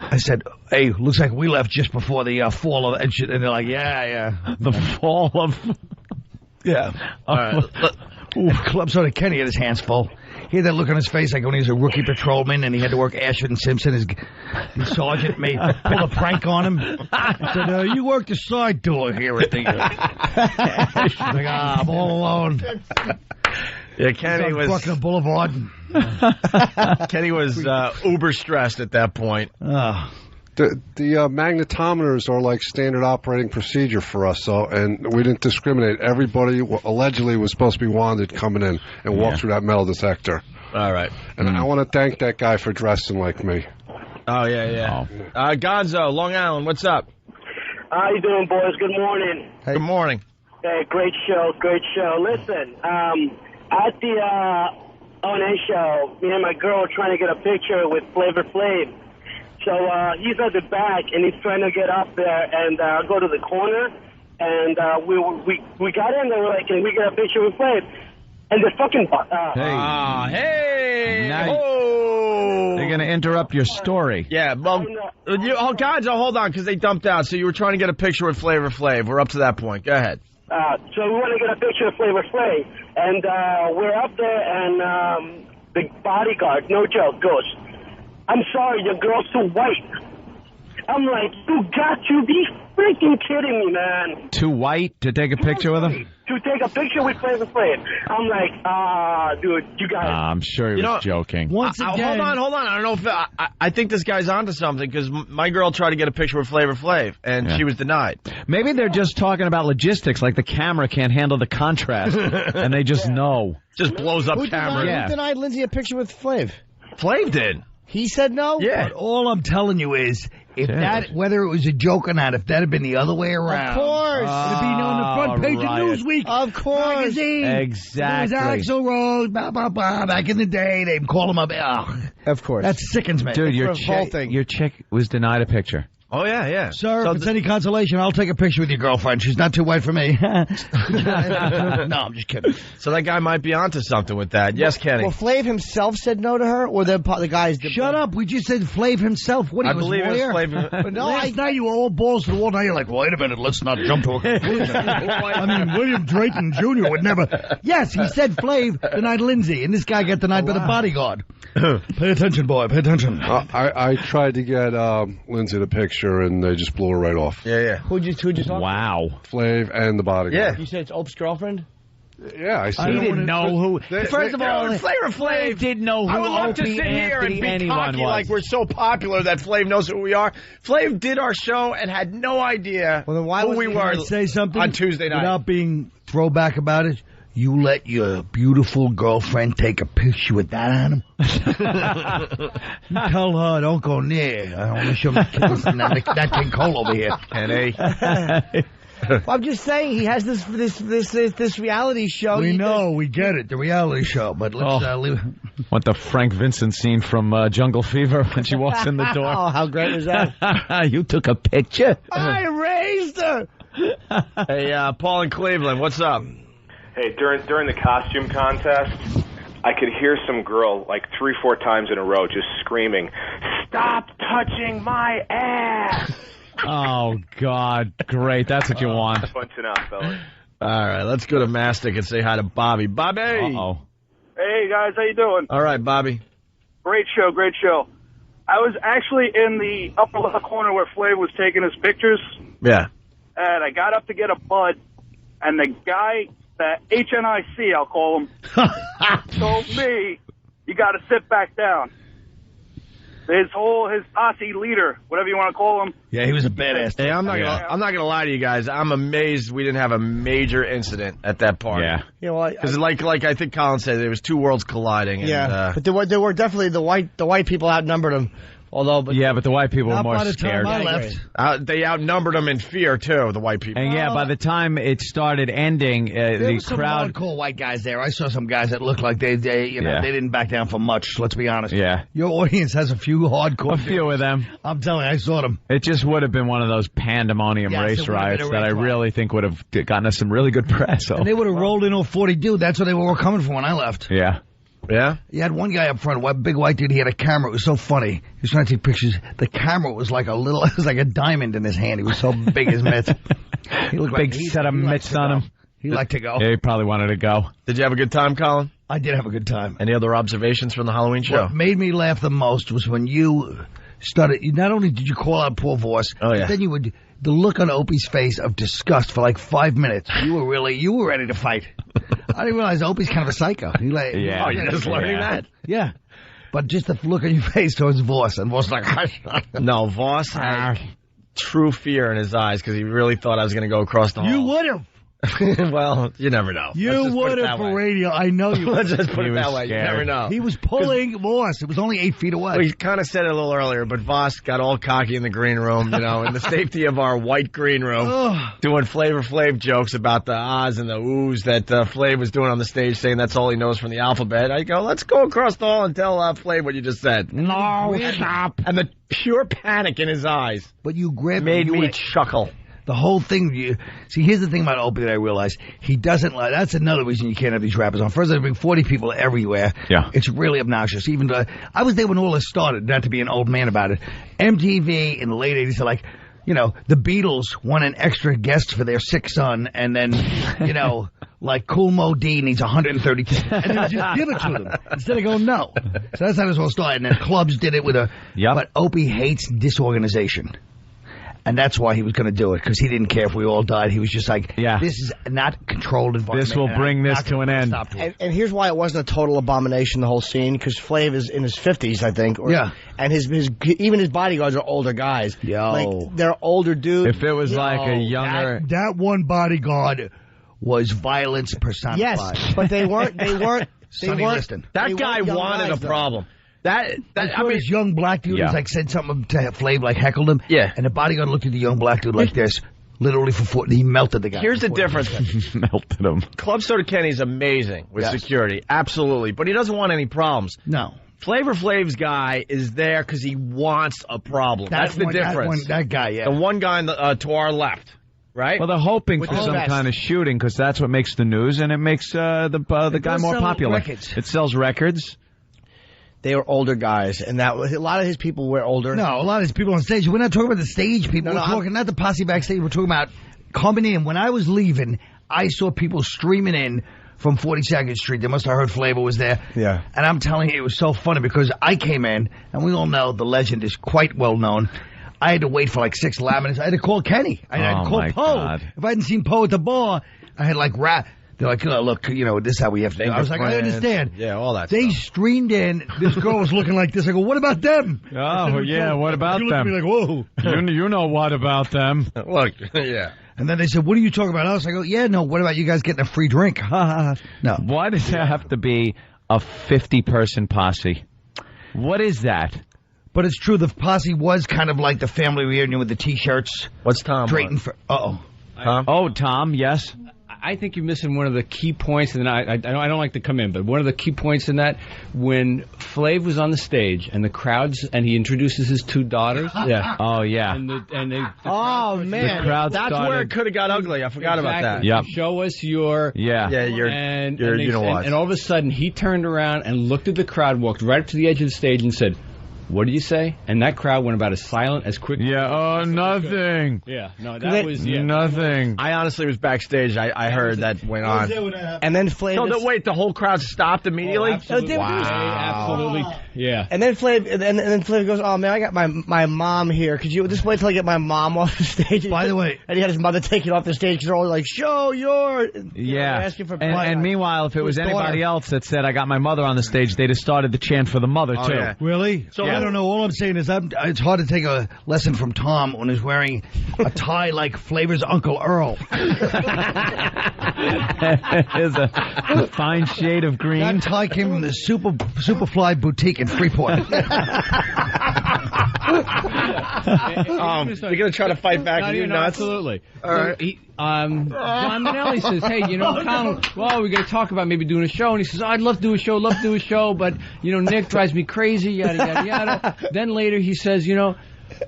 I said, hey, looks like we left just before the fall of... And they're like, yeah. The fall of... Yeah. All right. Club Soda Kenny had his hands full. He had that look on his face like when he was a rookie patrolman and he had to work Ashford and Simpson. His sergeant may pull a prank on him. I said, you work the side door here at the... He's like, I'm all alone. Yeah, Kenny was... Buckner Boulevard. Kenny was uber stressed at that point. The magnetometers are like standard operating procedure for us, and we didn't discriminate. Everybody allegedly was supposed to be wanted coming in and walk through that metal detector. All right. And I want to thank that guy for dressing like me. Oh, yeah. Gonzo, Long Island, what's up? How you doing, boys? Good morning. Hey. Good morning. Hey, great show. Listen, at the O&A show, me and my girl were trying to get a picture with Flavor Flav. So he's at the back, and he's trying to get up there and go to the corner. And we got in there, we're like, can we get a picture with Flav? And the fucking... hey! They're going to interrupt your story. Yeah, well, guys, hold on, because they dumped out. So you were trying to get a picture with Flavor Flav. We're up to that point. Go ahead. So we want to get a picture of Flavor Flav. And we're up there, and the bodyguard, no joke, goes, I'm sorry, your girl's too white. I'm like, you got to be freaking kidding me, man. Too white to take a picture with him? To take a picture with Flavor Flav. I'm like, dude, you got it. I'm sure he was joking. Once again, hold on. I don't know if I think this guy's onto something because my girl tried to get a picture with Flavor Flav and she was denied. Maybe they're just talking about logistics, like the camera can't handle the contrast, and they just know. Just blows up camera. Who denied Lindsay a picture with Flav? Flav did. He said no? Yeah. But all I'm telling you is, If that, whether it was a joke or not, if that had been the other way around, Of course. it'd be on the front page of Newsweek. Of course. Magazine. Exactly. It was Axl Rose, blah, blah, blah. Back in the day, they'd call him up. Of course. That sickens me. Dude, your whole chick, thing. your chick was denied a picture. Oh, yeah. Sir, if it's any consolation, I'll take a picture with your girlfriend. She's not too white for me. No, I'm just kidding. So that guy might be onto something with that. Yes, Kenny. Well, Flav himself said no to her, or the guys did. Shut up. We just said Flav himself. What, I he was believe it was lawyer? Flav. But no, Last night you were all balls to the wall. Now you're like, wait a minute, let's not jump to a conclusion. I mean, William Drayton Jr. would never. Yes, he said Flav denied Lindsay, and this guy got denied by the bodyguard. Pay attention, boy. Pay attention. I tried to get Lindsay the picture, and they just blew her right off. Yeah. Who'd you talk Wow. Flav and the bodyguard. Yeah. You said it's Ope's girlfriend? Yeah, I said He didn't know who. First of all, Flavor Flav didn't know who I would love to Opie sit here and Anthony be anyone cocky was. like we're so popular that Flav knows who we are. Flav did our show and had no idea Well, then why who was we he were Can I say something on Tuesday night. without being throwback about it? You let your beautiful girlfriend take a picture with that animal? You tell her, don't go near. I don't want to show that King Cole over here. Kenny. Well, I'm just saying he has this reality show. We know, we get it, the reality show, but let's leave it. Want the Frank Vincent scene from Jungle Fever when she walks in the door? Oh, how great was that? You took a picture? I raised her. Hey, Paul in Cleveland, what's up? Hey, during the costume contest, I could hear some girl like 3-4 times in a row just screaming, "Stop touching my ass!" Oh, God. Great. That's what you want. Bunch enough, fellas. All right, let's go to Mastic and say hi to Bobby. Bobby! Uh-oh. Hey, guys, how you doing? All right, Bobby. Great show, great show. I was actually in the upper left corner where Flav was taking his pictures, Yeah. and I got up to get a bud, and the guy, the HNIC, I'll call him, told me, you got to sit back down. His posse leader, whatever you want to call him. Yeah, he was a badass. Hey, I'm not gonna lie to you guys. I'm amazed we didn't have a major incident at that party. Yeah. Yeah, well, Because like I think Colin said, there was two worlds colliding. yeah, but there were definitely the white people outnumbered them. Although, but the white people were Not more by the scared. time I left. They outnumbered them in fear too. The white people. And by the time it started ending, There the was some crowd. hardcore white guys there. I saw some guys that looked like they didn't back down for much. Let's be honest. Yeah. Your audience has a few hardcore. A few of them. I'm telling you, I saw them. It just would have been one of those pandemonium Yes, race it would have been riots a that I race riot. really think would have gotten us some really good press. So. And they would have rolled in 40 dude. That's what they were all coming for when I left. Yeah. Yeah? You had one guy up front, a big white dude. He had a camera. It was so funny. He was trying to take pictures. The camera was like it was like a diamond in his hand. He was so big as mitts. He looked Big set of mitts on him. He liked to go. Yeah, he probably wanted to go. Did you have a good time, Colin? I did have a good time. Any other observations from the Halloween show? What made me laugh the most was when you started. Not only did you call out Paul Voss, but then you would. The look on Opie's face of disgust for like 5 minutes. You were ready to fight. I didn't realize Opie's kind of a psycho. Yeah. Oh, you're just learning that? Yeah. But just the look on your face towards Voss, and Voss like, no, Voss had true fear in his eyes because he really thought I was going to go across the hall. You would have. Well, you never know. You would have for radio. I know you. Let's just put it that way. You never know. He was pulling Voss. It was only 8 feet away. We kind of said it a little earlier, but Voss got all cocky in the green room, in the safety of our white green room, doing Flavor Flav jokes about the ahs and the oohs that Flav was doing on the stage, saying that's all he knows from the alphabet. I go, let's go across the hall and tell Flav what you just said. No, stop. And the pure panic in his eyes made me chuckle. The whole thing, see, here's the thing about Opie that I realized. He doesn't like, that's another reason you can't have these rappers on. First, they bring 40 people everywhere. Yeah. It's really obnoxious. Even though, I was there when all this started, not to be an old man about it. MTV in the late 80s are like, the Beatles want an extra guest for their sick son, and then, like Kool Moe Dee needs 130 and then just give it to them instead of going no. So that's how this all started. And then clubs did it with but Opie hates disorganization. And that's why he was going to do it, because he didn't care if we all died. He was just like, this is not controlled environment. This will bring this to an end. And here's why it wasn't a total abomination, the whole scene, because Flav is in his 50s, I think. And even his bodyguards are older guys. Like, they're older dudes. If it was like a younger... That one bodyguard was violence personified. Yes, but they weren't. Sonny Liston. That guy wanted a problem. I mean, this young black dude was like said something to Flav, like heckled him. Yeah. And the bodyguard looked at the young black dude like this, literally for 40. He melted the guy. Here's the difference. Melted him. Club Soda Kenny's amazing with security, absolutely, but he doesn't want any problems. No. Flavor Flav's guy is there because he wants a problem. That's the difference. That guy, yeah. The one guy to our left, right? Well, they're hoping With for the some vest. kind of shooting because that's what makes the news and it makes the guy more popular. Records. It sells records. They were older guys, and that was, a lot of his people were older. No, a lot of these people on stage. We're not talking about the stage people. No, We're talking not the posse backstage. We're talking about coming in. When I was leaving, I saw people streaming in from 42nd Street. They must have heard Flavor was there. Yeah. And I'm telling you, it was so funny because I came in, and we all know the legend is quite well known. I had to wait for like 6 laminates. I had to call Kenny. I had to call Poe. God. If I hadn't seen Poe at the bar, I had like They're like, oh, look, this is how we have to do it. I was like, I understand. Yeah, all that They stuff. streamed in. This girl was looking like this. I go, what about them? Oh, yeah, what about you look at them? me like, whoa. You know what about them? Look, yeah. And then they said, what are you talking about us? I go, yeah, no, what about you guys getting a free drink? Ha ha ha. No. Why does there have to be a 50-person posse? What is that? But it's true, the posse was kind of like the family reunion with the T-shirts. What's Tom? Drayton for, Tom? Oh, Tom, yes. I think you're missing one of the key points, and I don't like to come in, but one of the key points in that, when Flav was on the stage and the crowds, and he introduces his 2 daughters. Yeah. Oh, yeah. Oh, man. The crowd That's started, where it could have got ugly. I forgot about that. Yep. Show us your... Yeah. Yeah, and you know what. And all of a sudden, he turned around and looked at the crowd, walked right up to the edge of the stage and said, "What did you say?" And that crowd went about as silent as quick. Yeah, oh, nothing. Yeah, no, that was nothing. I honestly was backstage. I heard that went on. And then Flav... So wait, the whole crowd stopped immediately? Absolutely. Absolutely. Yeah. And then Flav, and then Flav goes, "Oh man, I got my mom here. Could you just wait till I get my mom off the stage?" By the way, and he had his mother taken off the stage because they're all like, "Show your..." Yeah. Asking for And meanwile, if it was his anybody daughter. else that said, I got my mother on the stage, they'd have started the chant for the mother, too. Yeah. Really? So I don't know. All I'm saying is it's hard to take a lesson from Tom when he's wearing a tie like Flavor's Uncle Earl. It's a fine shade of green. That tie came from the Superfly boutique in Freeport. You're gonna try to fight back? You nuts? Absolutely. All right. John Manelli says, "Hey, Colin, well, we got to talk about maybe doing a show." And he says, "I'd love to do a show, but Nick drives me crazy, yada yada yada." Then later he says,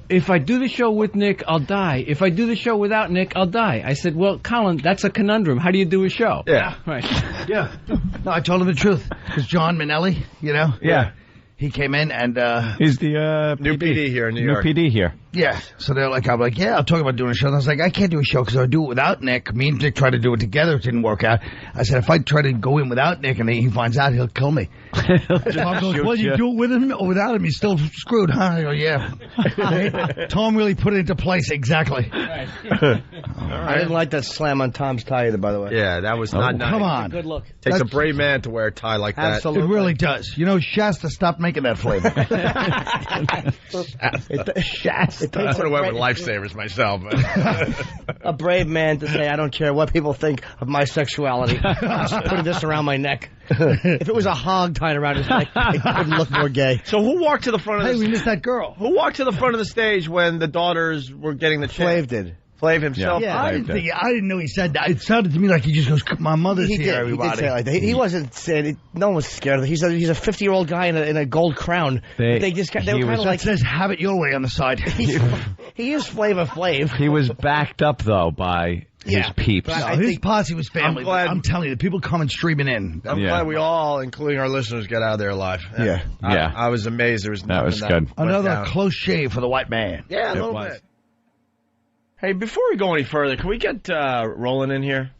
"If I do the show with Nick, I'll die. If I do the show without Nick, I'll die." I said, "Well, Colin, that's a conundrum. How do you do a show?" Yeah. Right. Yeah. No, I told him the truth. Because John Manelli, Yeah. he came in and... He's the new PD here in New York. New PD here. Yeah. So they're like, I'm like, yeah, I'll talk about doing a show. And I was like, I can't do a show because I do it without Nick. Me and Nick tried to do it together. It didn't work out. I said, if I try to go in without Nick and he finds out, he'll kill me. Tom goes, well, you do it with him or without him, he's still screwed, huh? I go, yeah. Tom really put it into place exactly. I didn't like that slam on Tom's tie either, by the way. Yeah, that was not nice. Come on. Good look. Takes a brave man to wear a tie like that. Absolutely. It really does. Shasta stopped making that flavor. Shasta. I would have went with lifesavers myself. But. A brave man to say, I don't care what people think of my sexuality. I'm just putting this around my neck. If it was a hog tied around his neck, it couldn't look more gay. So who walked to the front of the Hey, we missed that girl. Who walked to the front of the stage when the daughters were getting the chant? Flav did. Flav himself? Yeah, I didn't know he said that. It sounded to me like he just goes, my mother's He here, did. everybody. He did say it like that. He wasn't saying, no one was scared of it. He's a 50-year-old guy in a gold crown. They were kind of like... That says, have it your way on the side. He is Flavor Flav. He was backed up, though, by his peeps. No, his posse was family. I'm telling you, the people coming streaming in. I'm glad we all, including our listeners, got out of there alive. Yeah. I was amazed. There was that was good. Another close shave for the white man. Yeah, a little bit. Hey, before we go any further, can we get Roland in here?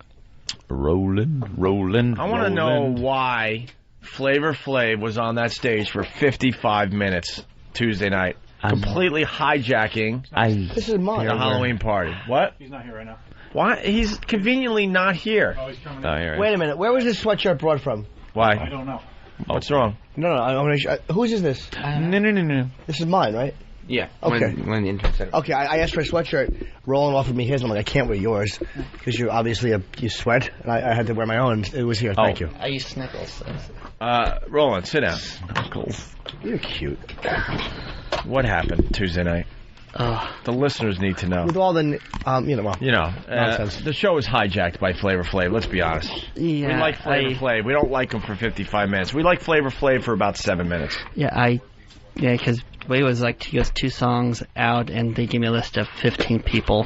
Rolling. I want to know why Flavor Flav was on that stage for 55 minutes Tuesday night, completely hijacking this is mine. the Halloween party. What? He's not here right now. Why? He's conveniently not here. Oh, he's coming. Wait a minute. Where was this sweatshirt brought from? Why? I don't know. What's wrong? No. Whose is this? No. This is mine, right? Yeah. Okay. When the intern said it. Okay, I asked for a sweatshirt. Roland offered me his. I'm like, I can't wear yours because you're obviously you sweat, and I had to wear my own. It was here. Thank you. I use Snickles. Roland, sit down. You're cute. What happened Tuesday night? The listeners need to know. With all the, nonsense. The show is hijacked by Flavor Flav. Let's be honest. Yeah, we like Flavor Flav. We don't like him for 55 minutes. We like Flavor Flav for about 7 minutes. Yeah, because Wade was like, he goes 2 songs out, and they gave me a list of 15 people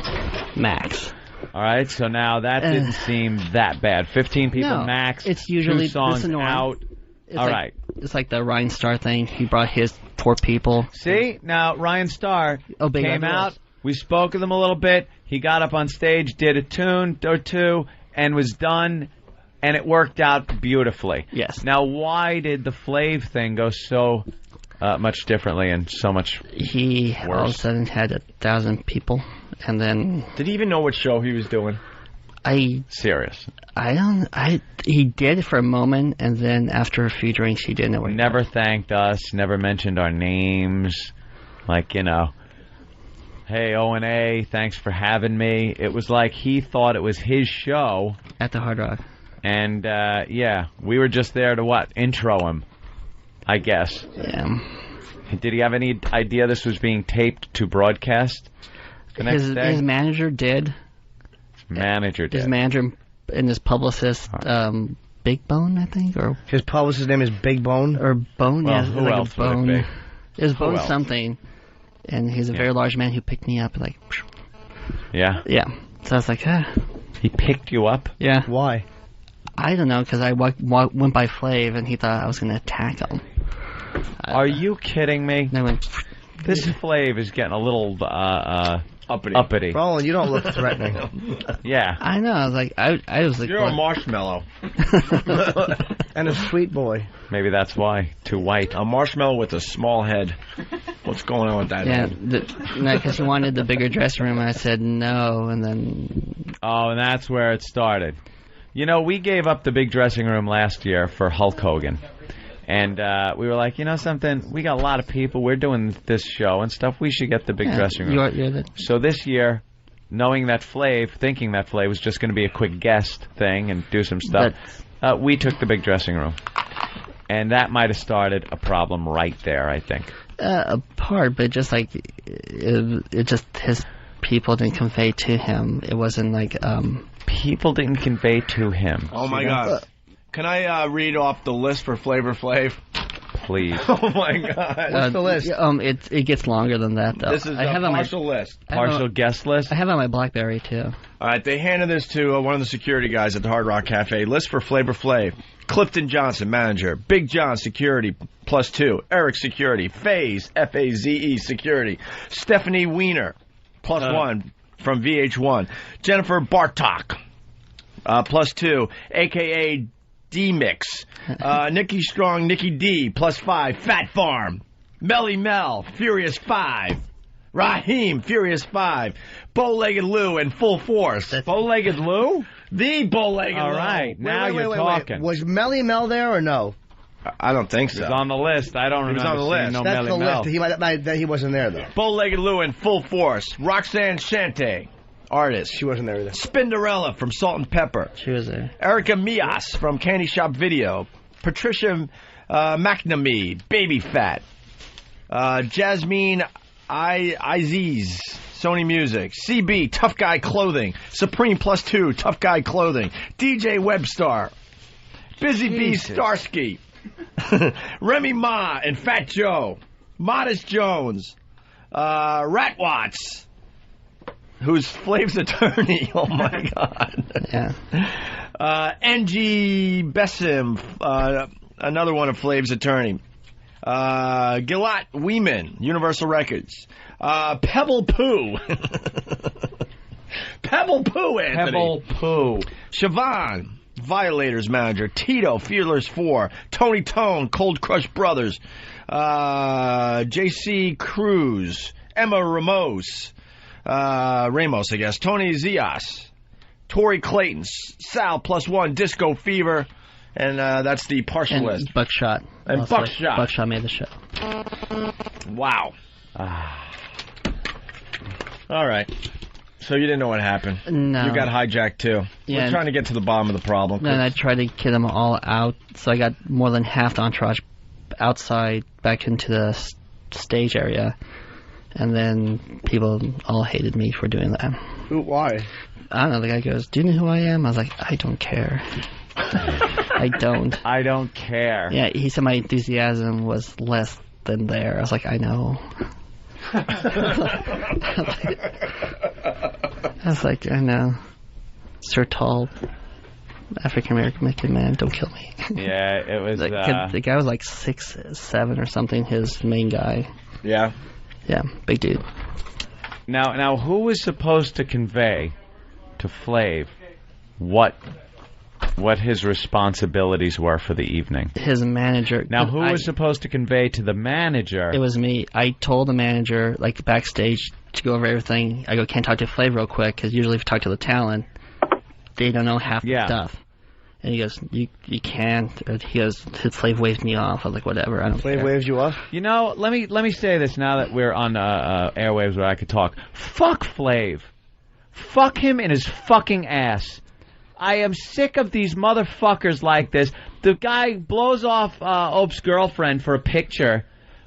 max. All right, so now that didn't seem that bad. 15 people No, max. it's usually 2 songs this is normal. out. It's All like, right. It's like the Ryan Starr thing. He brought his 4 people. See, now Ryan Starr came out. We spoke with him a little bit. He got up on stage, did a tune or 2, and was done, and it worked out beautifully. Yes. Now, why did the Flav thing go so much differently and so much He all of a sudden had 1,000 people, and then... Did he even know what show he was doing? Serious. He did for a moment, and then after a few drinks, he didn't know what he Never thanked us, never mentioned our names. Like, hey, O&A, thanks for having me. It was like he thought it was his show. At the Hard Rock. And, we were just there to, intro him, I guess. Yeah. Did he have any idea this was being taped to broadcast the next day? His manager did. His manager and his publicist, Big Bone, I think, or his publicist's name is Big Bone, or Bone. Well, Yeah, who like else a Bone. would it be? It was Who Bone else? something, and he's a very large man who picked me up. Like, yeah, yeah. So I was like, He picked you up? Yeah. Why? I don't know, because I went by Flav, and he thought I was going to attack him. Are you kidding me? This Flav is getting a little uppity. Roland, you don't look threatening. Yeah. I know. I was like, I was like, You're a marshmallow. And a sweet boy. Maybe that's why. Too white. A marshmallow with a small head. What's going on with that Yeah, head? because he wanted the bigger dressing room, and I said no, and then... Oh, and that's where it started. We gave up the big dressing room last year for Hulk Hogan. And we were like, something? We got a lot of people. We're doing this show and stuff. We should get the big dressing room. So this year, thinking that Flav was just going to be a quick guest thing and do some stuff, we took the big dressing room. And that might have started a problem right there, I think. A part, but just like it just his people didn't convey to him. It wasn't like people didn't convey to him. Oh my God! Can I read off the list for Flavor Flav? Please. Oh my God! What's the list? It gets longer than that though. This is a partial list. Partial guest list. I have it on my BlackBerry too. All right, they handed this to one of the security guys at the Hard Rock Cafe. List for Flavor Flav. Clifton Johnson, manager. Big John, security, +2. Eric, security. Faze, F-A-Z-E, security. Stephanie Weiner, +1 from VH1. Jennifer Bartok, +2, a.k.a. D-Mix. Nikki Strong, Nikki D, +5. Fat Farm. Melly Mel, Furious 5. Raheem, Furious 5. Bow-Legged Lou and Full Force. Bow-Legged Lou? The Bow-Legged Lou. All right, now you're talking. Was Melly Mel there or no? I don't think so. He was on the list. I don't remember. He was on the list. No That's Melly the Mel. list. He wasn't there though. Bow-Legged Lou and Full Force. Roxanne Shante, artist. She wasn't there either. Spinderella from Salt and Pepper. She was there. Erica Mias from Candy Shop Video. Patricia McNamee, Baby Fat. Jasmine Iziz, Sony Music. CB, Tough Guy Clothing. Supreme +2, Tough Guy Clothing. DJ Webstar. Busy Bee Starsky. Remy Ma and Fat Joe. Modest Jones. Rat Watts, who's Flav's attorney. Oh my God. Yeah. NG Bessim, another one of Flav's attorney. Gillat Weeman, Universal Records. Pebble Poo. Pebble Poo, Anthony. Pebble Poo. Siobhan, Violators manager. Tito, Fearless 4. Tony Tone, Cold Crush Brothers. J.C. Cruz. Emma Ramos, I guess. Tony Zias. Tori Clayton. Sal +1. Disco Fever. And that's the partial list. Buckshot. And Also, Buckshot. Buckshot made the show. Wow. All right. So you didn't know what happened? No. You got hijacked, too. Yeah. We're trying to get to the bottom of the problem. Then I tried to get them all out, so I got more than half the entourage outside back into the stage area. And then people all hated me for doing that. Why? I don't know. The guy goes, "Do you know who I am?" I was like, "I don't care." I don't. I don't care. Yeah, he said my enthusiasm was less than there. I was like, I know. I was like, I know. Sir Tall, African-American man, don't kill me. Yeah, it was... The guy was like 6'7" or something, his main guy. Yeah? Yeah, big dude. Now, who was supposed to convey to Flav what his responsibilities were for the evening? His manager. Now, who was supposed to convey to the manager? It was me. I told the manager, like, backstage, to go over everything. I go, can't talk to Flav real quick, because usually if you talk to the talent, they don't know half the stuff. And he goes, you can't. He goes, Flav waved me off. I was like, whatever, I don't care. Flav waves you off? You know, let me say this now that we're on airwaves where I could talk. Fuck Flav. Fuck him in his fucking ass. I am sick of these motherfuckers like this. The guy blows off Ope's girlfriend for a picture,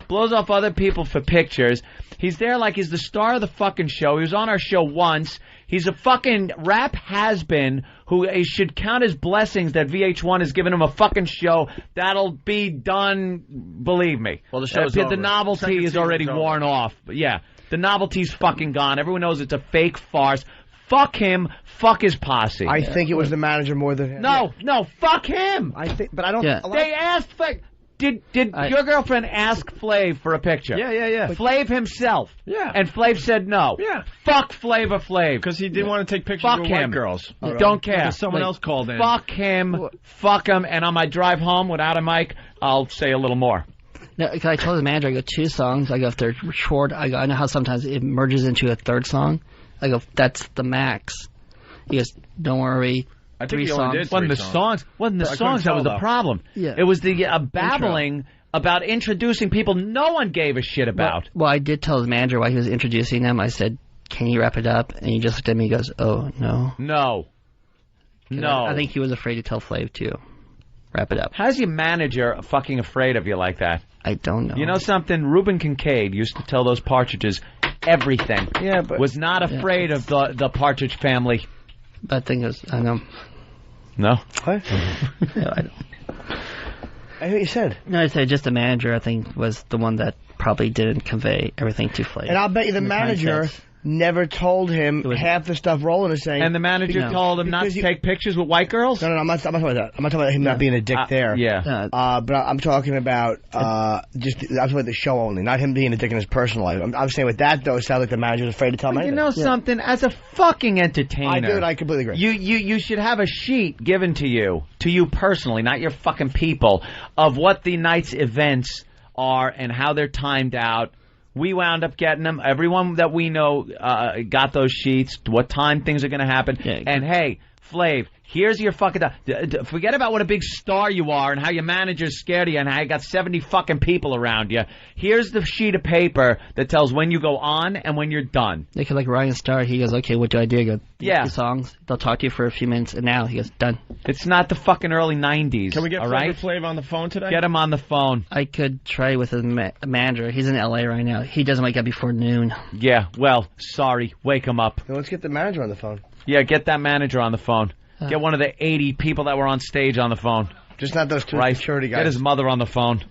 blows off other people for pictures. He's there like he's the star of the fucking show. He was on our show once. He's a fucking rap has-been who should count his blessings that VH1 has given him a fucking show. That'll be done, believe me. Well, the show's over. The novelty is already worn off. But yeah, the novelty's fucking gone. Everyone knows it's a fake farce. Fuck him. Fuck his posse. I think it was the manager more than him. No, fuck him. I think, but I don't. Yeah. They asked. Did your girlfriend ask Flav for a picture? Yeah. Flav himself. Yeah. And Flav said no. Yeah. Fuck Flavor Flav. Because he didn't want to take pictures Fuck with him. white girls. Don't care. Because someone else called in. Fuck him. Fuck him. And on my drive home without a mic, I'll say a little more. No, because I told the manager, I go, 2 songs. I go, if they're short, I know how sometimes it merges into a third song. I go, that's the max. He goes, don't worry. I think 3 he songs. only did 3 Wasn't the songs that was the problem. Yeah. It was the babbling about introducing people no one gave a shit about. Well, I did tell the manager while he was introducing them, I said, can you wrap it up? And he just looked at me and goes, oh, no. No. I think he was afraid to tell Flav to wrap it up. How's your manager fucking afraid of you like that? I don't know. You know something? Reuben Kincaid used to tell those Partridges everything. Yeah, but... Was not afraid of the Partridge family. That thing is, I know. No? What? No, I don't. I hear what you said. No, I said just the manager, I think, was the one that probably didn't convey everything to Flav. And I'll bet you the manager never told him half the stuff Roland is saying. And the manager told him not to take pictures with white girls? No, I'm not talking about that. I'm not talking about him not being a dick there. Yeah. But I'm talking about I'm talking about the show only, not him being a dick in his personal life. I'm saying with that, though, it sounds like the manager was afraid to tell him anything. You know something? As a fucking entertainer... I completely agree. You should have a sheet given to you personally, not your fucking people, of what the night's events are and how they're timed out. We wound up getting them. Everyone that we know got those sheets, what time things are going to happen. Yeah, and, hey, Flav, here's your fucking... forget about what a big star you are and how your manager's scared of you and how you got 70 fucking people around you. Here's the sheet of paper that tells when you go on and when you're done. Yeah, cause like Ryan Starr, he goes, okay, what do I do? I go, yeah. 2 songs. They'll talk to you for a few minutes, and now he goes, done. It's not the fucking early 90s. Can we get Flavor Flav on the phone today? Get him on the phone. I could try with a manager. He's in L.A. right now. He doesn't wake up before noon. Yeah, well, sorry. Wake him up. Well, let's get the manager on the phone. Yeah, get that manager on the phone. Get one of the 80 people that were on stage on the phone. Just not those 2 security guys. Get his mother on the phone.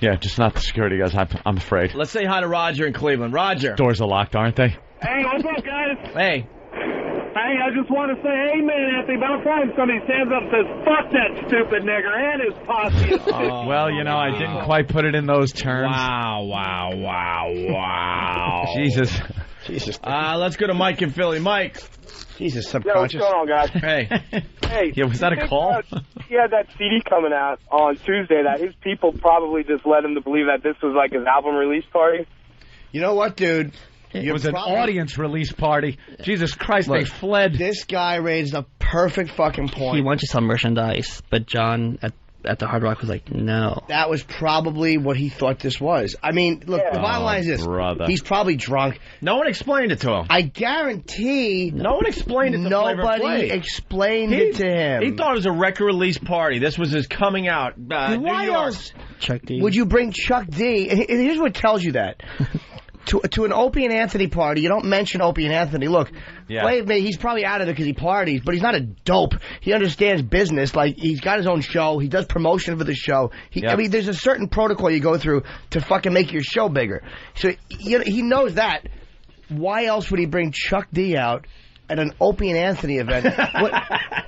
Yeah, just not the security guys, I'm afraid. Let's say hi to Roger in Cleveland. Roger. Doors are locked, aren't they? Hey, what's up, guys? Hey. Hey, I just want to say amen, Anthony. About time somebody stands up and says, fuck that stupid nigger and his posse. Well, you know, I didn't quite put it in those terms. Wow. Jesus. Let's go to Mike in Philly. Mike. Jesus, Yo, subconscious. what's going on, guys? Hey. Hey. Yeah, was that a call? He had that CD coming out on Tuesday that his people probably just led him to believe that this was like his album release party. You know what, dude? It was an audience release party. Jesus Christ, they fled. This guy raised a perfect fucking point. He wanted to sell merchandise, but John at the Hard Rock was like, no. That was probably what he thought this was. I mean, look, the bottom line is this. Brother. He's probably drunk. No one explained it to him. I guarantee no one explained it to Flavor Flav. Nobody explained it to him. He thought it was a record release party. This was his coming out. Why New York. else Chuck D. would you bring Chuck D? And here's what tells you that. To an Opie and Anthony party, you don't mention Opie and Anthony. Look, Flav, he's probably out of it because he parties, but he's not a dope. He understands business. Like, he's got his own show. He does promotion for the show. I mean, there's a certain protocol you go through to fucking make your show bigger. So he knows that. Why else would he bring Chuck D out at an Opie and Anthony event?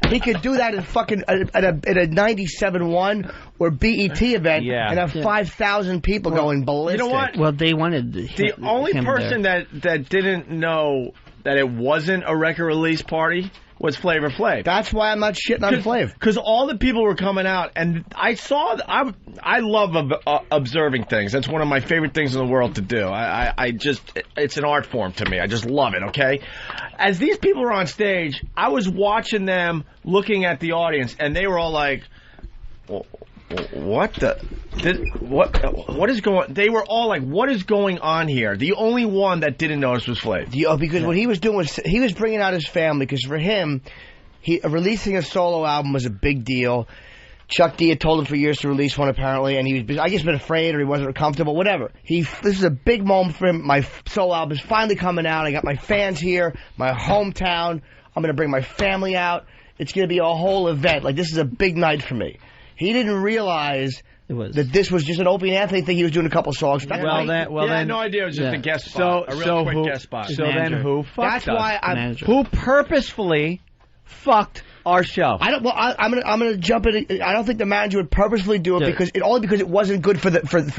He could do that at fucking at a 97.1 or BET event and have 5,000 people going ballistic. You know what? Well, they wanted the only person that didn't know that it wasn't a record release party was Flavor Flav. That's why I'm not shitting on Flav. Because all the people were coming out, and I saw. I love observing things. That's one of my favorite things in the world to do. I just, it's an art form to me. I just love it. Okay, as these people were on stage, I was watching them, looking at the audience, and they were all like, "What what is going?" They were all like, "What is going on here?" The only one that didn't notice was Flav. Because what he was doing was he was bringing out his family. Because for him, releasing a solo album was a big deal. Chuck D had told him for years to release one, apparently, and he was, I guess, been afraid or he wasn't comfortable, whatever. This is a big moment for him. My solo album is finally coming out. I got my fans here, my hometown. I'm going to bring my family out. It's going to be a whole event. Like, this is a big night for me. He didn't realize that this was just an Opie and Anthony thing. He was doing a couple songs. I had no idea it was just a guest spot, a real quick guest spot. So then who fucked That's why who purposefully fucked our show? I'm gonna jump in. I don't think the manager would purposefully do it because it wasn't good for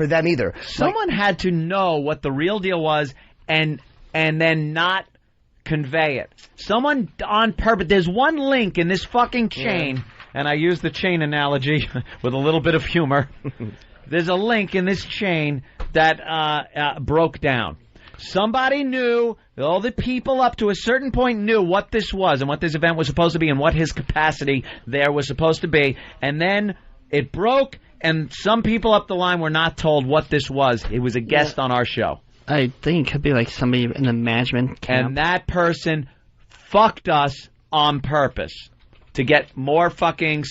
them either. Someone had to know what the real deal was and then not convey it. Someone on purpose. There's one link in this fucking chain. And I use the chain analogy with a little bit of humor. There's a link in this chain that broke down. Somebody knew, all the people up to a certain point knew what this was and what this event was supposed to be and what his capacity there was supposed to be. And then it broke, and some people up the line were not told what this was. It was a guest on our show. I think it could be like somebody in the management camp. And that person fucked us on purpose. To get more fucking,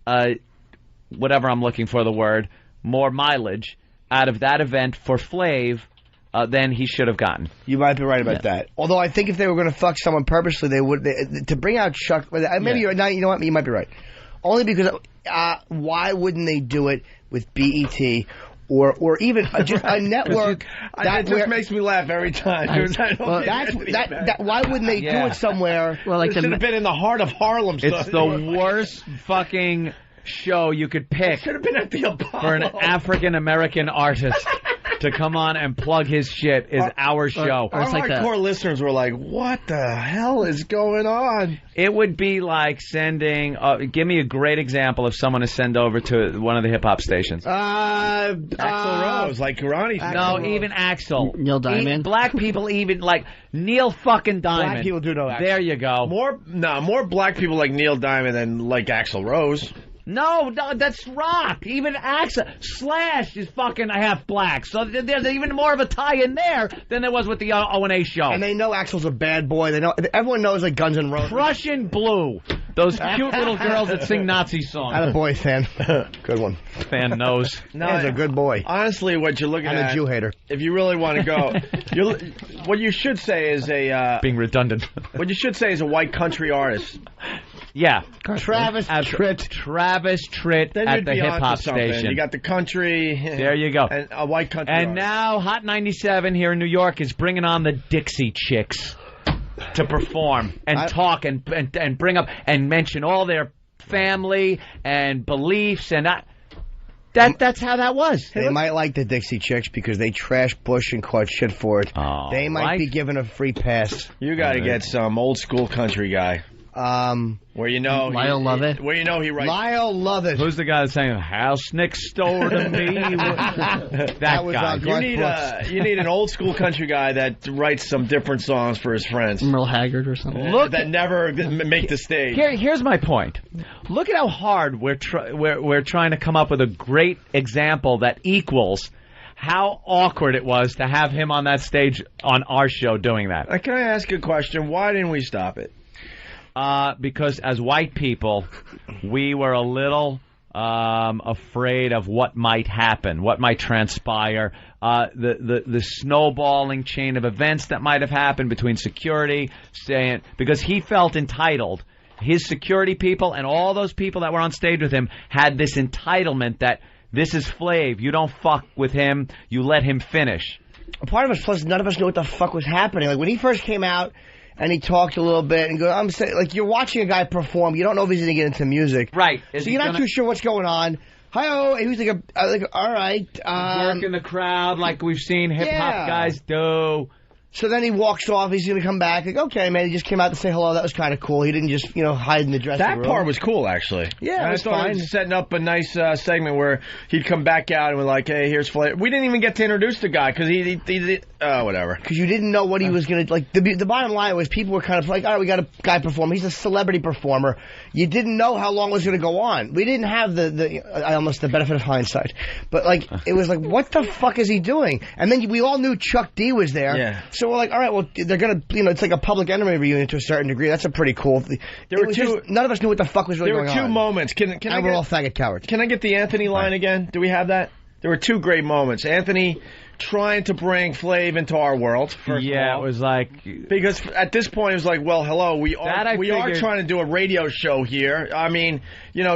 whatever I'm looking for the word, more mileage out of that event for Flav than he should have gotten. You might be right about that. Although I think if they were going to fuck someone purposely, they would. To bring out Chuck, maybe you're not. You know what? You might be right. Only because why wouldn't they do it with BET? Or even just a network that just makes me laugh every time. Why wouldn't they do it somewhere? Well, like it should have been in the heart of Harlem. It's the worst fucking show you could pick. Should have been at the Apollo. For an African American artist to come on and plug his shit is our show. Our hardcore listeners were like, "What the hell is going on?" It would be like sending. Give me a great example of someone to send over to one of the hip hop stations. Axl Rose, like Ronnie. Even Axl. Neil Diamond. Black people, even like Neil fucking Diamond. Black people do know Axl. There you go. More black people like Neil Diamond than like Axl Rose. No, that's rock. Even Slash is fucking half black. So there's even more of a tie in there than there was with the O&A show. And they know Axl's a bad boy. They know everyone knows like Guns N' Roses. Prussian Blue. Those cute little girls that sing Nazi songs. I'm a boy fan. Good one. Fan knows. No, he's a good boy. Honestly, what you're looking at. I'm a Jew hater. If you really want to go, what you should say is being redundant. What you should say is a white country artist. Yeah. Travis Tritt. Travis Tritt then at the hip hop station. You got the country. There you go. And a white country. And artist. now Hot 97 here in New York is bringing on the Dixie Chicks to perform and talk and bring up and mention all their family and beliefs and that's how that was. They might like the Dixie Chicks because they trashed Bush and caught shit for it. They might be given a free pass. You got to get some old school country guy. Where you know Lyle Lovett. Where you know he writes. Lyle Lovett. Who's the guy that's saying house next door to me? that was guy. on You need an old school country guy that writes some different songs for his friends. Merle Haggard or something. That never make the stage. Here's my point. Look at how hard we're trying to come up with a great example that equals how awkward it was to have him on that stage on our show doing that. Can I ask a question? Why didn't we stop it? Because as white people, we were a little afraid of what might happen, what might transpire, the snowballing chain of events that might have happened between security, because he felt entitled. His security people and all those people that were on stage with him had this entitlement that this is Flav, you don't fuck with him, you let him finish. Part of us, plus none of us knew what the fuck was happening. Like when he first came out, and he talked a little bit and goes, I'm saying, like, you're watching a guy perform. You don't know if he's going to get into music. Right. So you're not too sure what's going on. Hi-oh. And he was like, all right. Work in the crowd like we've seen hip-hop guys do. So then he walks off. He's going to come back. Like, okay, man, he just came out to say hello. That was kind of cool. He didn't just, hide in the dressing room. That part was cool, actually. Yeah, it was fine. Setting up a nice segment where he'd come back out and we're like, hey, here's Flavor. We didn't even get to introduce the guy because he whatever. Because you didn't know what he was going to, like, the bottom line was people were kind of like, all right, we got a guy performing. He's a celebrity performer. You didn't know how long it was going to go on. We didn't have almost the benefit of hindsight. But, like, it was like, what the fuck is he doing? And then we all knew Chuck D was there. Yeah. So we're like, all right, well, they're going to, it's like a Public Enemy reunion to a certain degree. That's a pretty cool thing. None of us knew what the fuck was really going on. There were two moments. We're all faggot cowards. Can I get the Anthony line again? Do we have that? There were two great moments. Anthony trying to bring Flav into our world. It was like, because at this point it was like, well, hello, we are trying to do a radio show here. I mean, you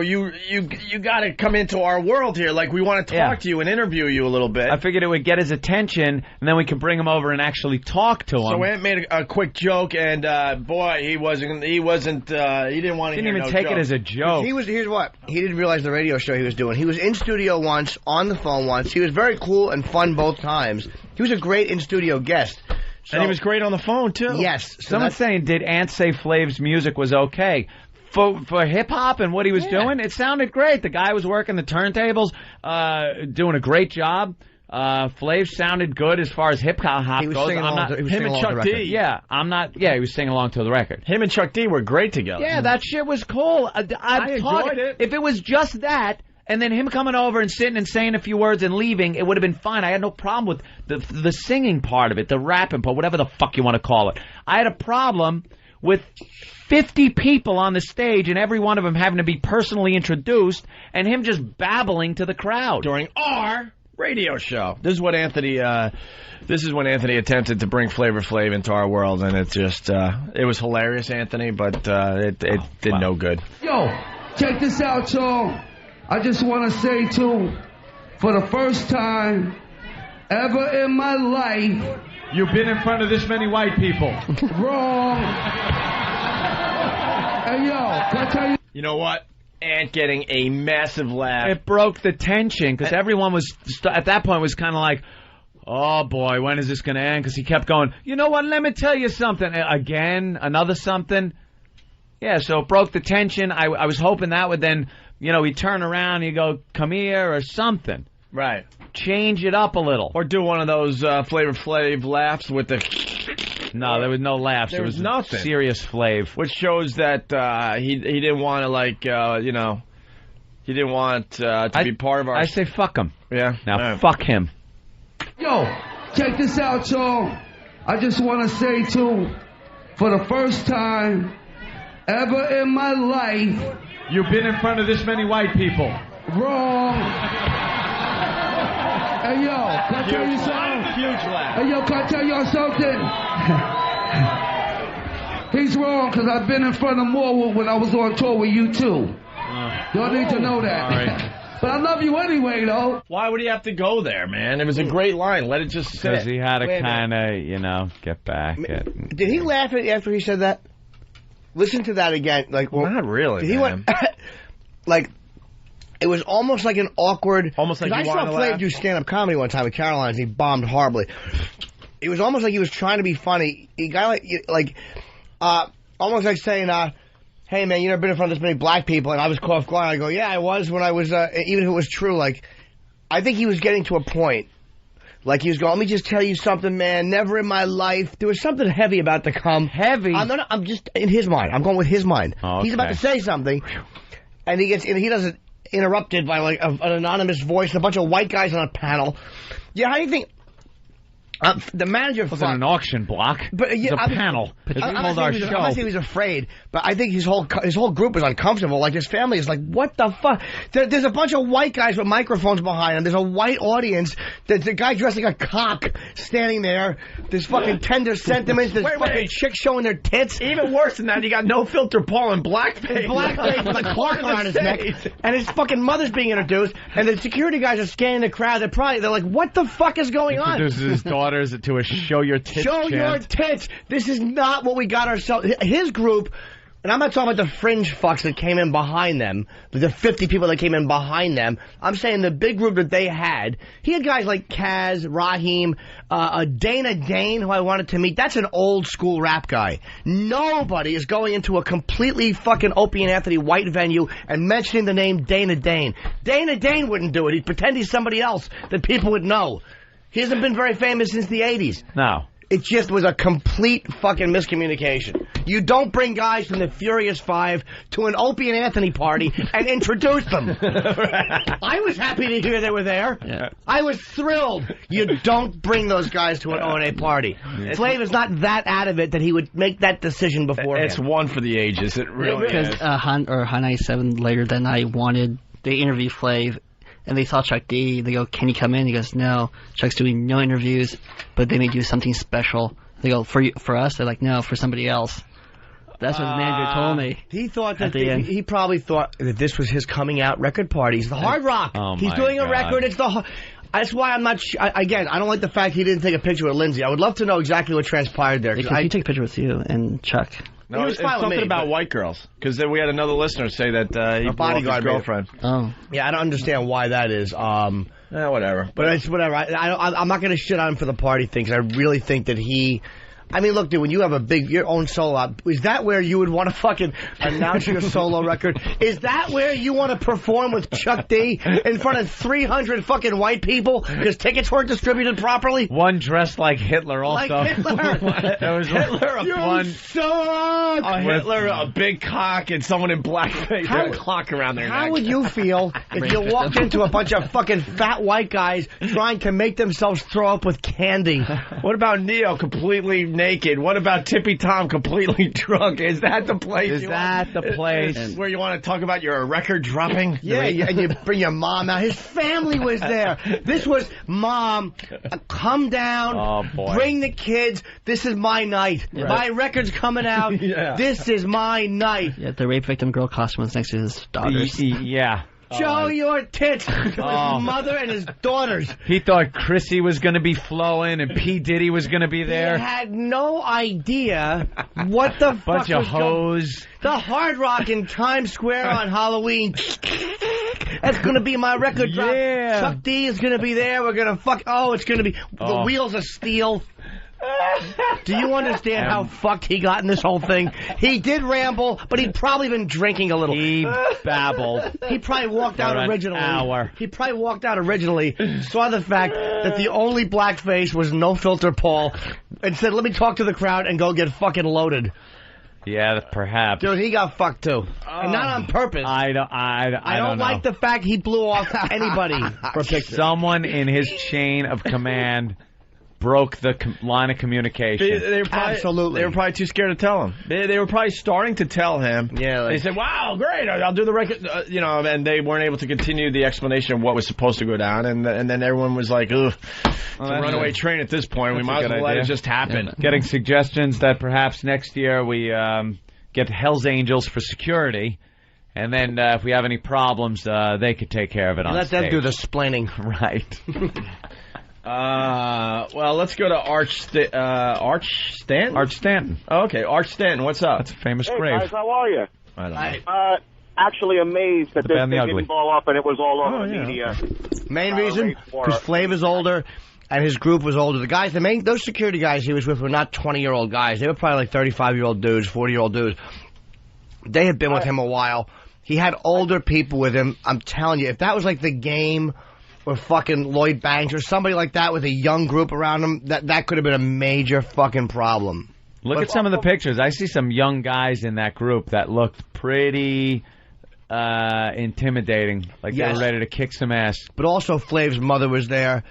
got to come into our world here. Like, we want to talk to you and interview you a little bit. I figured it would get his attention, and then we could bring him over and actually talk to him. So Ant made a quick joke, and boy, he didn't want to Didn't even take it as a joke. Here's what he didn't realize the radio show he was doing. He was in studio once, on the phone once. He was very cool and fun both times. He was a great in-studio guest. And he was great on the phone, too. Yes. Someone's saying, did Ant say Flav's music was okay? For hip-hop and what he was doing, it sounded great. The guy was working the turntables, doing a great job. Flav sounded good as far as hip-hop He was goes. singing along to Chuck D. Yeah, he was singing along to the record. Him and Chuck D were great together. Yeah, that shit was cool. I enjoyed it. If it was just that, and then him coming over and sitting and saying a few words and leaving, it would have been fine. I had no problem with the singing part of it, the rapping part, whatever the fuck you want to call it. I had a problem with 50 people on the stage and every one of them having to be personally introduced and him just babbling to the crowd. During our radio show. This is when Anthony attempted to bring Flavor Flav into our world, and it just, it was hilarious, Anthony, but it did no good. Yo, check this out, y'all. I just want to say, too, for the first time ever in my life... You've been in front of this many white people. Wrong. Hey, yo, can I tell you... You know what? Ant getting a massive laugh. It broke the tension, because everyone was, at that point, was kind of like, oh, boy, when is this going to end? Because he kept going, you know what, let me tell you something. Again, another something. Yeah, so it broke the tension. I was hoping that would then... he'd turn around and he'd go, come here, or something. Right. Change it up a little. Or do one of those Flavor Flav laughs with the... No, there was no laughs. There was nothing. Serious Flav. Which shows that he didn't want to, he didn't want to be part of our... I say fuck him. Yeah. Now, fuck him. Yo, check this out, y'all. I just want to say, too, for the first time ever in my life... You've been in front of this many white people. Wrong. Hey, yo, can I tell you something? Huge laugh. Hey, yo, can I tell y'all something? He's wrong, because I've been in front of more when I was on tour with you, too. Y'all need to know that. All right. But I love you anyway, though. Why would he have to go there, man? It was a great line. Let it just sit. Because he had to kind of, get back. Did he laugh after he said that? Listen to that again. Like, well, not really, he man. went, like, it was almost like an awkward... Almost like I saw Flav do stand-up comedy one time with Caroline's, and he bombed horribly. It was almost like he was trying to be funny. He got almost like saying, hey, man, you never been in front of this many black people? And I was caught off guard. I go, yeah, I was when I was, even if it was true, like, I think he was getting to a point. Like, he was going, let me just tell you something, man. Never in my life. There was something heavy about to come. Heavy? I'm just, in his mind. I'm going with his mind. Oh, okay. He's about to say something, and he does it interrupted by, like, an anonymous voice, a bunch of white guys on a panel. Yeah, how do you think... the manager wasn't an auction block. But it was a panel. It's called our show. I'm not saying he was afraid, but I think his whole group was uncomfortable. Like, his family is like, what the fuck? There's a bunch of white guys with microphones behind them. There's a white audience. There's a guy dressed like a cock standing there. There's fucking tender sentiments. There's fucking chicks showing their tits. Even worse than that, you got no filter Paul and blackface. Blackface with a cloth around his neck, and his fucking mother's being introduced, and the security guys are scanning the crowd. They're like, what the fuck is going on? Introduces his daughters to a show your tits Show your tits. This is not what we got ourselves. His group, and I'm not talking about the fringe fucks that came in behind them, the 50 people that came in behind them. I'm saying the big group that they had. He had guys like Kaz, Raheem, Dana Dane, who I wanted to meet. That's an old school rap guy. Nobody is going into a completely fucking Opie and Anthony white venue and mentioning the name Dana Dane. Dana Dane wouldn't do it. He'd pretend he's somebody else that people would know. He hasn't been very famous since the 80s. No. It just was a complete fucking miscommunication. You don't bring guys from the Furious Five to an Opie and Anthony party and introduce them. I was happy to hear they were there. Yeah. I was thrilled. You don't bring those guys to an O&A party. Flav is not that out of it that he would make that decision beforehand. It's one for the ages. It really is. Because High 97 later that night they interviewed Flav. And they saw Chuck D. They go, can you come in? He goes, no. Chuck's doing no interviews, but they may do something special. They go, for us? They're like, no, for somebody else. That's what the manager told me. He thought that he probably thought that this was his coming out record party. He's the Hard Rock. Oh, He's doing a record. It's the. That's why I'm not. Again, I don't like the fact he didn't take a picture with Lindsay. I would love to know exactly what transpired there. Because he took a picture with you and Chuck. No, it's something about white girls. Because then we had another listener say that he bodyguard girlfriend. Oh. Yeah, I don't understand why that is. Whatever. But it's whatever. I'm not going to shit on him for the party thing, because I really think that he... I mean, look, dude, when you have your own solo out, is that where you would want to fucking announce your solo record? Is that where you want to perform with Chuck D in front of 300 fucking white people because tickets weren't distributed properly? One dressed like Hitler also. Like Hitler. It was Hitler, you one. Suck! Hitler, a big cock, and someone in blackface with a clock around their neck. How would you feel if you walked into a bunch of fucking fat white guys trying to make themselves throw up with candy? What about Neo completely naked? What about Tippy Tom completely drunk? Is that the place? Is that the place where you want to talk about your record dropping? Yeah, and you bring your mom out. His family was there. This was Mom. Come down. Oh boy. Bring the kids. This is my night. Yeah. My record's coming out. Yeah. This is my night. Yeah, the rape victim girl costume was next to his daughters. Yeah. Show your tits to his mother and his daughters. He thought Chrissy was going to be flowing and P. Diddy was going to be there. He had no idea what the fuck Bunch of was hoes. The Hard Rock in Times Square on Halloween. That's going to be my record drop. Yeah. Chuck D is going to be there. We're going to fuck. Oh, it's going to be the wheels of steel. Do you understand how fucked he got in this whole thing? He did ramble, but he'd probably been drinking a little. He babbled. He probably walked out originally. Hour. He probably walked out originally, saw the fact that the only blackface was No Filter Paul, and said, let me talk to the crowd and go get fucking loaded. Yeah, perhaps. Dude, he got fucked too. And not on purpose. I don't like know. the fact he blew off anybody for a picture. Someone in his chain of command broke the line of communication. They were probably, Absolutely. They were probably too scared to tell him. They were probably starting to tell him. Yeah. They said, wow, great, I'll do the record. And they weren't able to continue the explanation of what was supposed to go down. And then everyone was like, ugh, it's a runaway train at this point. We might as well let it just happen. Yeah. Getting suggestions that perhaps next year we get Hell's Angels for security. And then if we have any problems, they could take care of it on Let stage. them do the splaining. Right. Well, let's go to Arch Stanton? Arch Stanton. Oh, okay, Arch Stanton, what's up? That's a famous Hey grave. guys, how are you? I don't know. Actually amazed that The this Bad and thing the Ugly. didn't blow up and it was all over the media. Main reason, because Flav is older and his group was older. The guys, those security guys he was with were not 20-year-old guys. They were probably like 35-year-old dudes, 40-year-old dudes. They had been with him a while. He had older people with him. I'm telling you, if that was like The Game or fucking Lloyd Banks or somebody like that with a young group around him, that could have been a major fucking problem. Look at some of the pictures. I see some young guys in that group that looked pretty intimidating. Like they were ready to kick some ass. But also Flav's mother was there.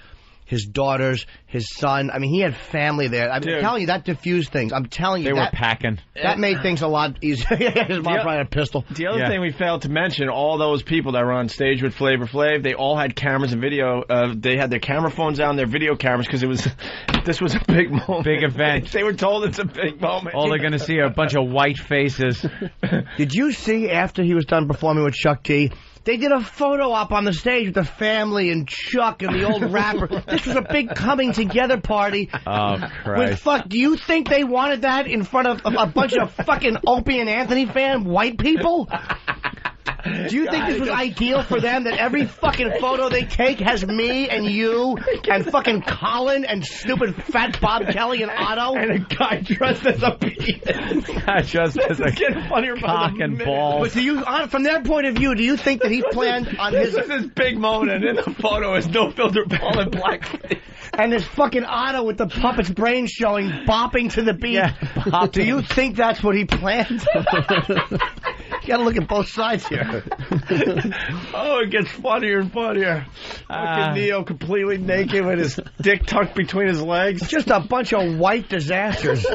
His daughters, his son. I mean, he had family there. I'm telling you, that diffused things. I'm telling you. They were packing. That made things a lot easier. His mom probably had a pistol. The other thing we failed to mention, all those people that were on stage with Flavor Flav, they all had cameras and video. They had their camera phones out and their video cameras because this was a big moment. Big event. They were told it's a big moment. All they're going to see are a bunch of white faces. Did you see after he was done performing with Chuck D, they did a photo op on the stage with the family and Chuck and the old rapper. This was a big coming together party. Oh, Christ. Do you think they wanted that in front of a bunch of fucking Opie and Anthony fan white people? Do you think this was ideal for them, that every fucking photo they take has me and you and fucking Colin and stupid fat Bob Kelly and Otto? And a guy dressed as a penis. Just as a funnier cock and ball. But from their point of view, do you think that he planned on his... This is his big moment, and in the photo is no filter ball in blackface. And this fucking Otto with the puppet's brain showing, bopping to the beat. Yeah, do you think that's what he planned? You gotta look at both sides here. Oh, it gets funnier and funnier. Fucking Neo completely naked with his dick tucked between his legs. Just a bunch of white disasters.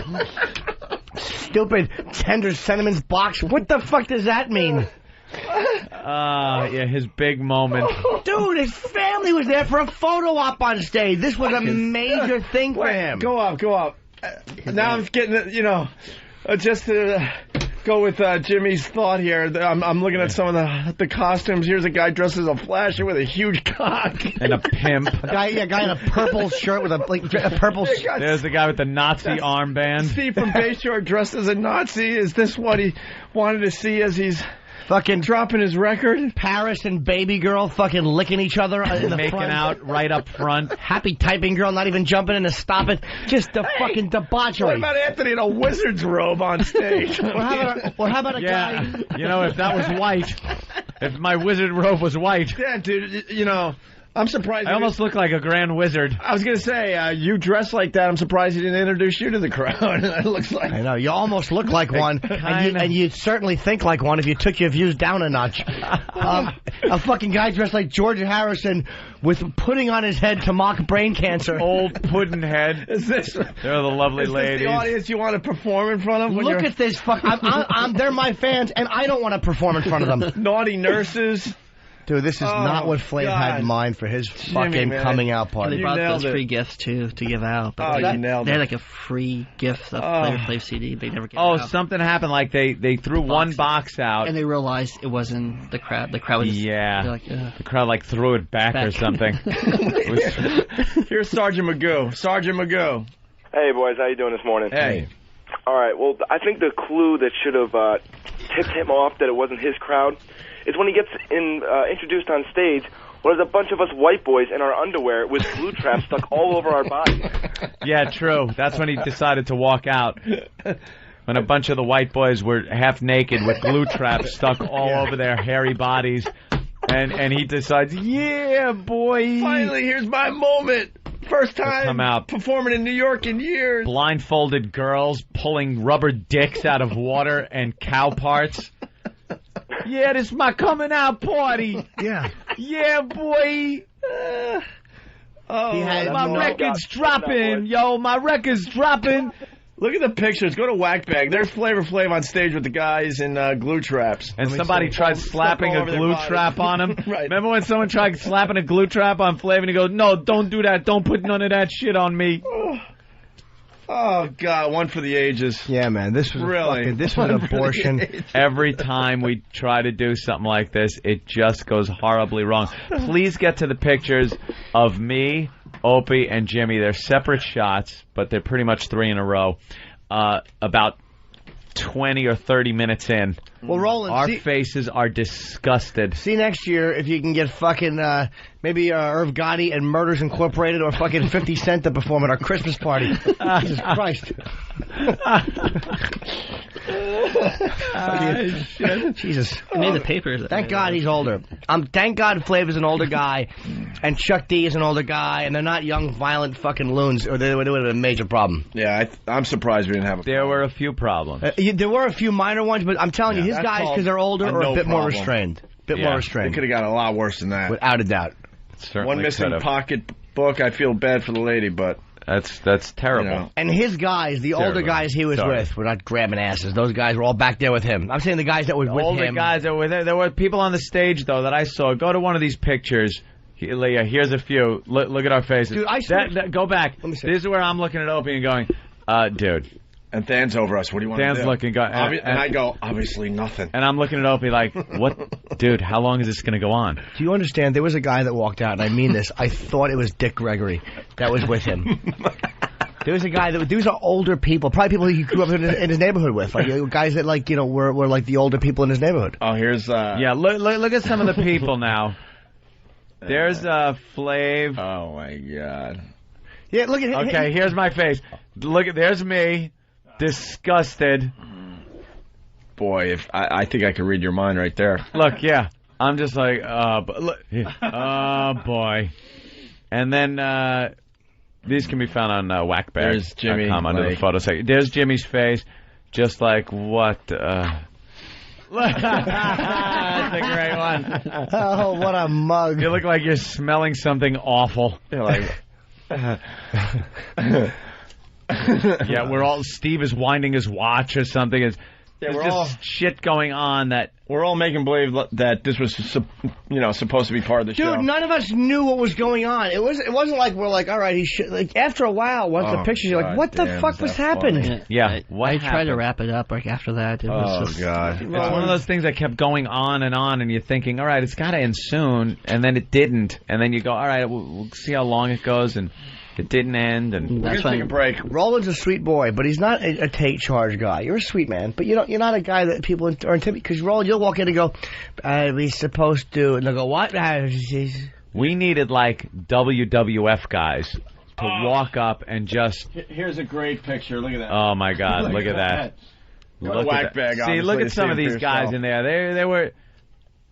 Stupid Tender Sentiments box. What the fuck does that mean? Yeah, his big moment. Dude, his family was there for a photo op on stage. This was a major thing for him. Go up. Now I'm getting, just to go with Jimmy's thought here. I'm looking at some of the costumes. Here's a guy dressed as a Flasher with a huge cock. And a pimp. A guy in a purple shirt with a purple... There's the guy with the Nazi armband. Steve from Bayshore dressed as a Nazi. Is this what he wanted to see as he's... fucking dropping his record? Paris and Baby Girl fucking licking each other in the making front. out right up front. Happy Typing Girl not even jumping in to stop it. Just the fucking debauchery. What about Anthony in a wizard's robe on stage? Well, how about a guy? If that was white. If my wizard robe was white. Yeah, dude, I'm surprised. I almost look like a grand wizard. I was going to say, you dress like that. I'm surprised he didn't introduce you to the crowd. It looks like... I know. You almost look like one. And you'd certainly think like one if you took your views down a notch. A fucking guy dressed like George Harrison with pudding on his head to mock brain cancer. Old pudding head. Is this... They're the lovely ladies. Is this the audience you want to perform in front of? Look at this fuck. They're my fans, and I don't want to perform in front of them. Naughty nurses. Dude, this is not what Flav had in mind for his fucking coming out party. And they brought those free gifts, too, to give out. But you nailed it. They had like a free gift of Flavor Flav CD. They never gave out. Something happened. Like they threw one box out. And they realized it wasn't the crowd. The crowd was just... Yeah. Like, the crowd threw it back or something. Here's Sergeant Magoo. Sergeant Magoo. Hey, boys. How you doing this morning? Hey. All right. Well, I think the clue that should have tipped him off that it wasn't his crowd is when he gets introduced on stage. Well, there's a bunch of us white boys in our underwear with glue traps stuck all over our bodies. Yeah, true. That's when he decided to walk out. When a bunch of the white boys were half naked with glue traps stuck all over their hairy bodies. And he decides, yeah, boy. Finally, here's my moment. First time come out performing in New York in years. Blindfolded girls pulling rubber dicks out of water and cow parts. Yeah, this is my coming out party. Yeah. Yeah, boy. My record's dropping, yo. My record's dropping. Look at the pictures. Go to Whackbag. There's Flavor Flav on stage with the guys in glue traps. And somebody tried slapping a glue trap on him. Right. Remember when someone tried slapping a glue trap on Flav and he goes, no, don't do that. Don't put none of that shit on me. Oh, God. One for the ages. Yeah, man. This was this was abortion. Every time we try to do something like this, it just goes horribly wrong. Please get to the pictures of me, Opie, and Jimmy. They're separate shots, but they're pretty much 3 in a row. About 20 or 30 minutes in. Well, Roland, our faces are disgusted. See next year if you can get fucking maybe Irv Gotti and Murders Incorporated or fucking 50 Cent to perform at our Christmas party. Jesus Christ. Jesus. He made the papers. Thank God he's older. Thank God Flav is an older guy, and Chuck D is an older guy, and they're not young, violent fucking loons, or they would have been a major problem. Yeah, I'm surprised we didn't have a problem. There were a few problems. There were a few minor ones, but I'm telling you, his guys, because they're older, are a bit more restrained. More restrained. They could have got a lot worse than that. Without a doubt. One missing pocketbook. I feel bad for the lady, but that's terrible. You know. And his guys, the older guys he was with, were not grabbing asses. Those guys were all back there with him. I'm saying the guys that were with older him. Guys that were there. There were people on the stage though that I saw. Go to one of these pictures. Here's a few. Look at our faces. Dude, go back. This is where I'm looking at Opie and going, dude. And Dan's over us. What do you want to do? Dan's looking. And I go, obviously nothing. And I'm looking at Opie like, what? Dude, how long is this going to go on? Do you understand? There was a guy that walked out, and I mean this. I thought it was Dick Gregory that was with him. There was a guy these are older people, probably people he grew up in his neighborhood with, like guys that were like the older people in his neighborhood. Oh, here's yeah. Look at some of the people now. There's Flav. Oh my God. Yeah, look at him. Okay, here's my face. There's me. Disgusted. Boy, if I think I could read your mind right there. Look, yeah. I'm just like, oh, boy. And then these can be found on whackbag.com under the photo section. There's Jimmy's face, just like what? That's a great one. Oh, what a mug. You look like you're smelling something awful. You're like... Yeah, Steve is winding his watch or something. There's just shit going on that we're all making believe that this was, supposed to be part of the show. Dude, none of us knew what was going on. It wasn't like we're like, all right, he should. Like after a while, once the pictures, you're like, what the fuck was happening? Yeah, I tried to wrap it up like after that. It was God! It's one of those things that kept going on, and you're thinking, all right, it's got to end soon, and then it didn't, and then you go, all right, we'll see how long it goes, and it didn't end, and we're gonna take a break. Roland's a sweet boy, but he's not a take charge guy. You're a sweet man, but you're not a guy that people are intimidated. Because Roland, you'll walk in and go, "We're supposed to," and they'll go, "What?" We needed like WWF guys to walk up and just. Here's a great picture. Look at that. Oh my God! Look at that. Look at that. See, look at some of these guys in there.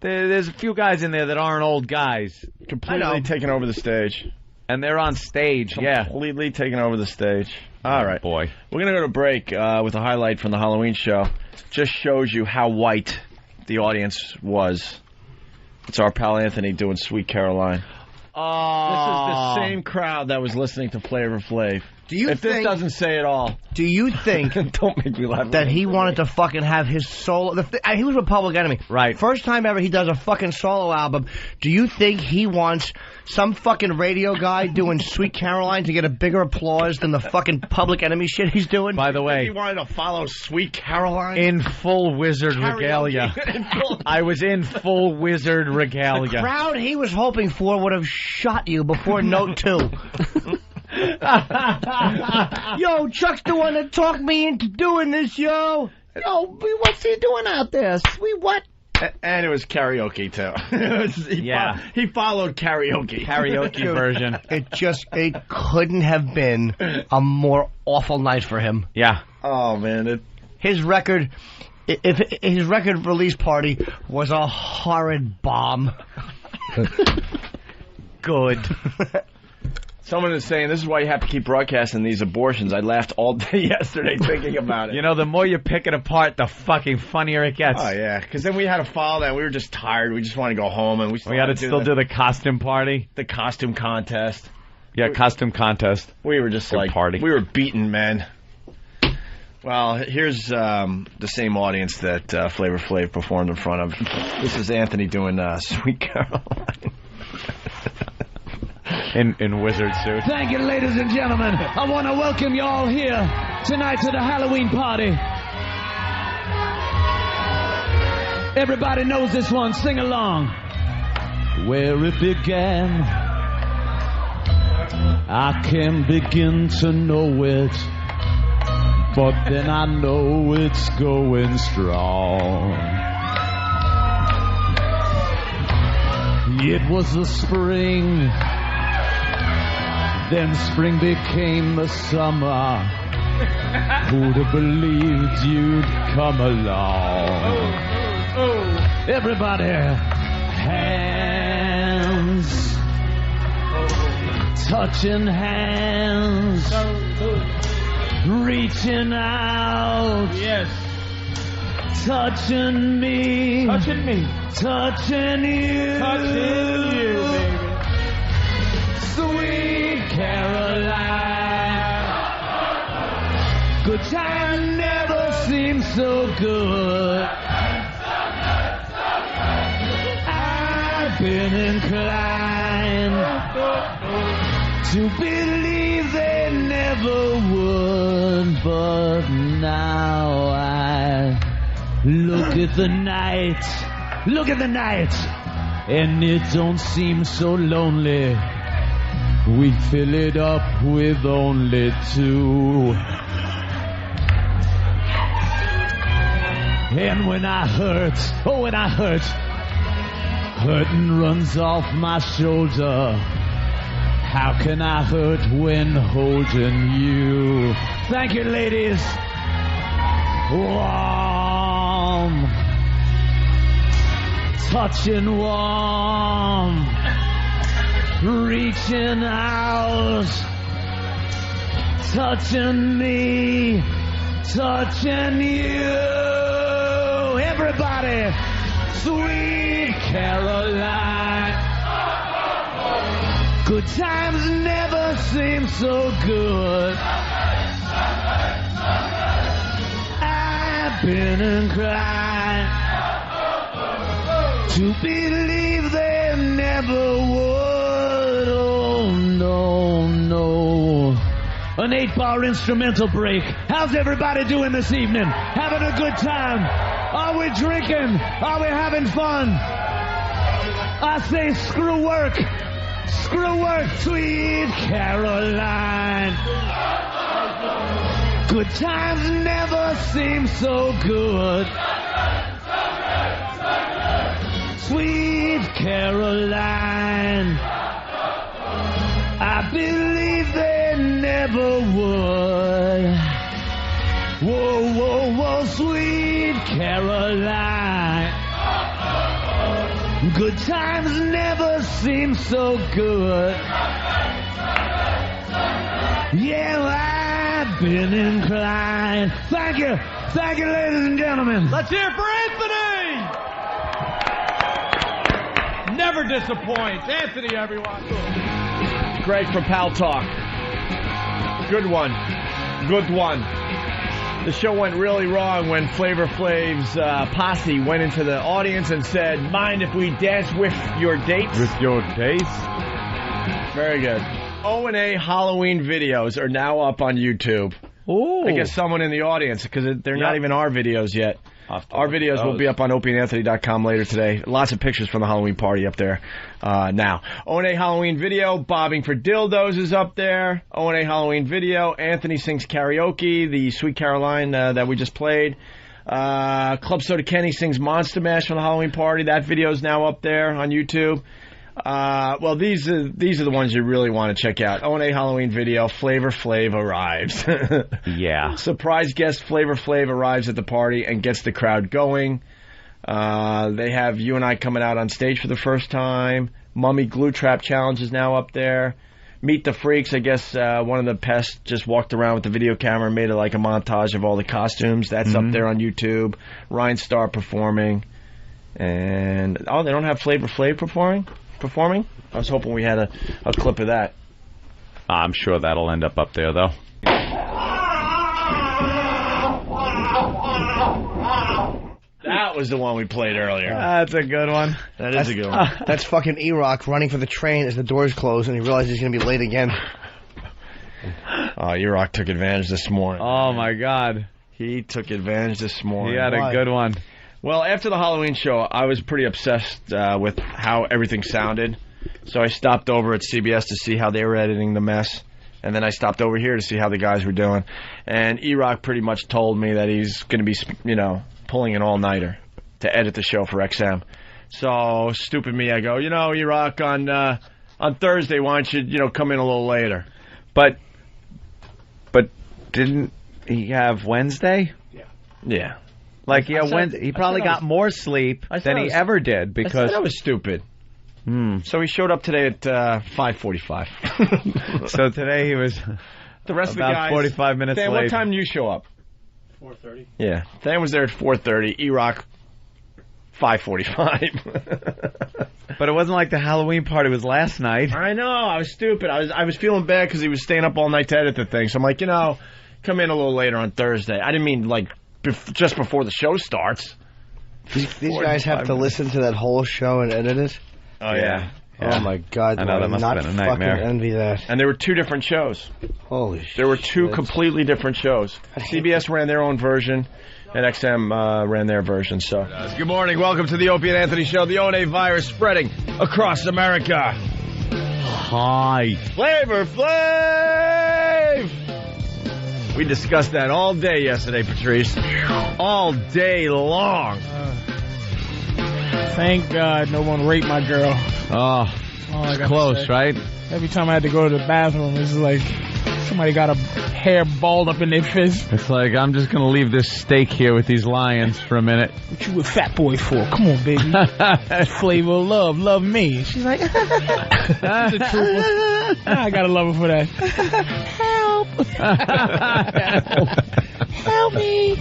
There's a few guys in there that aren't old guys. Completely taking over the stage. And they're on stage, completely taking over the stage. All right. Boy. We're going to go to break with a highlight from the Halloween show. Just shows you how white the audience was. It's our pal Anthony doing Sweet Caroline. Oh. This is the same crowd that was listening to Flavor Flav. If this doesn't say it all. Do you think don't make me laugh that he wanted to fucking have his solo? He was with Public Enemy. Right. First time ever he does a fucking solo album. Do you think he wants some fucking radio guy doing Sweet Caroline to get a bigger applause than the fucking Public Enemy shit he's doing? By the way, he wanted to follow Sweet Caroline in full wizard regalia. I was in full wizard regalia. The crowd he was hoping for would have shot you before note 2. Yo, Chuck's the one that talked me into doing this, yo. Yo, what's he doing out there? Sweet what? And it was karaoke, too. He followed karaoke. Karaoke version. It couldn't have been a more awful night for him. Yeah. Oh, man. His record... If his record release party was a horrid bomb. Good. Someone is saying, this is why you have to keep broadcasting these abortions. I laughed all day yesterday thinking about it. You know, the more you pick it apart, the fucking funnier it gets. Oh, yeah. Because then we had to follow that. We were just tired. We just wanted to go home. And we had to still do the costume party. The costume contest. Yeah, costume contest. We were just party. We were beaten, men. Well, here's the same audience that Flavor Flav performed in front of. This is Anthony doing Sweet Caroline. In wizard suit. Thank you, ladies and gentlemen. I want to welcome you all here tonight to the Halloween party. Everybody knows this one. Sing along. Where it began, I can't begin to know it, but then I know it's going strong. It was the spring, then spring became the summer, Who'd have believed you'd come along? Everybody, hands, touching hands, reaching out, yes, touching me, touching me, touching you, baby. Sweet Caroline, good time never seems so good. I've been inclined to believe they never would, but now I look at the night, and it don't seem so lonely. We fill it up with only two. And when I hurt, hurting runs off my shoulder. How can I hurt when holding you? Thank you, ladies. Warm, touching warm, reaching out, touching me, touching you. Everybody, sweet Caroline. Good times never seem so good. I've been inclined to believe they never would. Oh, no. An 8-bar instrumental break. How's everybody doing this evening? Having a good time? Are we drinking? Are we having fun? I say screw work. Screw work, sweet Caroline. Good times never seem so good. Sweet Caroline, I believe they never would. Whoa, sweet Caroline. Good times never seem so good. Yeah, I've been inclined. Thank you, ladies and gentlemen. Let's hear it for Anthony. Never disappoints. Anthony, everyone. Greg from Pal Talk. Good one. The show went really wrong when Flavor Flav's posse went into the audience and said, mind if we dance with your dates? With your dates? Very good. O&A Halloween videos are now up on YouTube. Ooh. I guess someone in the audience, because they're not even our videos yet. Our videos will be up on opieandanthony.com later today. Lots of pictures from the Halloween party up there now. O&A Halloween video, Bobbing for Dildos is up there. O&A Halloween video, Anthony sings karaoke, the Sweet Caroline that we just played. Club Soda Kenny sings Monster Mash from the Halloween party. That video is now up there on YouTube. Well, these are the ones you really want to check out. O&A Halloween video, Flavor Flav arrives. Yeah. Surprise guest Flavor Flav arrives at the party and gets the crowd going. They have you and I coming out on stage for the first time. Mummy Glue Trap Challenge is now up there. Meet the Freaks, I guess one of the pests just walked around with the video camera and made it like a montage of all the costumes. That's up there on YouTube. Ryan Starr performing. And, they don't have Flavor Flav performing? I was hoping we had a clip of that. I'm sure that'll end up there, though. That was the one we played earlier. That's a good one. That is a good one. That's fucking E-Rock running for the train as the doors close and he realizes he's going to be late again. Oh, E-Rock took advantage this morning. Oh, my God. He took advantage this morning. He had a good one. Well, after the Halloween show, I was pretty obsessed with how everything sounded. So I stopped over at CBS to see how they were editing the mess. And then I stopped over here to see how the guys were doing. And E-Rock pretty much told me that he's going to be, pulling an all-nighter to edit the show for XM. So, stupid me, I go, E-Rock, on Thursday, why don't you, come in a little later? But didn't he have Wednesday? Yeah. Like, yeah, Wednesday. He probably got more sleep than he ever did because that was stupid. So he showed up today at 5:45. So today he was the rest about of the guys 45 minutes Dan, late. What time do you show up? 4:30. Yeah, Dan was there at 4:30. E-Rock 5:45. But it wasn't like the Halloween party was last night. I know. I was stupid. I was feeling bad because he was staying up all night to edit the thing. So I'm like, come in a little later on Thursday. I didn't mean like just before the show starts. These guys have to listen to that whole show and edit it? Oh, yeah. Oh, my God. I know, that must have been a nightmare. Fucking envy that. And there were two different shows. Holy shit. There were two completely different shows. CBS ran their own version, and XM ran their version. So, good morning. Welcome to the Opie and Anthony Show. The ONA virus spreading across America. Hi. Flavor Flav! We discussed that all day yesterday, Patrice. All day long. Thank God no one raped my girl. Oh, it's close, right? Every time I had to go to the bathroom, it's like somebody got a hair balled up in their fist. It's like, I'm just going to leave this steak here with these lions for a minute. What you a fat boy for? Come on, baby. Flavor of love. Love me. She's like, she's a trooper. I gotta love her for that. Help me.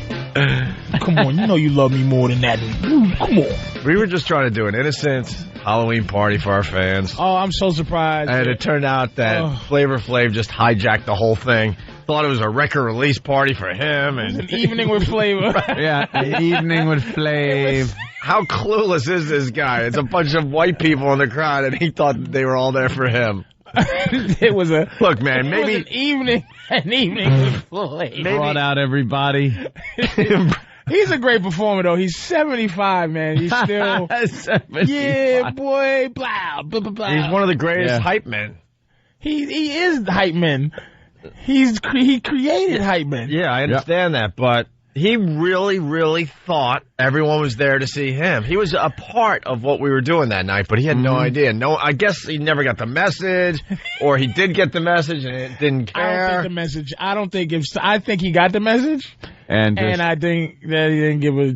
Come on, you know you love me more than that. Come on. We were just trying to do an innocent Halloween party for our fans. Oh, I'm so surprised. And it turned out that Flavor Flav just hijacked the whole thing. Thought it was a record release party for him. And an evening with Flavor. Yeah, an evening with Flav. How clueless is this guy? It's a bunch of white people in the crowd, and he thought they were all there for him. It was a look, man. Maybe an evening with Flav. Brought out everybody. He's a great performer, though. He's 75, man. He's still 75. Yeah, boy. Blah blah blah blah. He's one of the greatest hype men. He is the hype man. He created hype man. Yeah, I understand that, but he really, really thought everyone was there to see him. He was a part of what we were doing that night, but he had no idea. I guess he never got the message, or he did get the message and it didn't care. I don't think the message. I think he got the message, and I think that he didn't give a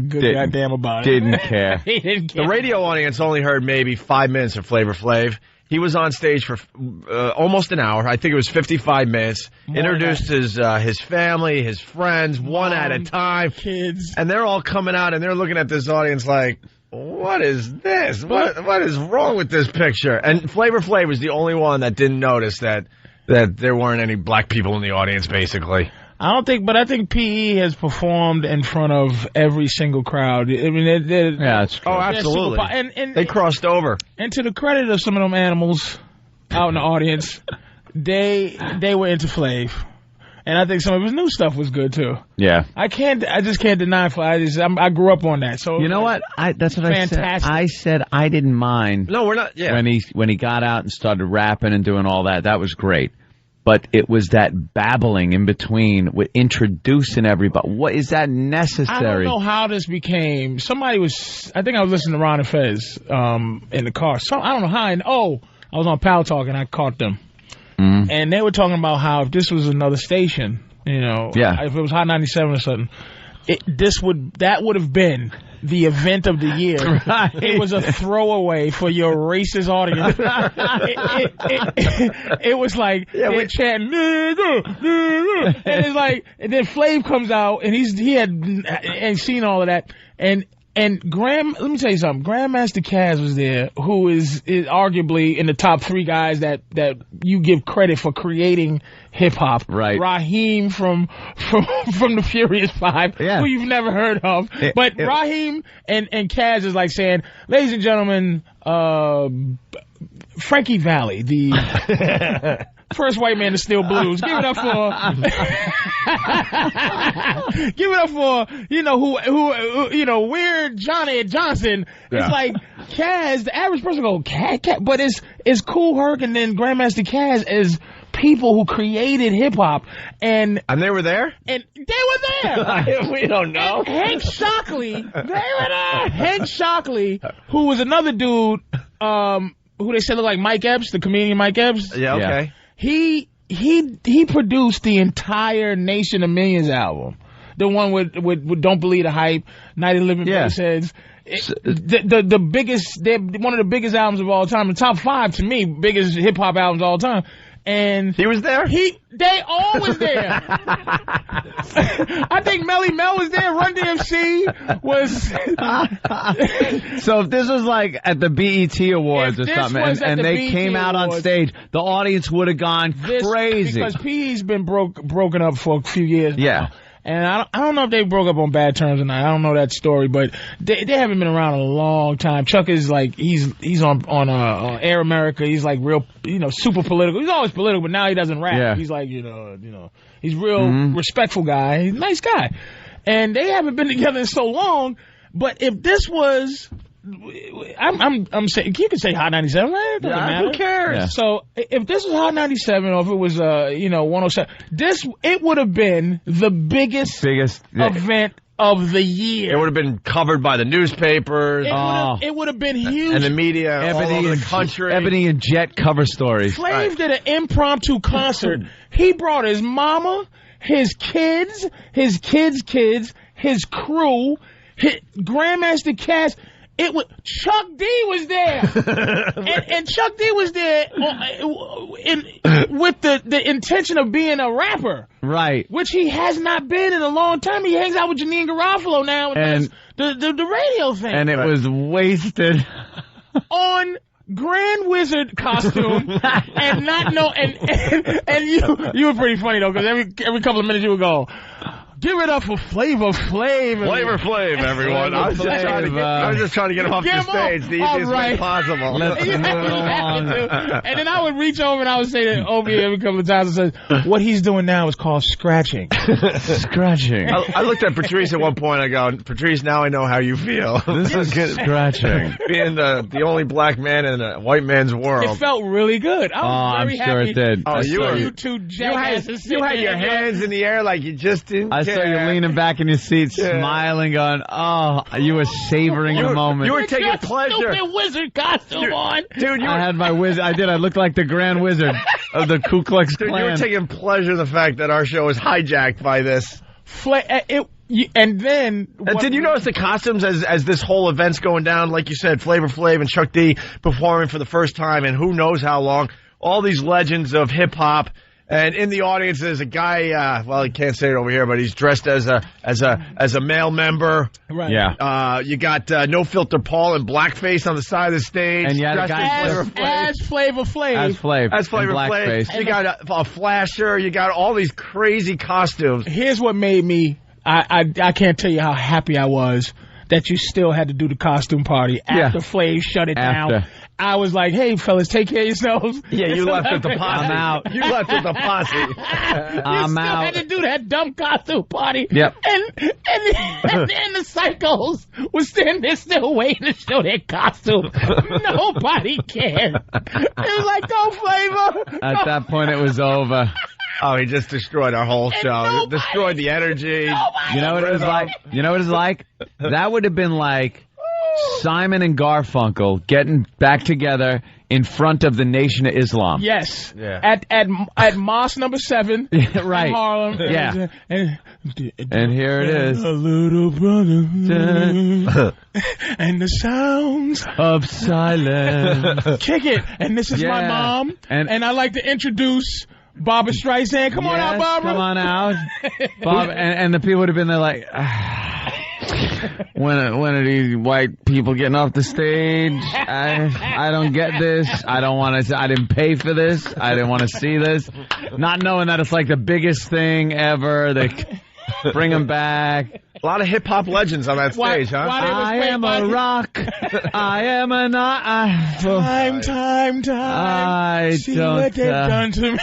good goddamn about it. Didn't care. He didn't care. The radio audience only heard maybe 5 minutes of Flavor Flav. He was on stage for almost an hour. I think it was 55 minutes. Introduced his family, his friends, one at a time. Kids. And they're all coming out, and they're looking at this audience like, what is this? What is wrong with this picture? And Flavor Flav was the only one that didn't notice that there weren't any black people in the audience, basically. I think PE has performed in front of every single crowd. I mean, yeah, it's true. Oh, absolutely. And they crossed over. And to the credit of some of them animals out in the audience, they were into Flav. And I think some of his new stuff was good too. Yeah. I just can't deny Flav. I grew up on that. So you know what? That's what fantastic. I said. I didn't mind. No, we're not. Yeah. When he got out and started rapping and doing all that, that was great. But it was that babbling in between with introducing everybody. What is that necessary? I don't know how this became. I think I was listening to Ron and Fez in the car. I don't know how. I was on Pal Talk and I caught them. Mm-hmm. And they were talking about how if this was another station, if it was Hot 97 or something, that would have been the event of the year. Right. It was a throwaway for your racist audience. It was like they're chanting, and it's like, and then Flav comes out and he had seen all of that, and let me tell you something. Grandmaster Caz was there, who is arguably in the top 3 guys that you give credit for creating hip hop. Right. Raheem from the Furious 5, who you've never heard of. But Raheem and Caz is like saying, ladies and gentlemen, Frankie Valli, the first white man to steal blues. Give it up for who Weird Johnny Johnson. Yeah. It's like Caz, the average person go Caz, but it's Kool Herc and then Grandmaster Caz is people who created hip hop, and they were there. And they were there. We don't know. And Hank Shockley, they were there. Hank Shockley, who was another dude, who they said looked like Mike Epps, the comedian Mike Epps. Yeah, okay. He he produced the entire Nation of Millions album. The one with Don't Believe the Hype, Night of Living Bassheads. The biggest, they're one of the biggest albums of all time. The top 5 to me, biggest hip hop albums of all time. And he was there? They all was there. I think Melly Mel was there. Run DMC was. So if this was like at the BET Awards or something, and they came out on stage, the audience would have gone crazy. Because PE's been broken up for a few years now. And I don't know if they broke up on bad terms or not. I don't know that story, but they haven't been around a long time. Chuck is like he's on Air America. He's like real, super political. He's always political, but now he doesn't rap. Yeah. He's like he's real respectful guy. He's a nice guy, and they haven't been together in so long. But if this was, I'm saying you can say Hot 97, right? It doesn't matter. Who cares? Yeah. So if this was Hot 97, or if it was 107, it would have been the biggest event of the year. It would have been covered by the newspapers. It would have been huge. And the media all over the country. Ebony and Jet cover stories. Flav did an impromptu concert. He brought his mama, his kids, his kids, his crew, his Grandmaster Cass. Chuck D was there, and Chuck D was there with the intention of being a rapper, right? Which he has not been in a long time. He hangs out with Janine Garofalo now, and the radio thing, and it was wasted on Grand Wizard costume, and you were pretty funny though, because every couple of minutes you would go, give it up for Flavor Flav. Flavor Flav, everyone. I was just trying to get him off the stage the easiest way possible. Let's move along. And then I would reach over and I would say to Opie every couple of times, and says, what he's doing now is called scratching. Scratching. I looked at Patrice at one point. I go, Patrice, now I know how you feel. This is good. Scratching. Being the only black man in a white man's world. It felt really good. I was I'm very sure happy. it did. Oh, you two jackasses. You had your hands in the air like you just didn't I saw you leaning back in your seat, smiling, going, oh, you were savoring the moment. You were taking pleasure. Stupid wizard costume on. Dude, I had my wizard. I did. I looked like the Grand Wizard of the Ku Klux Klan. Dude, you were taking pleasure in the fact that our show was hijacked by this. And then... did you notice the costumes as this whole event's going down? Like you said, Flavor Flav and Chuck D performing for the first time in who knows how long. All these legends of hip-hop. And in the audience, there's a guy. Well, he can't say it over here, but he's dressed as a male member. Right. Yeah. You got No Filter Paul in blackface on the side of the stage. And you had a guy as Flavor Flav. As Flavor Flav. You got a flasher. You got all these crazy costumes. Here's what made me. I can't tell you how happy I was that you still had to do the costume party after Flav shut it down. I was like, hey, fellas, take care of yourselves. Yeah, you left with the posse. I'm out. You left with the posse. I'm out. Had to do that dumb costume party. Yep. And the psychos were standing there still waiting to show their costume. Nobody cared. It was like, go Flavor. At that point, it was over. Oh, he just destroyed our whole show. Destroyed the energy. You know what it was like? You know what it's like? That would have been like Simon and Garfunkel getting back together in front of the Nation of Islam. Yes. Yeah. At Mosque number 7 right. in Harlem. Yeah. And here it is. A little brother and the sounds of silence. Kick it. And this is my mom. And I'd like to introduce Barbra Streisand. Come on out, Barbara. Come on out. Bob, and the people would have been there like, when are these white people getting off the stage? I don't get this. I don't want to. I didn't pay for this. I didn't want to see this. Not knowing that it's like the biggest thing ever. They bring them back. A lot of hip-hop legends on that stage, huh? I am a rock. I am a time. I See don't. what they've done to me.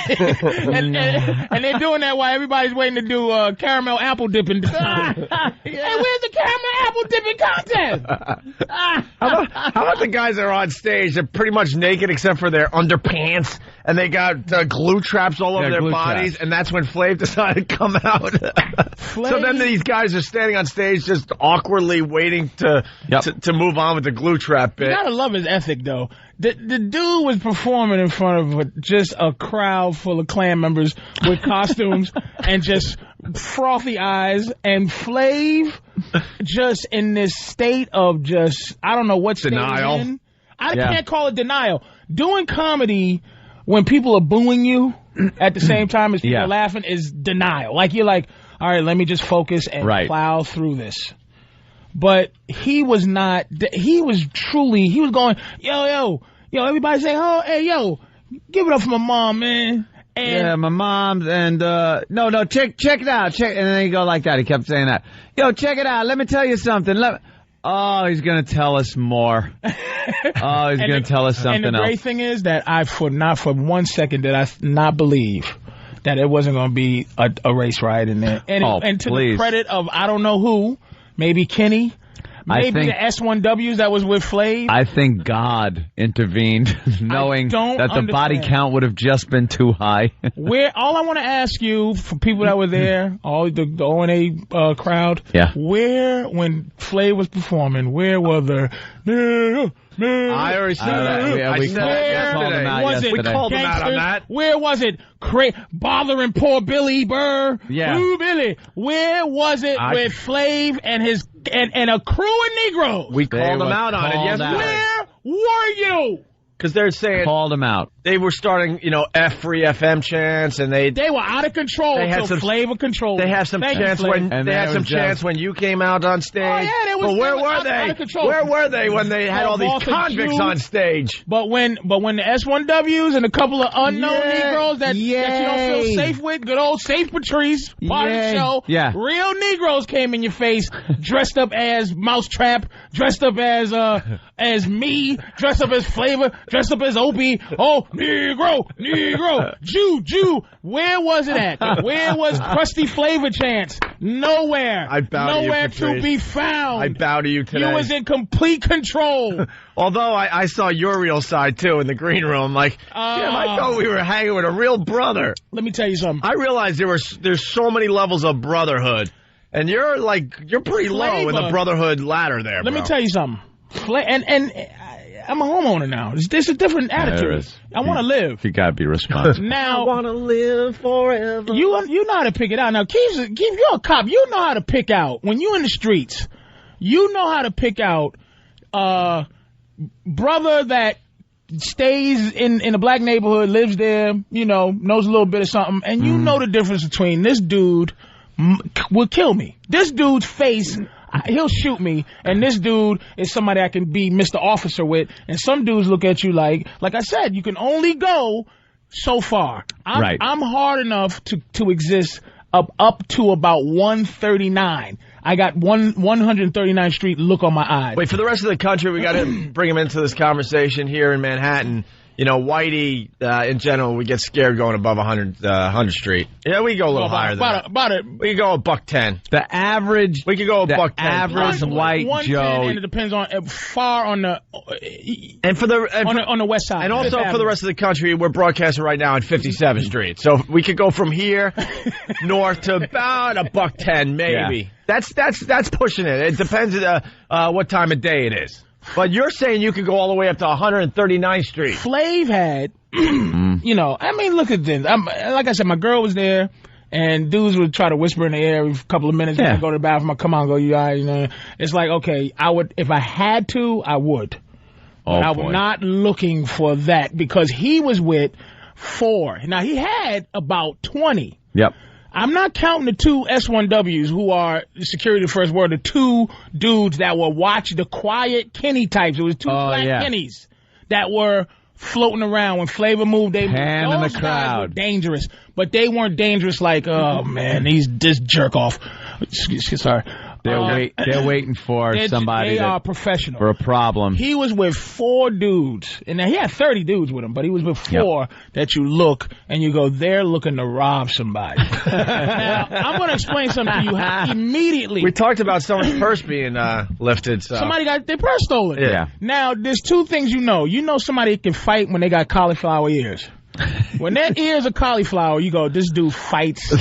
and they're doing that while everybody's waiting to do caramel apple dipping. Hey, where's the caramel apple dipping contest? How about the guys that are on stage? They're pretty much naked except for their underpants, and they got glue traps all over their bodies, and that's when Flav decided to come out. So then these guys are standing on stage just awkwardly waiting to move on with the glue trap bit. You gotta love his ethic, though. The dude was performing in front of just a crowd full of Klan members with costumes and just frothy eyes, and Flav just in this state of just, I don't know what state denial. he's in. I can't call it denial. Doing comedy when people are booing you at the same time as people are laughing is denial. Like, you're like, all right, let me just focus and plow through this. But he was not, he was going, yo, everybody say, oh, hey, yo, give it up for my mom, man. And my mom, and, no, check it out, and then he go like that, he kept saying that. Yo, check it out, let me tell you something, oh, he's gonna tell us more. Oh, he's gonna tell us something else. And the great thing is that not for 1 second did I not believe that it wasn't gonna be a race riot in there. And to the credit of, I don't know who, maybe Kenny, maybe the S1Ws that was with Flav. I think God intervened, knowing that the body count would have just been too high. All I want to ask you, for people that were there, all the O&A crowd, when Flav was performing, where were the... I already said that. We called him out on that. Where was it? Bothering poor Billy Burr. Yeah. Ooh, Billy. Where was it with Flav and his and a crew of Negroes? We called him out on it yesterday. Where were you? Because they're saying called him out. They were starting, F-Free FM chants, and they were out of control until Flavor control. They had some chants when you came out on stage. Oh yeah, but where were they? Where were they when they had all these convicts on stage? But when the S1Ws and a couple of unknown Negroes that you don't feel safe with, good old Safe Patrice, part of the show, real Negroes came in your face, dressed up as Mousetrap, dressed up as me, dressed up as Flavor, dressed up as Opie. Oh, Negro, Jew. Where was it at? Where was Krusty Flavor chants? Nowhere. Nowhere to be found. I bow to you today. You was in complete control. Although I saw your real side, too, in the green room. Like, I thought we were hanging with a real brother. Let me tell you something. I realized there's so many levels of brotherhood. And you're pretty low in the brotherhood ladder there, Let me tell you something. And I'm a homeowner now. There's a different attitude. I want to live. You gotta be responsible. Now, I want to live forever. You know how to pick it out. Now, Keith, you're a cop. You know how to pick out when you're in the streets. You know how to pick out brother that stays in a black neighborhood, lives there, knows a little bit of something, and you know the difference between this dude will kill me. This dude's face. He'll shoot me, and this dude is somebody I can be Mr. Officer with, and some dudes look at you like I said, you can only go so far. I'm hard enough to exist up to about 139. I got 139th Street look on my eyes. Wait, for the rest of the country, we got to bring him into this conversation here in Manhattan. Whitey, in general, we get scared going above 100 Street. Yeah, we go a little higher than that. We could go $110. The average... We could go $110. Average white Joe... And it depends on far on the... And for the... on the west side. And also for the rest of the country, we're broadcasting right now on 57th Street. So we could go from here north to about $110, maybe. Yeah. That's pushing it. It depends what time of day it is. But you're saying you could go all the way up to 139th Street. Flav had, look at this. Like I said, my girl was there, and dudes would try to whisper in the air every couple of minutes. When I go to the bathroom, come on, go, you all right? It's like, okay, I would, if I had to, I would. But I'm not looking for that because he was with 4. Now, he had about 20. Yep. I'm not counting the 2 S1Ws who are security first word, the 2 dudes that were watching the quiet Kenny types. It was 2 black Kennys that were floating around. When Flavor moved, those guys were dangerous. But they weren't dangerous like, oh, man, this jerk off. Sorry. They're waiting for somebody. They are professional for a problem. He was with 4 dudes, and he had 30 dudes with him, but he was with 4 that you look and you go, they're looking to rob somebody. Now, I'm going to explain something to you immediately. We talked about someone's purse being lifted. So. Somebody got their purse stolen. Yeah. Now, there's 2 things you know. You know somebody can fight when they got cauliflower ears. When that ears are cauliflower, you go, this dude fights,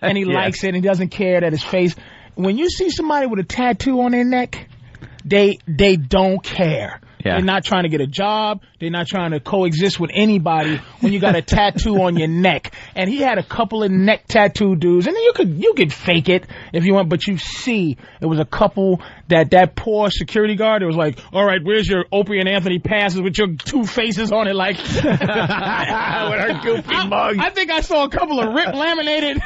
and he likes it, and he doesn't care that his face. When you see somebody with a tattoo on their neck, they don't care. They're not trying to get a job. They're not trying to coexist with anybody when you got a tattoo on your neck. And he had a couple of neck tattoo dudes, and then you could fake it if you want, but you see it was a couple that poor security guard, it was like, all right, where's your Opie and Anthony passes with your two faces on it, like with her goofy mug. I think I saw a couple of laminated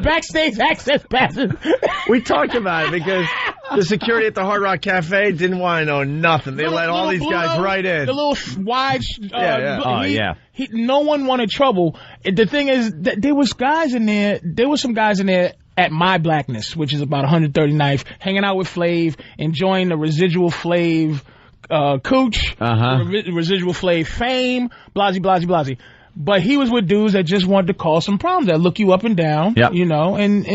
backstage access passes. We talked about it because the security at the Hard Rock Cafe didn't want to know nothing. They let all these guys right in. The little wide... yeah. No one wanted trouble. The thing is, that there was guys in there, some guys in there at My Blackness, which is about 139th, hanging out with Flav, enjoying the residual Flav cooch, residual Flav fame, blasey, blasey, blasey. But he was with dudes that just wanted to cause some problems, that look you up and down, you know, and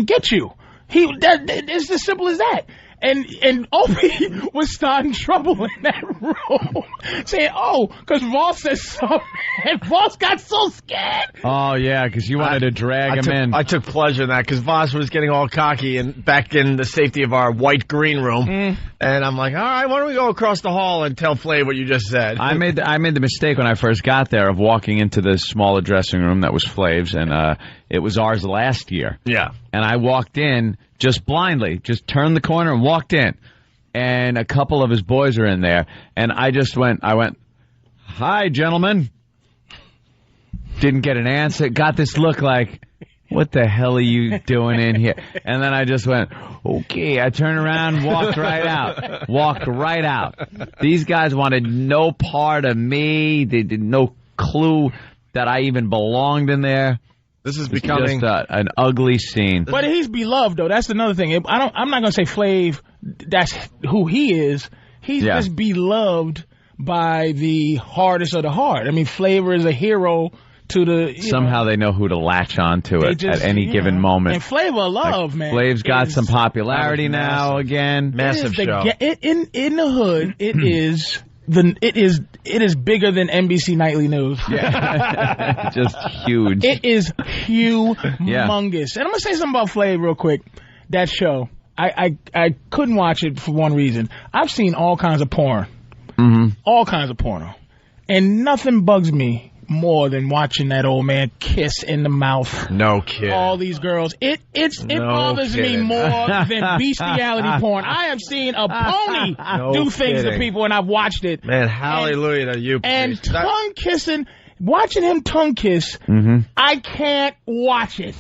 get you. It's as simple as that. And Opie was starting trouble in that room, saying, because Voss said something, and Voss got so scared. Oh, yeah, because you wanted to drag him in. I took pleasure in that, because Voss was getting all cocky and back in the safety of our white green room. And I'm like, all right, why don't we go across the hall and tell Flav what you just said? I made the mistake when I first got there of walking into the smaller dressing room that was Flav's, and it was ours last year. Yeah. And I walked in just blindly, just turned the corner and walked in. And a couple of his boys are in there. And I went, hi, gentlemen. Didn't get an answer. Got this look like, what the hell are you doing in here? And then I just went, okay. I turned around, walked right out. Walked right out. These guys wanted no part of me. They did no clue that I even belonged in there. This is becoming just an ugly scene. But he's beloved, though. That's another thing. I'm not going to say Flav, that's who he is. He's just beloved by the hardest of the hard. I mean, Flavor is a hero to the... Somehow they know who to latch on to it at any given moment. And Flavor Love, man. Flav's got some popularity now again. Massive show. In the hood, it is bigger than NBC Nightly News. Yeah. Just huge. It is humongous. And I'm going to say something about Flav real quick. That show, I couldn't watch it for one reason. I've seen all kinds of porn. All kinds of porno. And nothing bugs me more than watching that old man kiss in the mouth. No kidding. All these girls. It bothers me more than bestiality porn. I have seen a pony do things to people, and I've watched it. Man, hallelujah to you. And tongue kissing, watching him tongue kiss, I can't watch it.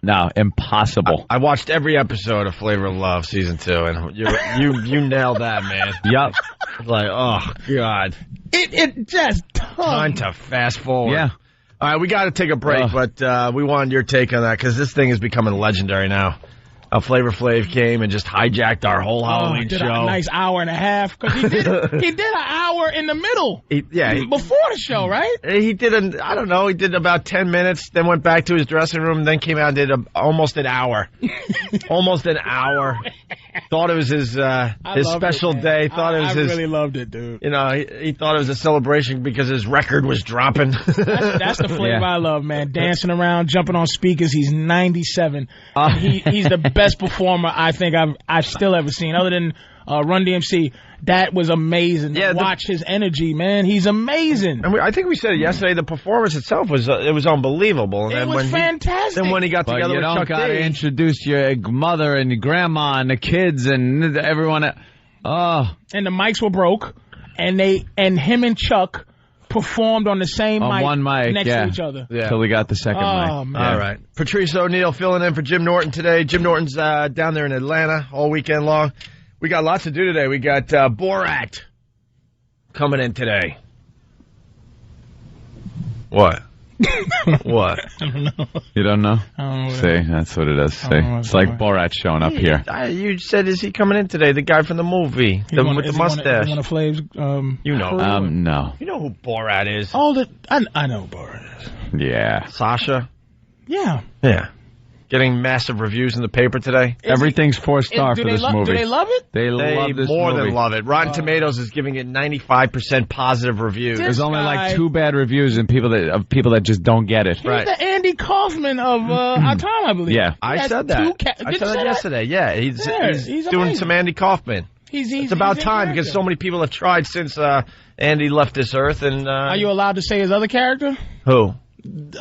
No, impossible. I watched every episode of Flavor Love season 2, and you nailed that, man. Yep. It's like, oh God. It just time to fast forward. Yeah. All right, we got to take a break, but we wanted your take on that because this thing is becoming legendary now. Flavor Flav came and just hijacked our whole Halloween show. A nice hour and a half because he did an hour in the middle. Before the show, right? He did I don't know. He did about 10 minutes, then went back to his dressing room, and then came out and did almost an hour. Almost an hour. Thought it was his special day. Thought it was his. I really loved it, dude. You know, he thought it was a celebration because his record was dropping. That's the Flavor I love, man. Dancing around, jumping on speakers. He's 97. He's the best performer I think I've still ever seen, other than Run DMC. That was amazing. Yeah, watch his energy, man. He's amazing. And I think we said it yesterday. The performance itself was unbelievable. And it was fantastic. Then when he got together with Chuck D, you don't got to introduce your mother and your grandma and the kids and everyone. And the mics were broke, and him and Chuck performed on the same mic next to each other. Yeah. Until we got the second mic. Man. All right. Patrice O'Neill filling in for Jim Norton today. Jim Norton's down there in Atlanta all weekend long. We got lots to do today. We got Borat coming in today. What? What? I don't know. You don't know? I don't know. See, that's what it is. See, it's like Borat showing up here. You said, is he coming in today? The guy from the movie, with the mustache. One of Flav's. You know? No. You know who Borat is? I know who Borat is. Yeah. Sasha. Yeah. Yeah. Getting massive reviews in the paper today. Everything's 4-star for this movie. Do they love it? They love this more movie. than love it. Rotten Tomatoes is giving it 95% positive reviews. There's only like 2 bad reviews and people that just don't get it. He's the Andy Kaufman of our time, I believe. Yeah, I said that. I said that yesterday. Yeah, he's doing some Andy Kaufman. It's about time because so many people have tried since Andy left this earth. And are you allowed to say his other character? Who?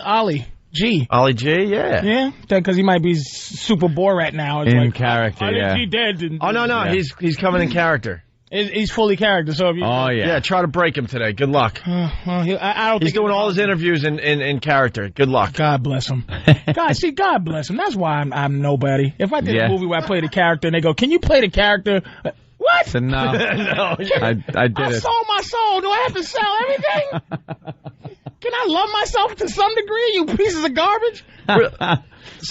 Ollie G. Ollie G, yeah. Yeah, because he might be super Borat now. It's In like, character, Ollie yeah. G dead. Oh, no, Yeah. he's coming in character. He's fully character, so if you... Yeah, try to break him today. Good luck. I don't He's think doing all his interviews in character. Good luck. God bless him. God bless him. That's why I'm nobody. If I did a movie where I played a character and they go, can you play the character? What? So no. No. I did I it. sold my soul. Do I have to sell everything? Can I love myself to some degree, you pieces of garbage?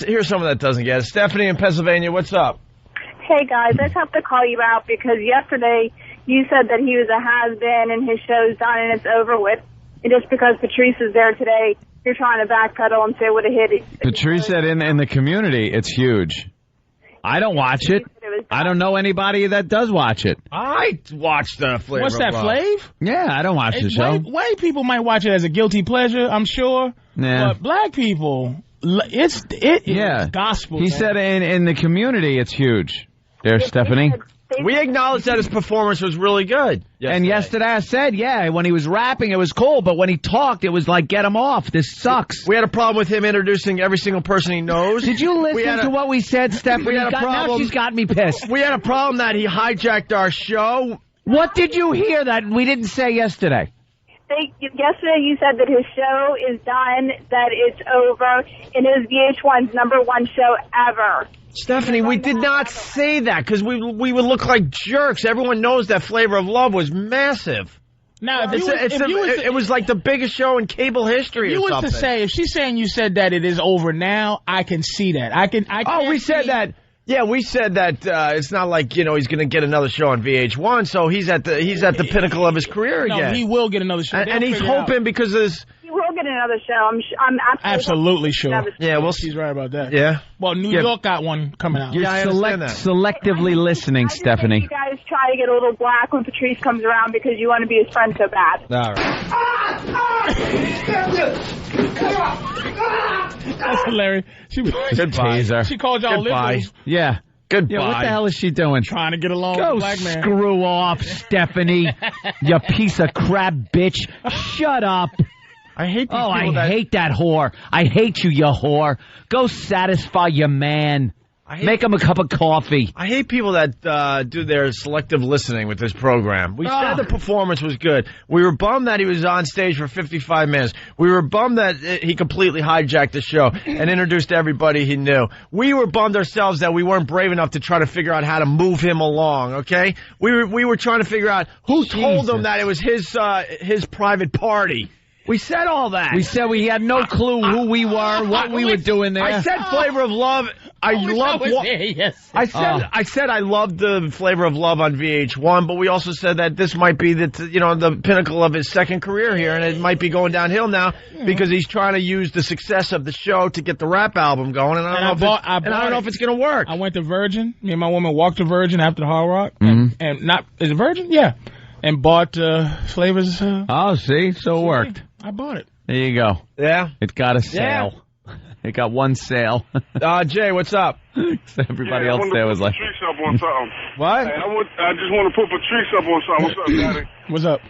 Here's someone that doesn't get it. Stephanie in Pennsylvania, what's up? Hey, guys, I just have to call you out because yesterday you said that he was a has-been and his show's done and it's over with. And just because Patrice is there today, you're trying to backpedal and say it would have hit it. Patrice said in the community, it's huge. I don't watch it. I don't know anybody that does watch it. I watched the Flavor What's that, Flav. Flav? Yeah, I don't watch the show. White people might watch it as a guilty pleasure, I'm sure. Yeah. But black people, it is gospel. He man. said in the community, it's huge. There, Stephanie. We acknowledge that his performance was really good. And yesterday I said, when he was rapping, it was cool, but when he talked, it was like, get him off. This sucks. We had a problem with him introducing every single person he knows. Did you listen to what we said, Stephanie? We had a problem. Now she's got me pissed. We had a problem that he hijacked our show. What did you hear that we didn't say yesterday? Yesterday you said that his show is done, that it's over, and it was VH1's #1 show ever. Stephanie, we did not say that because we would look like jerks. Everyone knows that Flavor of Love was massive. Now, it was like the biggest show in cable history. You or was something. to say, if she's saying you said that it is over now, I can see that. I can. We said that. Yeah, we said that it's not like he's going to get another show on VH1. So he's at the pinnacle of his career again. No, he will get another show, and he's hoping because of this. He will get another show. I'm absolutely sure. Yeah, well, she's right about that. Yeah. Well, New York got one coming out. You're selectively listening, Stephanie. You guys try to get a little black when Patrice comes around because you want to be his friend so bad. All right. That's hilarious. Taser. She called y'all liberals. Yeah. Goodbye. Yeah, what the hell is she doing? Trying to get along Go with a black man. Screw off, Stephanie. You piece of crap bitch. Shut up. I hate these I hate that whore. I hate you, you whore. Go satisfy your man. Make him a cup of coffee. I hate people that do their selective listening with this program. We said the performance was good. We were bummed that he was on stage for 55 minutes. We were bummed that he completely hijacked the show and introduced everybody he knew. We were bummed ourselves that we weren't brave enough to try to figure out how to move him along, okay? We were trying to figure out who told him that it was his private party. We said all that. We said we had no clue who we were, what we were doing there. I said Flavor of Love. I said I loved the Flavor of Love on VH1, but we also said that this might be the pinnacle of his second career here, and it might be going downhill now because he's trying to use the success of the show to get the rap album going. And I don't know if it's going to work. I went to Virgin. Me and my woman walked to Virgin after the Hard Rock, and is it Virgin? Yeah, and bought Flavor's. See, so it worked. I bought it. There you go. Yeah, it got a sale. Yeah. It got one sale. Jay, what's up? Everybody else there was like, Patrice up on something. What? Hey, I just want to put Patrice up on something. What's up, Daddy? What's up?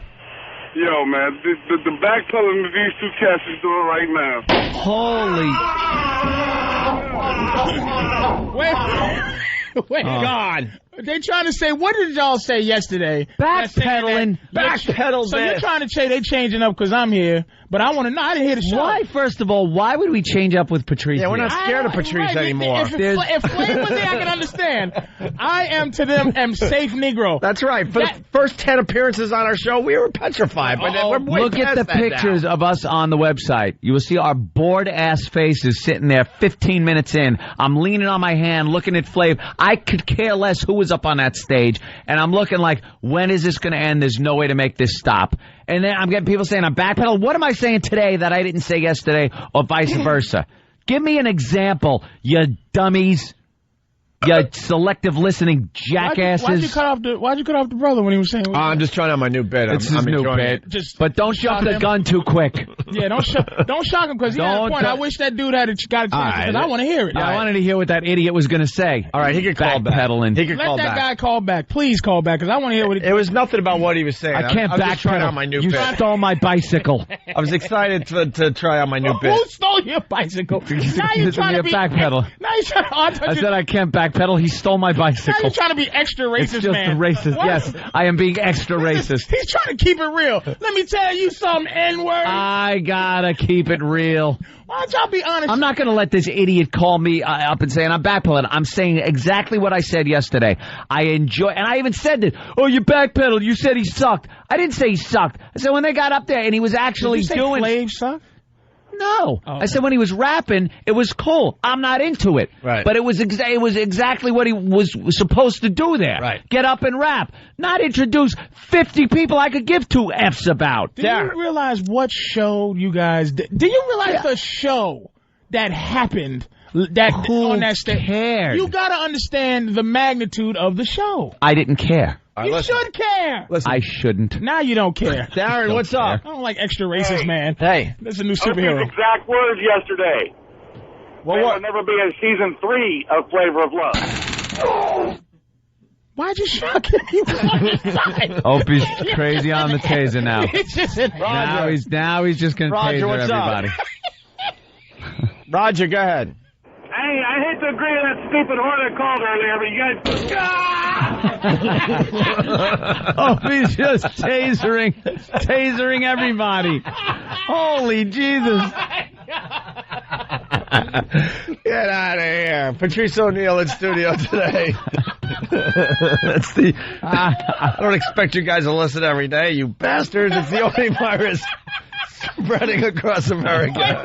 Yo, man, the backpedaling that these two cats is doing right Wait, now. God. They're trying to say, what did y'all say yesterday? Backpedaling. Backpedal. So you're trying to say they changing up because I'm here, but I want to know. I didn't hear the show. Why, first of all, why would we change up with Patrice? Yeah, we're not scared of Patrice anymore. If Flav was there, I can understand. I am to them safe Negro. That's right. For the first 10 appearances on our show, we were petrified. But we're way look at the pictures of us on the website. You will see our bored-ass faces sitting there 15 minutes in. I'm leaning on my hand, looking at Flav. I could care less who was up on that stage. And I'm looking like, when is this going to end? There's no way to make this stop. And then I'm getting people saying I'm backpedaling. What am I saying today that I didn't say yesterday or vice versa? Give me an example, you dummies. You selective listening jackasses. Why'd you cut off the brother when he was saying? I'm just trying out my new bit. It's his new bit. But don't jump the gun too quick. Yeah, don't shock him because he had a point. I wish that dude got a chance because I want to hear it. I wanted to hear what that idiot was going to say. All right, he could call back. Backpedaling. He could call back. Let that guy call back. Please call back because I want to hear what it was nothing about what he was saying. I can't backpedal. You stole my bicycle. I was excited to try out my new bit. Who stole your bicycle? Now you're trying to be backpedal. Now you're trying to. I said I can't backpedal. He stole my bicycle. Now you're trying to be extra racist, it's just man. Racist. What? Yes, I am being extra racist. He's trying to keep it real. Let me tell you some N-word. I gotta keep it real. Why don't y'all be honest? I'm not gonna let this idiot call me up and saying I'm backpedaling. I'm saying exactly what I said yesterday. I enjoy, and I even said it. Oh, you backpedaled. You said he sucked. I didn't say he sucked. I said when they got up there and he was actually Did you say doing. Flav sucked? No, oh, okay. I said when he was rapping, it was cool. I'm not into it, right? But it was exactly what he was supposed to do there. Right. Get up and rap, not introduce 50 people I could give 2 F's about. Do you realize what show you guys did? Do you realize the show that happened on that stage? Cared? You got to understand the magnitude of the show. I didn't care. You should care. I shouldn't. Now you don't care. Darren, what's up? I don't like extra racist, man. Hey. That's a new superhero. Opie's exact words yesterday. Well, there will never be a season 3 of Flavor of Love. Why'd you shock him? He was on his side. Opie's crazy on the taser now. It's just Now he's just going to taser what's everybody. Roger, go ahead. Hey, I hate to agree with that stupid whore that called earlier, but you guys... Opie's just tasering everybody. Holy Jesus. Get out of here. Patrice O'Neill in studio today. That's the. I don't expect you guys to listen every day, you bastards. It's the only virus spreading across America.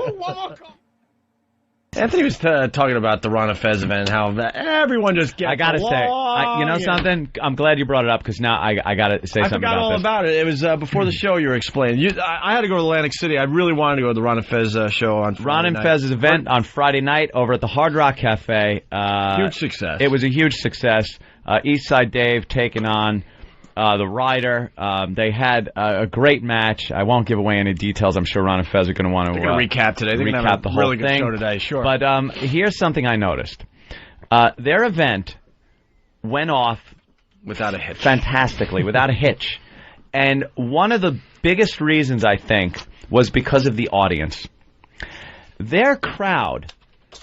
Anthony was talking about the Ron and Fez event and how everyone just gets I gotta along. say, you know something? I'm glad you brought it up because now I gotta say something about this. I forgot all about it. It was before the show you were explaining. I had to go to Atlantic City. I really wanted to go to the Ron and Fez show on Friday Ron and night. Fez's event on Friday night over at the Hard Rock Cafe. Huge success. It was a huge success. Eastside Dave taking on the Rider. They had a great match. I won't give away any details. I'm sure Ron and Fez are going to want to recap today. They're recap have the a whole really thing. Good show today, sure. But here's something I noticed. Their event went off without a hitch. Fantastically, without a hitch. And one of the biggest reasons, I think, was because of the audience. Their crowd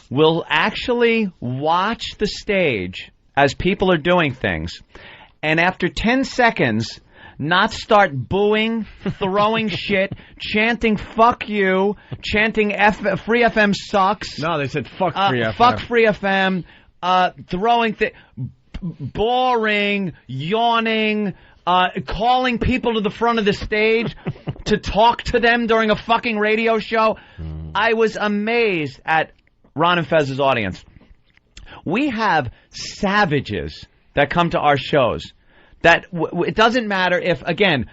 will actually watch the stage as people are doing things, and after 10 seconds, not start booing, throwing shit, chanting "fuck you," chanting "Free FM sucks." No, they said "fuck Free FM." Fuck Free FM. Throwing boring, yawning, calling people to the front of the stage to talk to them during a fucking radio show. I was amazed at Ron and Fez's audience. We have savages that come to our shows. That it doesn't matter if, again,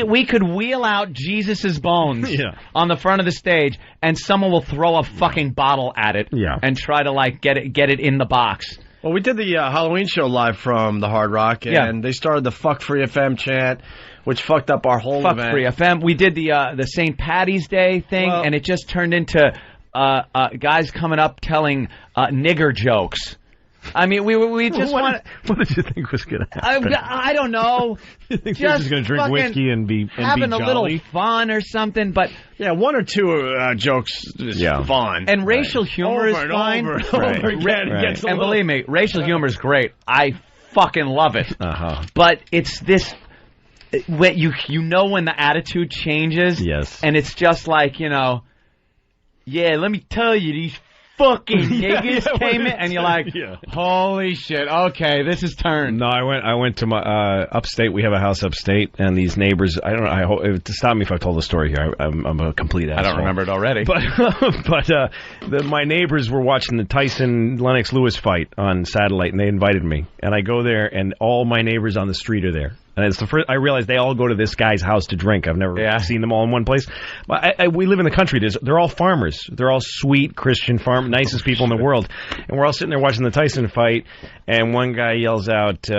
we could wheel out Jesus's bones on the front of the stage, and someone will throw a fucking bottle at it and try to get it in the box. Well, we did the Halloween show live from the Hard Rock, and they started the "Fuck Free FM" chant, which fucked up our whole event. Fuck Free FM. We did the St. Patty's Day thing, and it just turned into guys coming up telling nigger jokes. I mean, we just want. What did you think was going to happen? I don't know. You think they're just going to drink whiskey and be having jolly? a little fun or something? But yeah, one or two jokes is fun, and racial humor is fine. Over and over again. And believe me, racial humor is great. I fucking love it. But it's this. When you know when the attitude changes, and it's just like let me tell you these fucking niggas came in, and you're like, holy shit, okay, this is turned. No, I went to my upstate. We have a house upstate, and these neighbors. I don't know. I hope to stop me if I told the story here. I'm a complete asshole. I don't remember it already. But my neighbors were watching the Tyson Lennox Lewis fight on satellite, and they invited me. And I go there, and all my neighbors on the street are there. And it's the first I realized they all go to this guy's house to drink. I've never seen them all in one place. But we live in the country. They're all farmers. They're all sweet Christian nicest people in the world. And we're all sitting there watching the Tyson fight, and one guy yells out,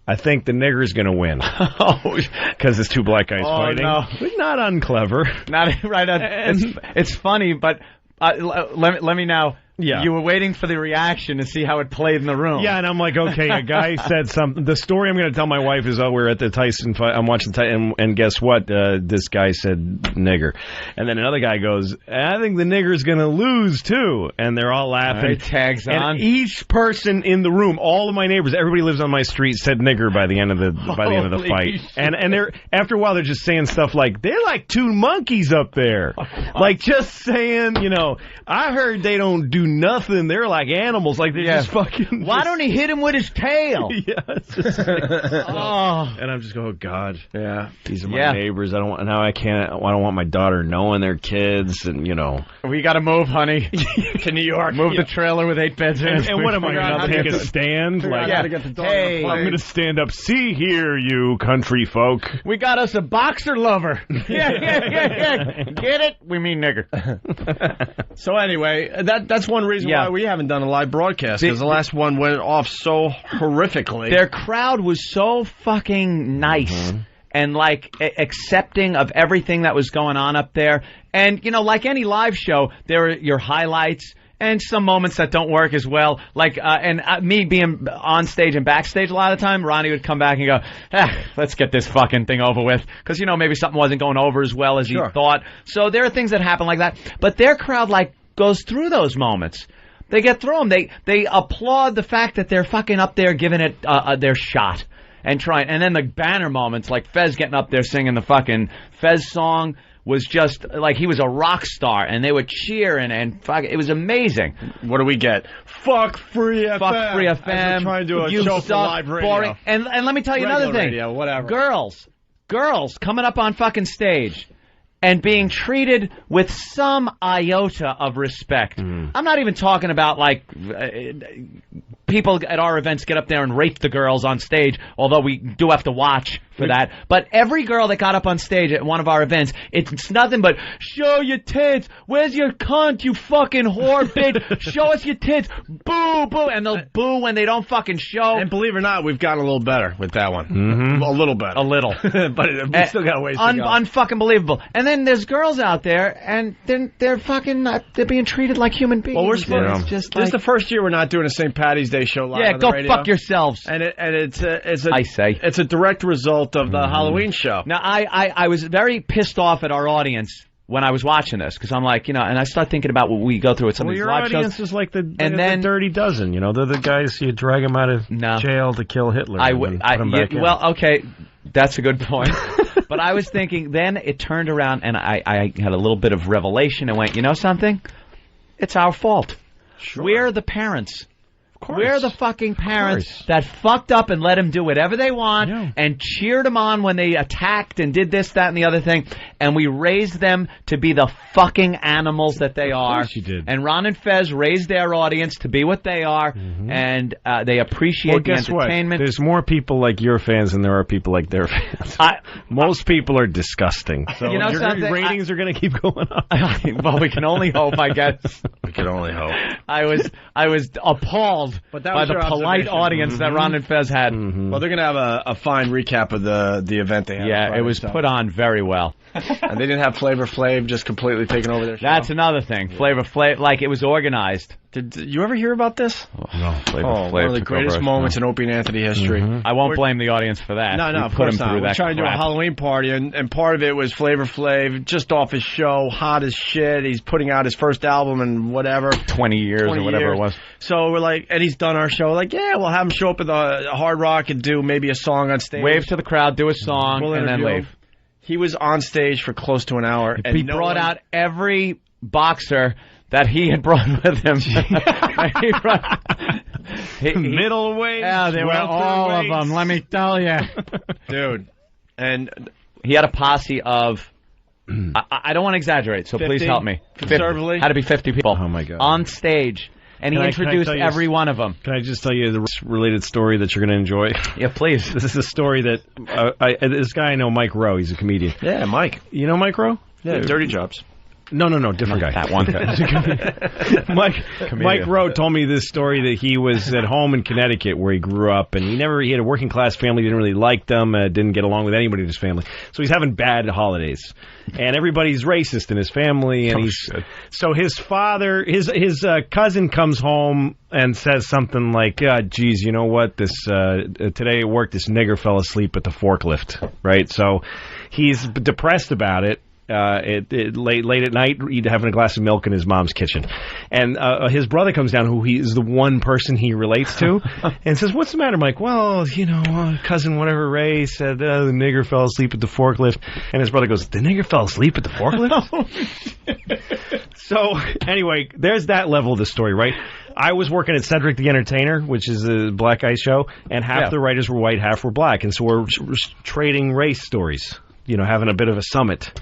I think the nigger's going to win. Because it's two black guys fighting. No. But not unclever. Not right. It's funny, but let me now. Yeah. You were waiting for the reaction to see how it played in the room. Yeah, and I'm like, okay, a guy said something. The story I'm going to tell my wife is, we're at the Tyson fight. I'm watching Tyson, and guess what? This guy said nigger. And then another guy goes, I think the nigger's going to lose, too. And they're all laughing. Right, tags and on. each person in the room, all of my neighbors, everybody lives on my street, said nigger by the end of the fight. And they're, after a while, they're just saying stuff like, they're like two monkeys up there. Like, just saying, I heard they don't do nothing. They're like animals. Like they're just fucking. Why don't he hit him with his tail? It's just like, and I'm just going, oh God, these are my neighbors. I don't want my daughter knowing their kids, and we got to move, honey, to New York. Move the trailer with 8 beds in. And what am I going to take a stand? Like, hey, I'm going to stand up. See here, you country folk. We got us a boxer lover. Yeah. Get it? We mean nigger. So anyway, that's one reason why we haven't done a live broadcast, because the last one went off so horrifically. Their crowd was so fucking nice and accepting of everything that was going on up there. And like any live show, there are your highlights and some moments that don't work as well. Me being on stage and backstage a lot of the time, Ronnie would come back and go, let's get this fucking thing over with. Because, maybe something wasn't going over as well as he thought. So there are things that happen like that. But their crowd, goes through those moments. They get through them. They applaud the fact that they're fucking up there giving it their shot and trying. And then the banner moments, like Fez getting up there singing the fucking Fez song, was just like he was a rock star, and they were cheering and it was amazing. What do we get? Fuck Free FM. Fuck Free FM. As we're trying to do a show for live radio. Boring. And let me tell you another thing. Radio, whatever. Girls coming up on fucking stage and being treated with some iota of respect. I'm not even talking about people at our events get up there and rape the girls on stage, although we do have to watch for that. But every girl that got up on stage at one of our events, it's nothing but, show your tits, where's your cunt, you fucking whore bitch, show us your tits, boo, boo, and they'll boo when they don't fucking show. And believe it or not, we've gotten a little better with that one. A little better. A little. But we still got a ways to go. Unfucking believable. And then there's girls out there, and they're fucking, they're being treated like human beings. Well, we're supposed this is the first year we're not doing a St. Patty's Day show live on the radio. Go fuck yourselves. And it's a direct result of the Halloween show. Now, I was very pissed off at our audience when I was watching this, because I'm like, and I start thinking about what we go through at some of these live shows. Your audience is like the Dirty Dozen, They're the guys you drag them out of jail to kill Hitler. Well, okay, that's a good point. But I was thinking, then it turned around, and I had a little bit of revelation and went, you know something? It's our fault. Sure. We're the parents. We're the fucking parents that fucked up and let him do whatever they want and cheered him on when they attacked and did this, that, and the other thing. And we raised them to be the fucking animals that they are. Of course you did. And Ron and Fez raised their audience to be what they are, and they appreciate the entertainment. There's more people like your fans than there are people like their fans. Most people are disgusting. So your ratings are going to keep going up. Well, we can only hope, I guess. We can only hope. I was appalled by the polite audience that Ron and Fez had. Well, they're going to have a fine recap of the event they had. Yeah, it was put on very well. And they didn't have Flavor Flav just completely taking over their show. That's another thing. Flavor Flav, it was organized. Did you ever hear about this? No. Flavor Flav one of the greatest moments in Opie and Anthony history. I won't blame the audience for that. No, of course not. We're trying to do a Halloween party, and part of it was Flavor Flav, just off his show, hot as shit. He's putting out his first album in whatever. 20 years or whatever it was. So we're like, and he's done our show. We'll have him show up at the Hard Rock and do maybe a song on stage. Wave to the crowd, do a song, and then leave. He was on stage for close to an hour. And he brought out every boxer that he had brought with him. Middleweight. Yeah, they were all of them, let me tell you. Dude. And he had a posse of, I don't want to exaggerate, so 50? Please help me. Conservatively? Had to be 50 people. Oh, my God. On stage. and he introduced every one of them. Can I just tell you the related story that you're going to enjoy? Yeah, please. This is a story that this guy I know, Mike Rowe. He's a comedian. Yeah, Mike. You know Mike Rowe? Yeah, Dirty Jobs. No, different guy. That one guy. Mike Rowe told me this story that he was at home in Connecticut where he grew up, and he had a working class family, didn't really like them, didn't get along with anybody in his family. So he's having bad holidays. And everybody's racist in his family, and so his father, his cousin comes home and says something like, geez, you know what, today at work this nigger fell asleep at the forklift, right? So he's depressed about it. Late at night, having a glass of milk in his mom's kitchen, and his brother comes down, who he is the one person he relates to, and says, "What's the matter, Mike?" "Well, cousin whatever Ray said the nigger fell asleep at the forklift," and his brother goes, "The nigger fell asleep at the forklift?" So anyway, there's that level of the story, right? I was working at Cedric the Entertainer, which is a black guy show, and half the writers were white, half were black, and so we're trading race stories. Having a bit of a summit.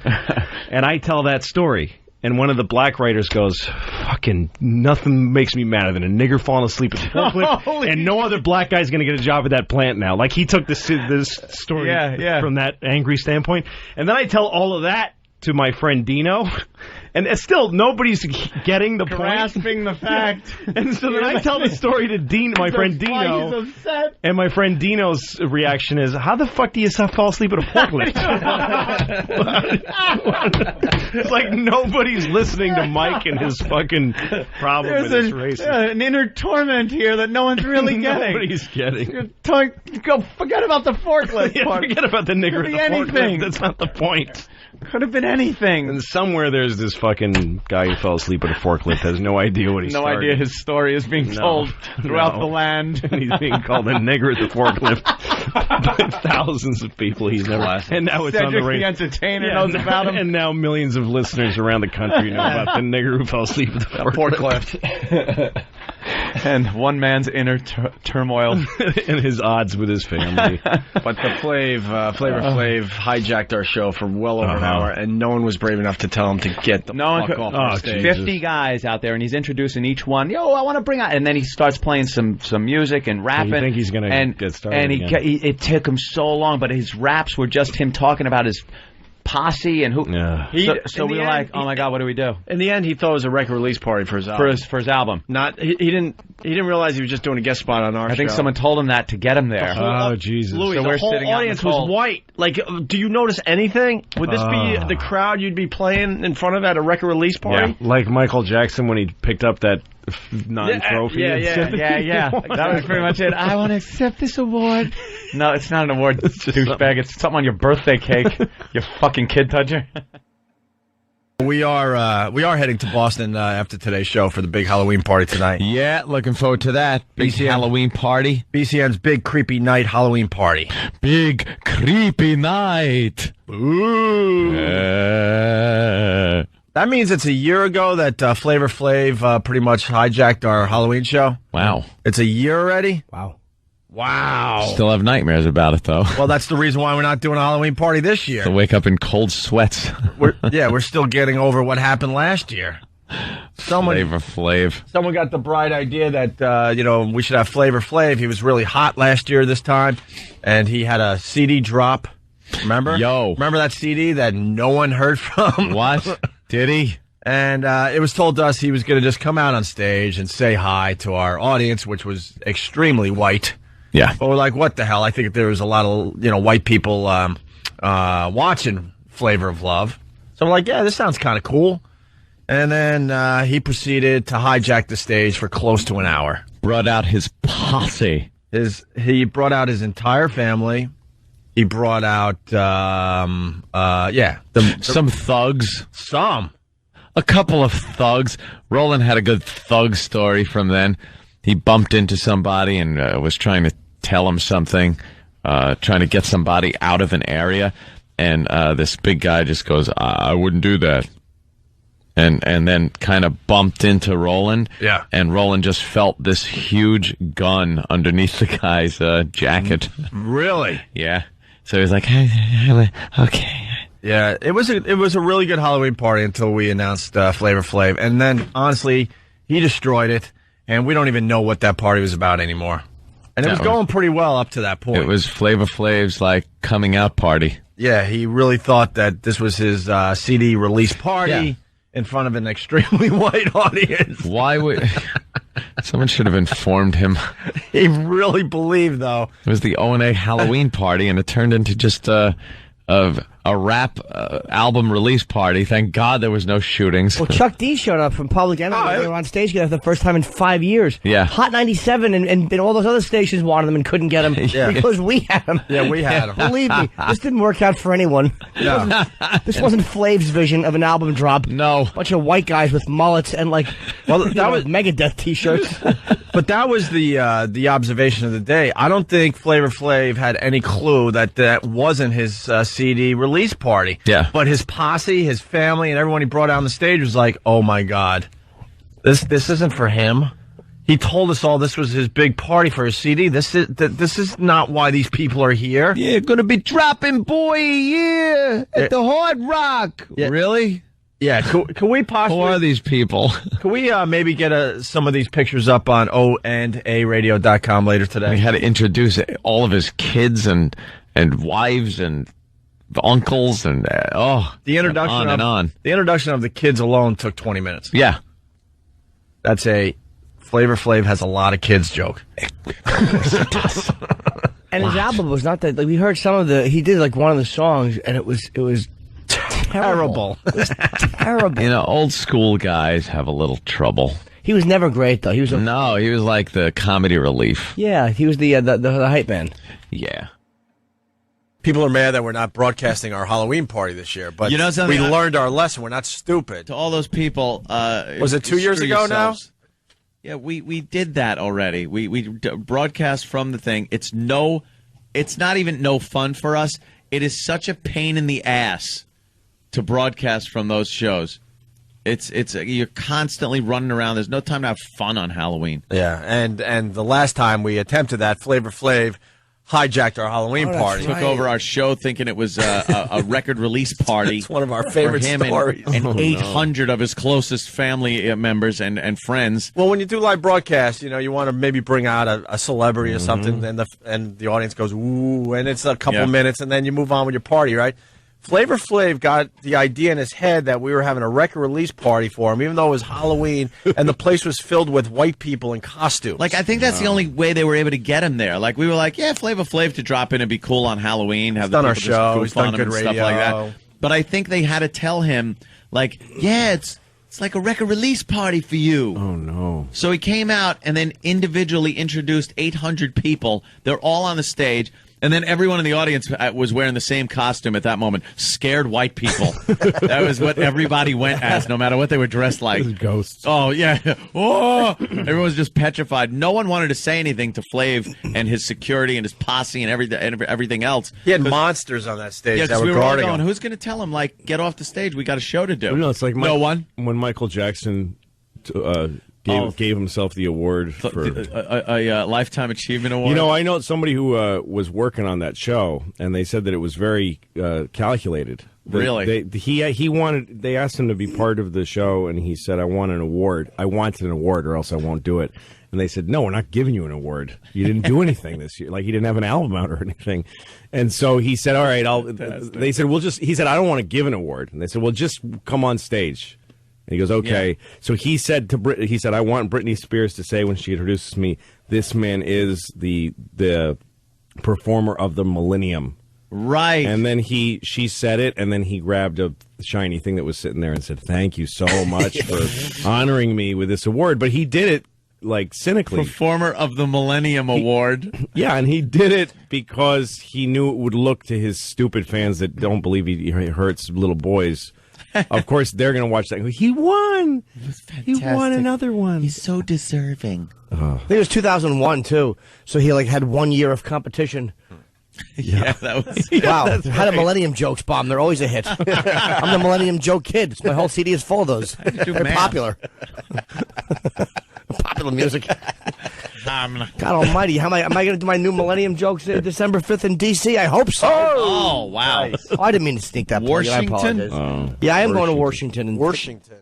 And I tell that story, and one of the black writers goes, fucking nothing makes me madder than a nigger falling asleep at the forklift, and no other black guy's going to get a job at that plant now. Like, he took this story from that angry standpoint. And then I tell all of that to my friend Dino, and still nobody's getting the grasping the fact. And so then I tell the story to my friend Dino, he's upset. And my friend Dino's reaction is, how the fuck do you fall asleep at a forklift? It's like nobody's listening to Mike and his fucking problem with his race. An inner torment here that no one's really getting. Nobody's getting. Go forget about the forklift part. Forget about the nigger at the anything. forklift. That's not the point. Could have been anything. And somewhere there's this fucking guy who fell asleep at a forklift, has no idea what he started. No idea his story is being told throughout the land. And he's being called a nigger at the forklift by thousands of people he's never... And now it's on the radio. Cedric the Entertainer knows about him. And now millions of listeners around the country know about the nigger who fell asleep at the forklift. And one man's inner turmoil. And his odds with his family. But the Flavor Flav hijacked our show for well over an hour, and no one was brave enough to tell him to get the fuck off the stage. 50 guys out there, and he's introducing each one. Yo, I want to bring out... And then he starts playing some music and rapping. You think he's going to get started And it took him so long, but his raps were just him talking about his posse and who. Yeah. So we were like, oh my god, what do we do? In the end, he thought it was a record release party for his album. For his album. He didn't realize he was just doing a guest spot on our show. I think someone told him that to get him there. Oh Jesus! Louis, so the we're whole sitting out in audience the cold. was white. Like, do you notice anything? Would this be the crowd you'd be playing in front of at a record release party? Yeah, like Michael Jackson when he picked up that non-trophy. Yeah. That was pretty much it. I want to accept this award. No, it's not an award, douchebag. It's something on your birthday cake. You fucking kid toucher. We are heading to Boston after today's show for the big Halloween party tonight. Yeah, looking forward to that. Big Halloween party. BCN's Big Creepy Night Halloween Party. Big Creepy Night. Ooh. That means it's a year ago that Flavor Flav pretty much hijacked our Halloween show. Wow. It's a year already? Wow. Still have nightmares about it, though. Well, that's the reason why we're not doing a Halloween party this year. To wake up in cold sweats. We're still getting over what happened last year. Flavor Flav. Someone got the bright idea that, we should have Flavor Flav. He was really hot last year this time, and he had a CD drop. Remember? Remember that CD that no one heard from? What? Did he? And it was told to us he was going to just come out on stage and say hi to our audience, which was extremely white. Yeah. But we're like, what the hell? I think there was a lot of, white people watching Flavor of Love. So I'm like, yeah, this sounds kind of cool. And then he proceeded to hijack the stage for close to an hour. Brought out his posse. He brought out his entire family. He brought out, some thugs. Some. A couple of thugs. Roland had a good thug story from then. He bumped into somebody and was trying to tell him something, trying to get somebody out of an area. And this big guy just goes, I wouldn't do that. And then kind of bumped into Roland. Yeah. And Roland just felt this huge gun underneath the guy's jacket. Really? Yeah. So he was like, hey, okay. Yeah, it was a really good Halloween party until we announced Flavor Flav. And then, honestly, he destroyed it. and we don't even know what that party was about anymore. And it was going pretty well up to that point. It was Flavor Flav's like coming out party. Yeah, he really thought that this was his CD release party in front of an extremely white audience. Why would someone should have informed him? He really believed, though. It was the O&A Halloween party, and it turned into just a rap album release party. Thank God there was no shootings. Well, Chuck D showed up from Public Enemy. They were on stage together for the first time in 5 years. Yeah. Hot 97 and all those other stations wanted them and couldn't get them because we had them. Yeah, we had them. Believe me, this didn't work out for anyone. No. This wasn't Flav's vision of an album drop. No. Bunch of white guys with mullets and that was Megadeth t-shirts. But that was the observation of the day. I don't think Flavor Flav had any clue that wasn't his CD release party. Yeah. But his posse, his family, and everyone he brought out on the stage was like, oh my God, this isn't for him. He told us all this was his big party for his CD. This is not why these people are here. Yeah, gonna be dropping Boy at the Hard Rock. Yeah. Really? Yeah, can we possibly... Who are these people? Can we maybe get some of these pictures up on OandARadio.com later today? He had to introduce all of his kids and wives and uncles and the introduction on and on. The introduction of the kids alone took 20 minutes. Yeah. That's a Flavor Flav has a lot of kids joke. And his album was not that. Like, we heard some of he did like one of the songs, and it was terrible. It was terrible. You know, old school guys have a little trouble. He was never great though. He was he was like the comedy relief. Yeah, he was the hype man. Yeah. People are mad that we're not broadcasting our Halloween party this year, but You know something? we learned our lesson. We're not stupid. To all those people, was it 2 years ago now? Yeah, we did that already. We broadcast from the thing. It's not even no fun for us. It is such a pain in the ass to broadcast from those shows. It's you're constantly running around. There's no time to have fun on Halloween. Yeah, and the last time we attempted that, Flavor Flav hijacked our Halloween party. Took over our show thinking it was a record release party. It's one of our favorite for him stories. And 800 of his closest family members and friends. Well, when you do live broadcasts, you want to maybe bring out a celebrity or something, and the audience goes, ooh, and it's a couple minutes, and then you move on with your party, right? Flavor Flav got the idea in his head that we were having a record release party for him, even though it was Halloween, and the place was filled with white people in costumes. Like, I think that's the only way they were able to get him there. Like, we were like, yeah, Flavor Flav to drop in and be cool on Halloween. Have He's done our people just show. goof He's done on him good and radio. stuff like that. But I think they had to tell him, like, yeah, it's like a record release party for you. Oh, no. So he came out and then individually introduced 800 people. They're all on the stage. And then everyone in the audience was wearing the same costume at that moment. Scared white people. That was what everybody went as, no matter what they were dressed like. Ghosts. Oh, yeah. Oh! Everyone was just petrified. No one wanted to say anything to Flav and his security and his posse and everything else. He had monsters on that stage that were we were all guarding going, him. who's going to tell him, like, get off the stage? We got a show to do. No, it's like no one. When Michael Jackson gave himself the award for a Lifetime Achievement Award. I know somebody who was working on that show, and they said that it was very calculated. Really? They asked him to be part of the show, and he said, I want an award, or else I won't do it. And they said, no, we're not giving you an award. You didn't do anything this year. Like, he didn't have an album out or anything. And so he said, all right, they said, he said, I don't want to give an award. And they said, well, just come on stage. And he goes, okay. Yeah. So he said I want Britney Spears to say when she introduces me, this man is the performer of the millennium. Right. And then she said it, and then he grabbed a shiny thing that was sitting there and said, thank you so much for honoring me with this award. But he did it, like, cynically. Performer of the Millennium Award. Yeah, and he did it because he knew it would look to his stupid fans that don't believe he hurts little boys. Of course, they're going to watch that and go, he won! It was fantastic. He won another one. He's so deserving. I think it was 2001, too. So he, like, had 1 year of competition. Yeah, that was... Wow, how do Millennium jokes bomb? They're always a hit. I'm the Millennium joke kid. My whole CD is full of those. They're popular. Popular music. God almighty, am I going to do my new Millennium jokes December 5th in D.C.? I hope so. Oh, wow. Nice. I didn't mean to sneak that. Washington? I apologize. Yeah, I am going to Washington. Washington.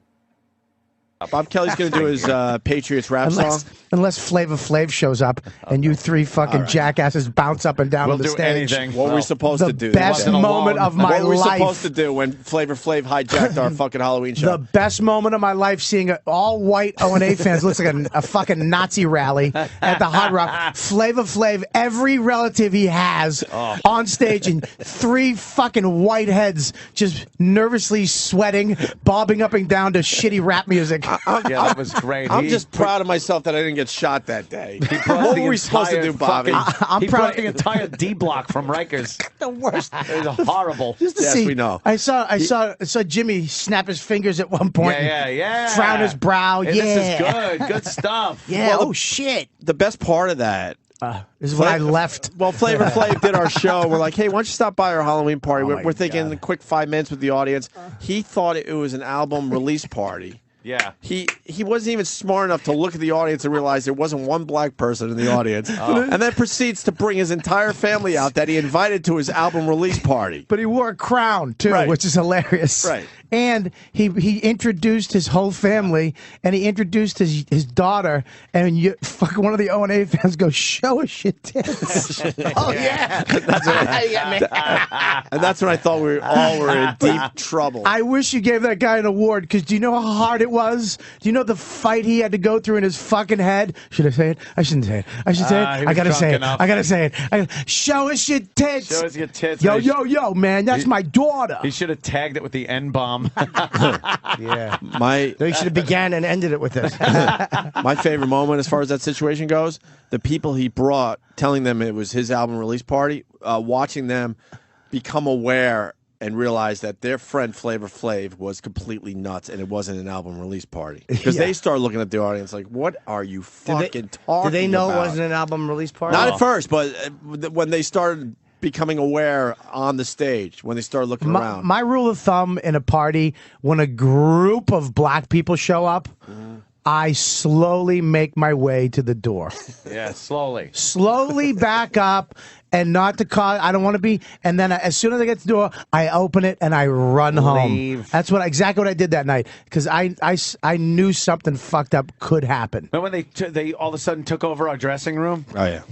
Bob Kelly's going to do his Patriots rap song. Unless Flavor Flav shows up and you three fucking jackasses bounce up and down We'll on the do stage. anything. What were we supposed to do? The best moment of my What were we life. supposed to do when Flavor Flav hijacked our fucking Halloween show? The best moment of my life, seeing all white O&A fans. Looks like a fucking Nazi rally at the Hard Rock. Flavor Flav, every relative he has on stage, and three fucking white heads just nervously sweating, bobbing up and down to shitty rap music. Yeah, that was great. I'm just proud of myself that I didn't get shot that day. What were we supposed to do, Bobby? I'm proud of the entire D block from Rikers. The worst. It was horrible. Just to see. I saw Jimmy snap his fingers at one point. Yeah. Frown his brow. Hey, This is good. Good stuff. Yeah. Well, shit. The best part of that is when I left. Well, Flavor Flav did our show. We're like, hey, why don't you stop by our Halloween party? We're thinking a quick 5 minutes with the audience. He thought it was an album release party. Yeah. He wasn't even smart enough to look at the audience and realize there wasn't one black person in the audience. And then proceeds to bring his entire family out that he invited to his album release party. But he wore a crown, too, which is hilarious. Right. And he introduced his whole family, and he introduced his daughter, and one of the O&A fans goes, show us your tits. Oh, yeah. And that's when I thought we all were in deep trouble. I wish you gave that guy an award, because do you know how hard it was? Do you know the fight he had to go through in his fucking head? Should I say it? I shouldn't say it. I should say it. I gotta say it. I gotta say it. Show us your tits. Show us your tits. Yo, man, that's my daughter. He should have tagged it with the N-bomb. Yeah. They should have began and ended it with this. My favorite moment as far as that situation goes, the people he brought, telling them it was his album release party, watching them become aware and realize that their friend Flavor Flav was completely nuts and it wasn't an album release party. Because they start looking at the audience like, what are you fucking talking about? Did they know it wasn't an album release party? Not at first, but when they started becoming aware on the stage, when they started looking around. My rule of thumb in a party, when a group of black people show up, I slowly make my way to the door. Yeah, slowly. Slowly back up, and not to cause. I don't want to be. And then as soon as I get to the door, I open it and I run home. That's exactly what I did that night, because I knew something fucked up could happen. Remember when they all of a sudden took over our dressing room? Oh yeah.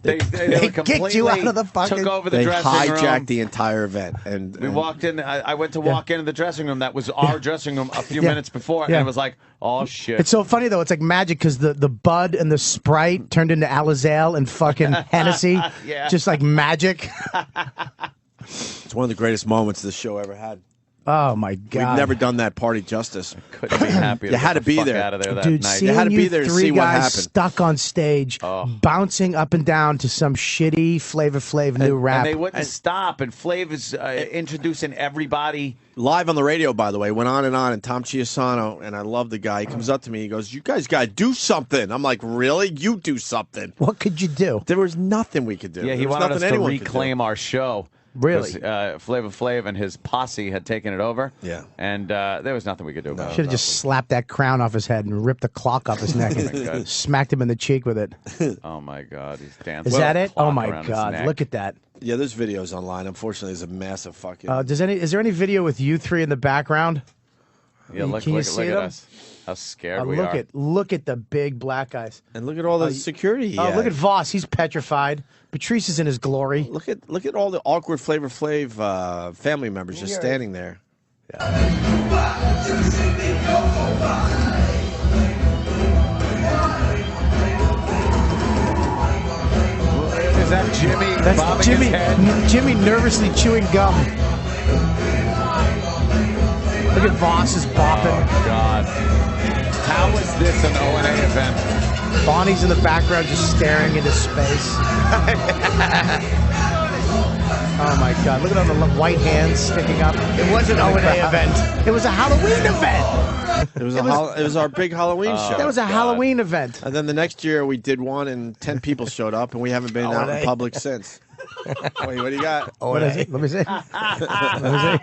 They kicked you out of the fucking. Took over the dressing room. They hijacked the entire event, and we walked in. I went to walk into the dressing room. That was our dressing room a few minutes before, and it was like, oh shit. It's so funny though. It's like magic, because the Bud and the Sprite turned into Alizale and fucking Hennessy, just like magic. It's one of the greatest moments this show ever had. Oh my God! We've never done that party justice. Couldn't be happier. You had to be fuck there. Out of there that Dude, night. seeing You had to be there to three see what guys happened. stuck on stage, bouncing up and down to some shitty Flavor Flav new rap. And they wouldn't stop. And Flav is introducing everybody. Live on the radio, by the way, went on, and Tom Chiasano, and I love the guy. He comes up to me, he goes, "You guys got to do something." I'm like, "Really? You do something?" What could you do? There was nothing we could do. Yeah, he There was wanted us nothing to anyone could do. reclaim our show. Really? Flavor Flav and his posse had taken it over. Yeah. And there was nothing we could do about it. Should have just slapped that crown off his head and ripped the clock off his neck and smacked him in the cheek with it. Oh my God, he's dancing. Is that it? Oh Clock my around his God, neck. look at that. Yeah, there's videos online. Unfortunately, there's a massive fucking. Is there any video with you three in the background? Yeah, look Can you at see them? us. How scared we are. Look at the big black guys. And look at all the security. Look at Voss. He's petrified. Patrice is in his glory. Look at all the awkward Flavor Flav family members just standing there. Is that Jimmy? That's bobbing Jimmy. his head? Jimmy nervously chewing gum. Look at Voss is bopping. Oh God! How is this an O&A event? Bonnie's in the background just staring into space. Oh my God! Look at all the white hands sticking up. It was an O&A event. It was a Halloween event. It was our big Halloween show. That was a Halloween event. And then the next year we did one, and 10 people showed up, and we haven't been out in public since. Wait, what do you got? What is it? Let me see. Let me see.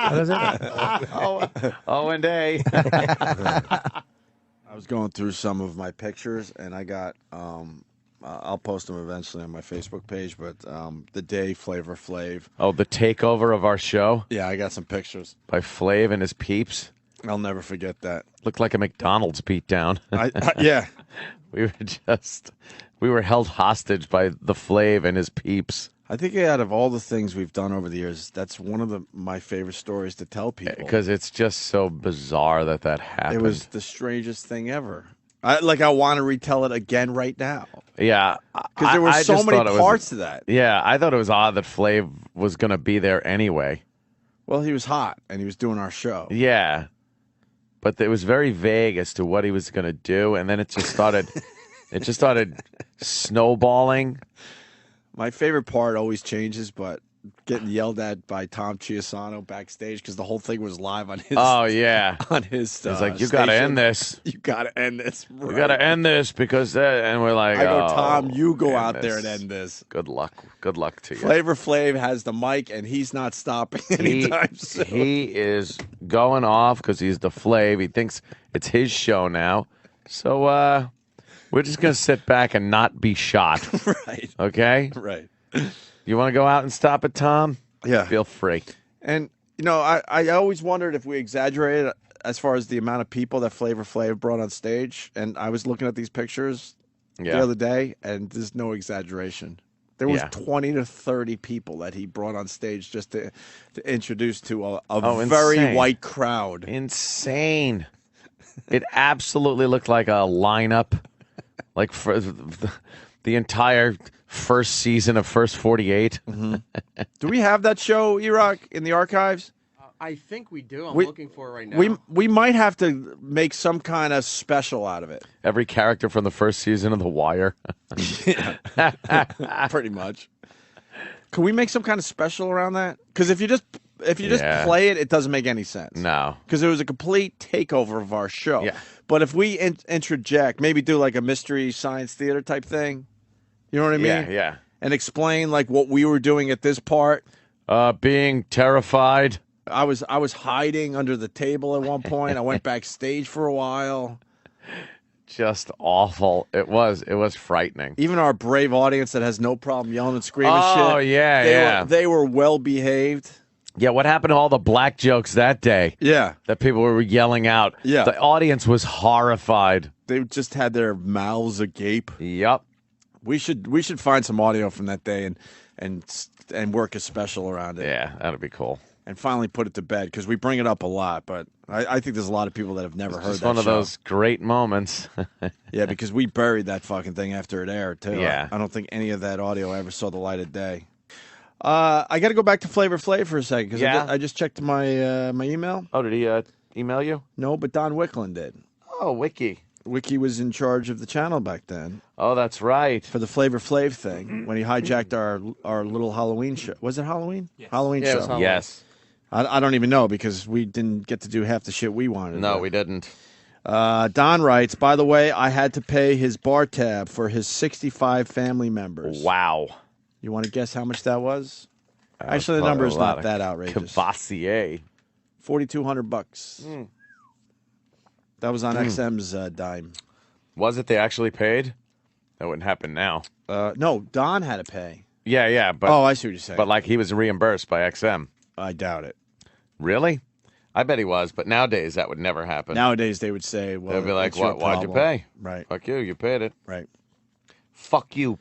What is it? O&A. I was going through some of my pictures, and I got. I'll post them eventually on my Facebook page, but the day Flavor Flav. Oh, the takeover of our show? Yeah, I got some pictures. By Flav and his peeps? I'll never forget that. Looked like a McDonald's beatdown. Yeah. We were held hostage by the Flav and his peeps. I think out of all the things we've done over the years, that's one of my favorite stories to tell people. Because it's just so bizarre that happened. It was the strangest thing ever. I want to retell it again right now. Yeah. Because there were so many parts to that. Yeah, I thought it was odd that Flav was going to be there anyway. Well, he was hot, and he was doing our show. Yeah. But it was very vague as to what he was going to do, and then it just started snowballing. My favorite part always changes, but getting yelled at by Tom Chiasano backstage because the whole thing was live on his. Oh yeah, on his. He's like, "You got to end this. You got to end this. Right. You got to end this because." And we're like, I go, Tom, you go out there and end this. Good luck. Good luck to you. Flavor Flav has the mic, and he's not stopping anytime soon. He is going off because he's the Flav. He thinks it's his show now. So we're just gonna sit back and not be shot. Right. Okay. Right. You want to go out and stop it, Tom? Yeah. Feel free. And, I always wondered if we exaggerated as far as the amount of people that Flavor Flav brought on stage. And I was looking at these pictures the other day, and there's no exaggeration. There was 20 to 30 people that he brought on stage just to introduce to a very white crowd. Insane. It absolutely looked like a lineup, like for the entire first season of First 48. Mm-hmm. Do we have that show, E-Rock, in the archives? I think we do. I'm looking for it right now. We might have to make some kind of special out of it. Every character from the first season of The Wire. Pretty much. Can we make some kind of special around that? Because if you just play it, it doesn't make any sense. No. Because it was a complete takeover of our show. Yeah. But if we interject, maybe do like a mystery science theater type thing. You know what I mean? Yeah. And explain like what we were doing at this part. Being terrified. I was hiding under the table at one point. I went backstage for a while. Just awful. It was frightening. Even our brave audience that has no problem yelling and screaming shit. Oh, yeah, They were well behaved. Yeah, what happened to all the black jokes that day? Yeah. That people were yelling out. Yeah. The audience was horrified. They just had their mouths agape. Yep. We should find some audio from that day and work a special around it. Yeah, that'd be cool. And finally put it to bed because we bring it up a lot, but I think there's a lot of people that have never heard that. It's one of those great moments. Yeah, because we buried that fucking thing after it aired too. Yeah. I don't think any of that audio ever saw the light of day. I got to go back to Flavor Flav for a second because I just checked my my email. Oh, did he email you? No, but Don Wicklund did. Oh, Wiki. Wiki was in charge of the channel back then. Oh, that's right. For the Flavor Flav thing, when he hijacked our little Halloween show. Was it Halloween? Yes. Halloween show. Halloween. Yes. I don't even know because we didn't get to do half the shit we wanted. No, we didn't. Don writes, by the way, I had to pay his bar tab for his 65 family members. Wow. You want to guess how much that was? Actually, the number is not that outrageous. Cavassier. $4,200. That was on XM's dime. Was it they actually paid? That wouldn't happen now. No, Don had to pay. Yeah, but I see what you're saying. But like he was reimbursed by XM. I doubt it. Really? I bet he was, but nowadays that would never happen. Nowadays they would say, well, they'd be like, it's your why'd you problem." pay? Right. Fuck you paid it. Right. Fuck you,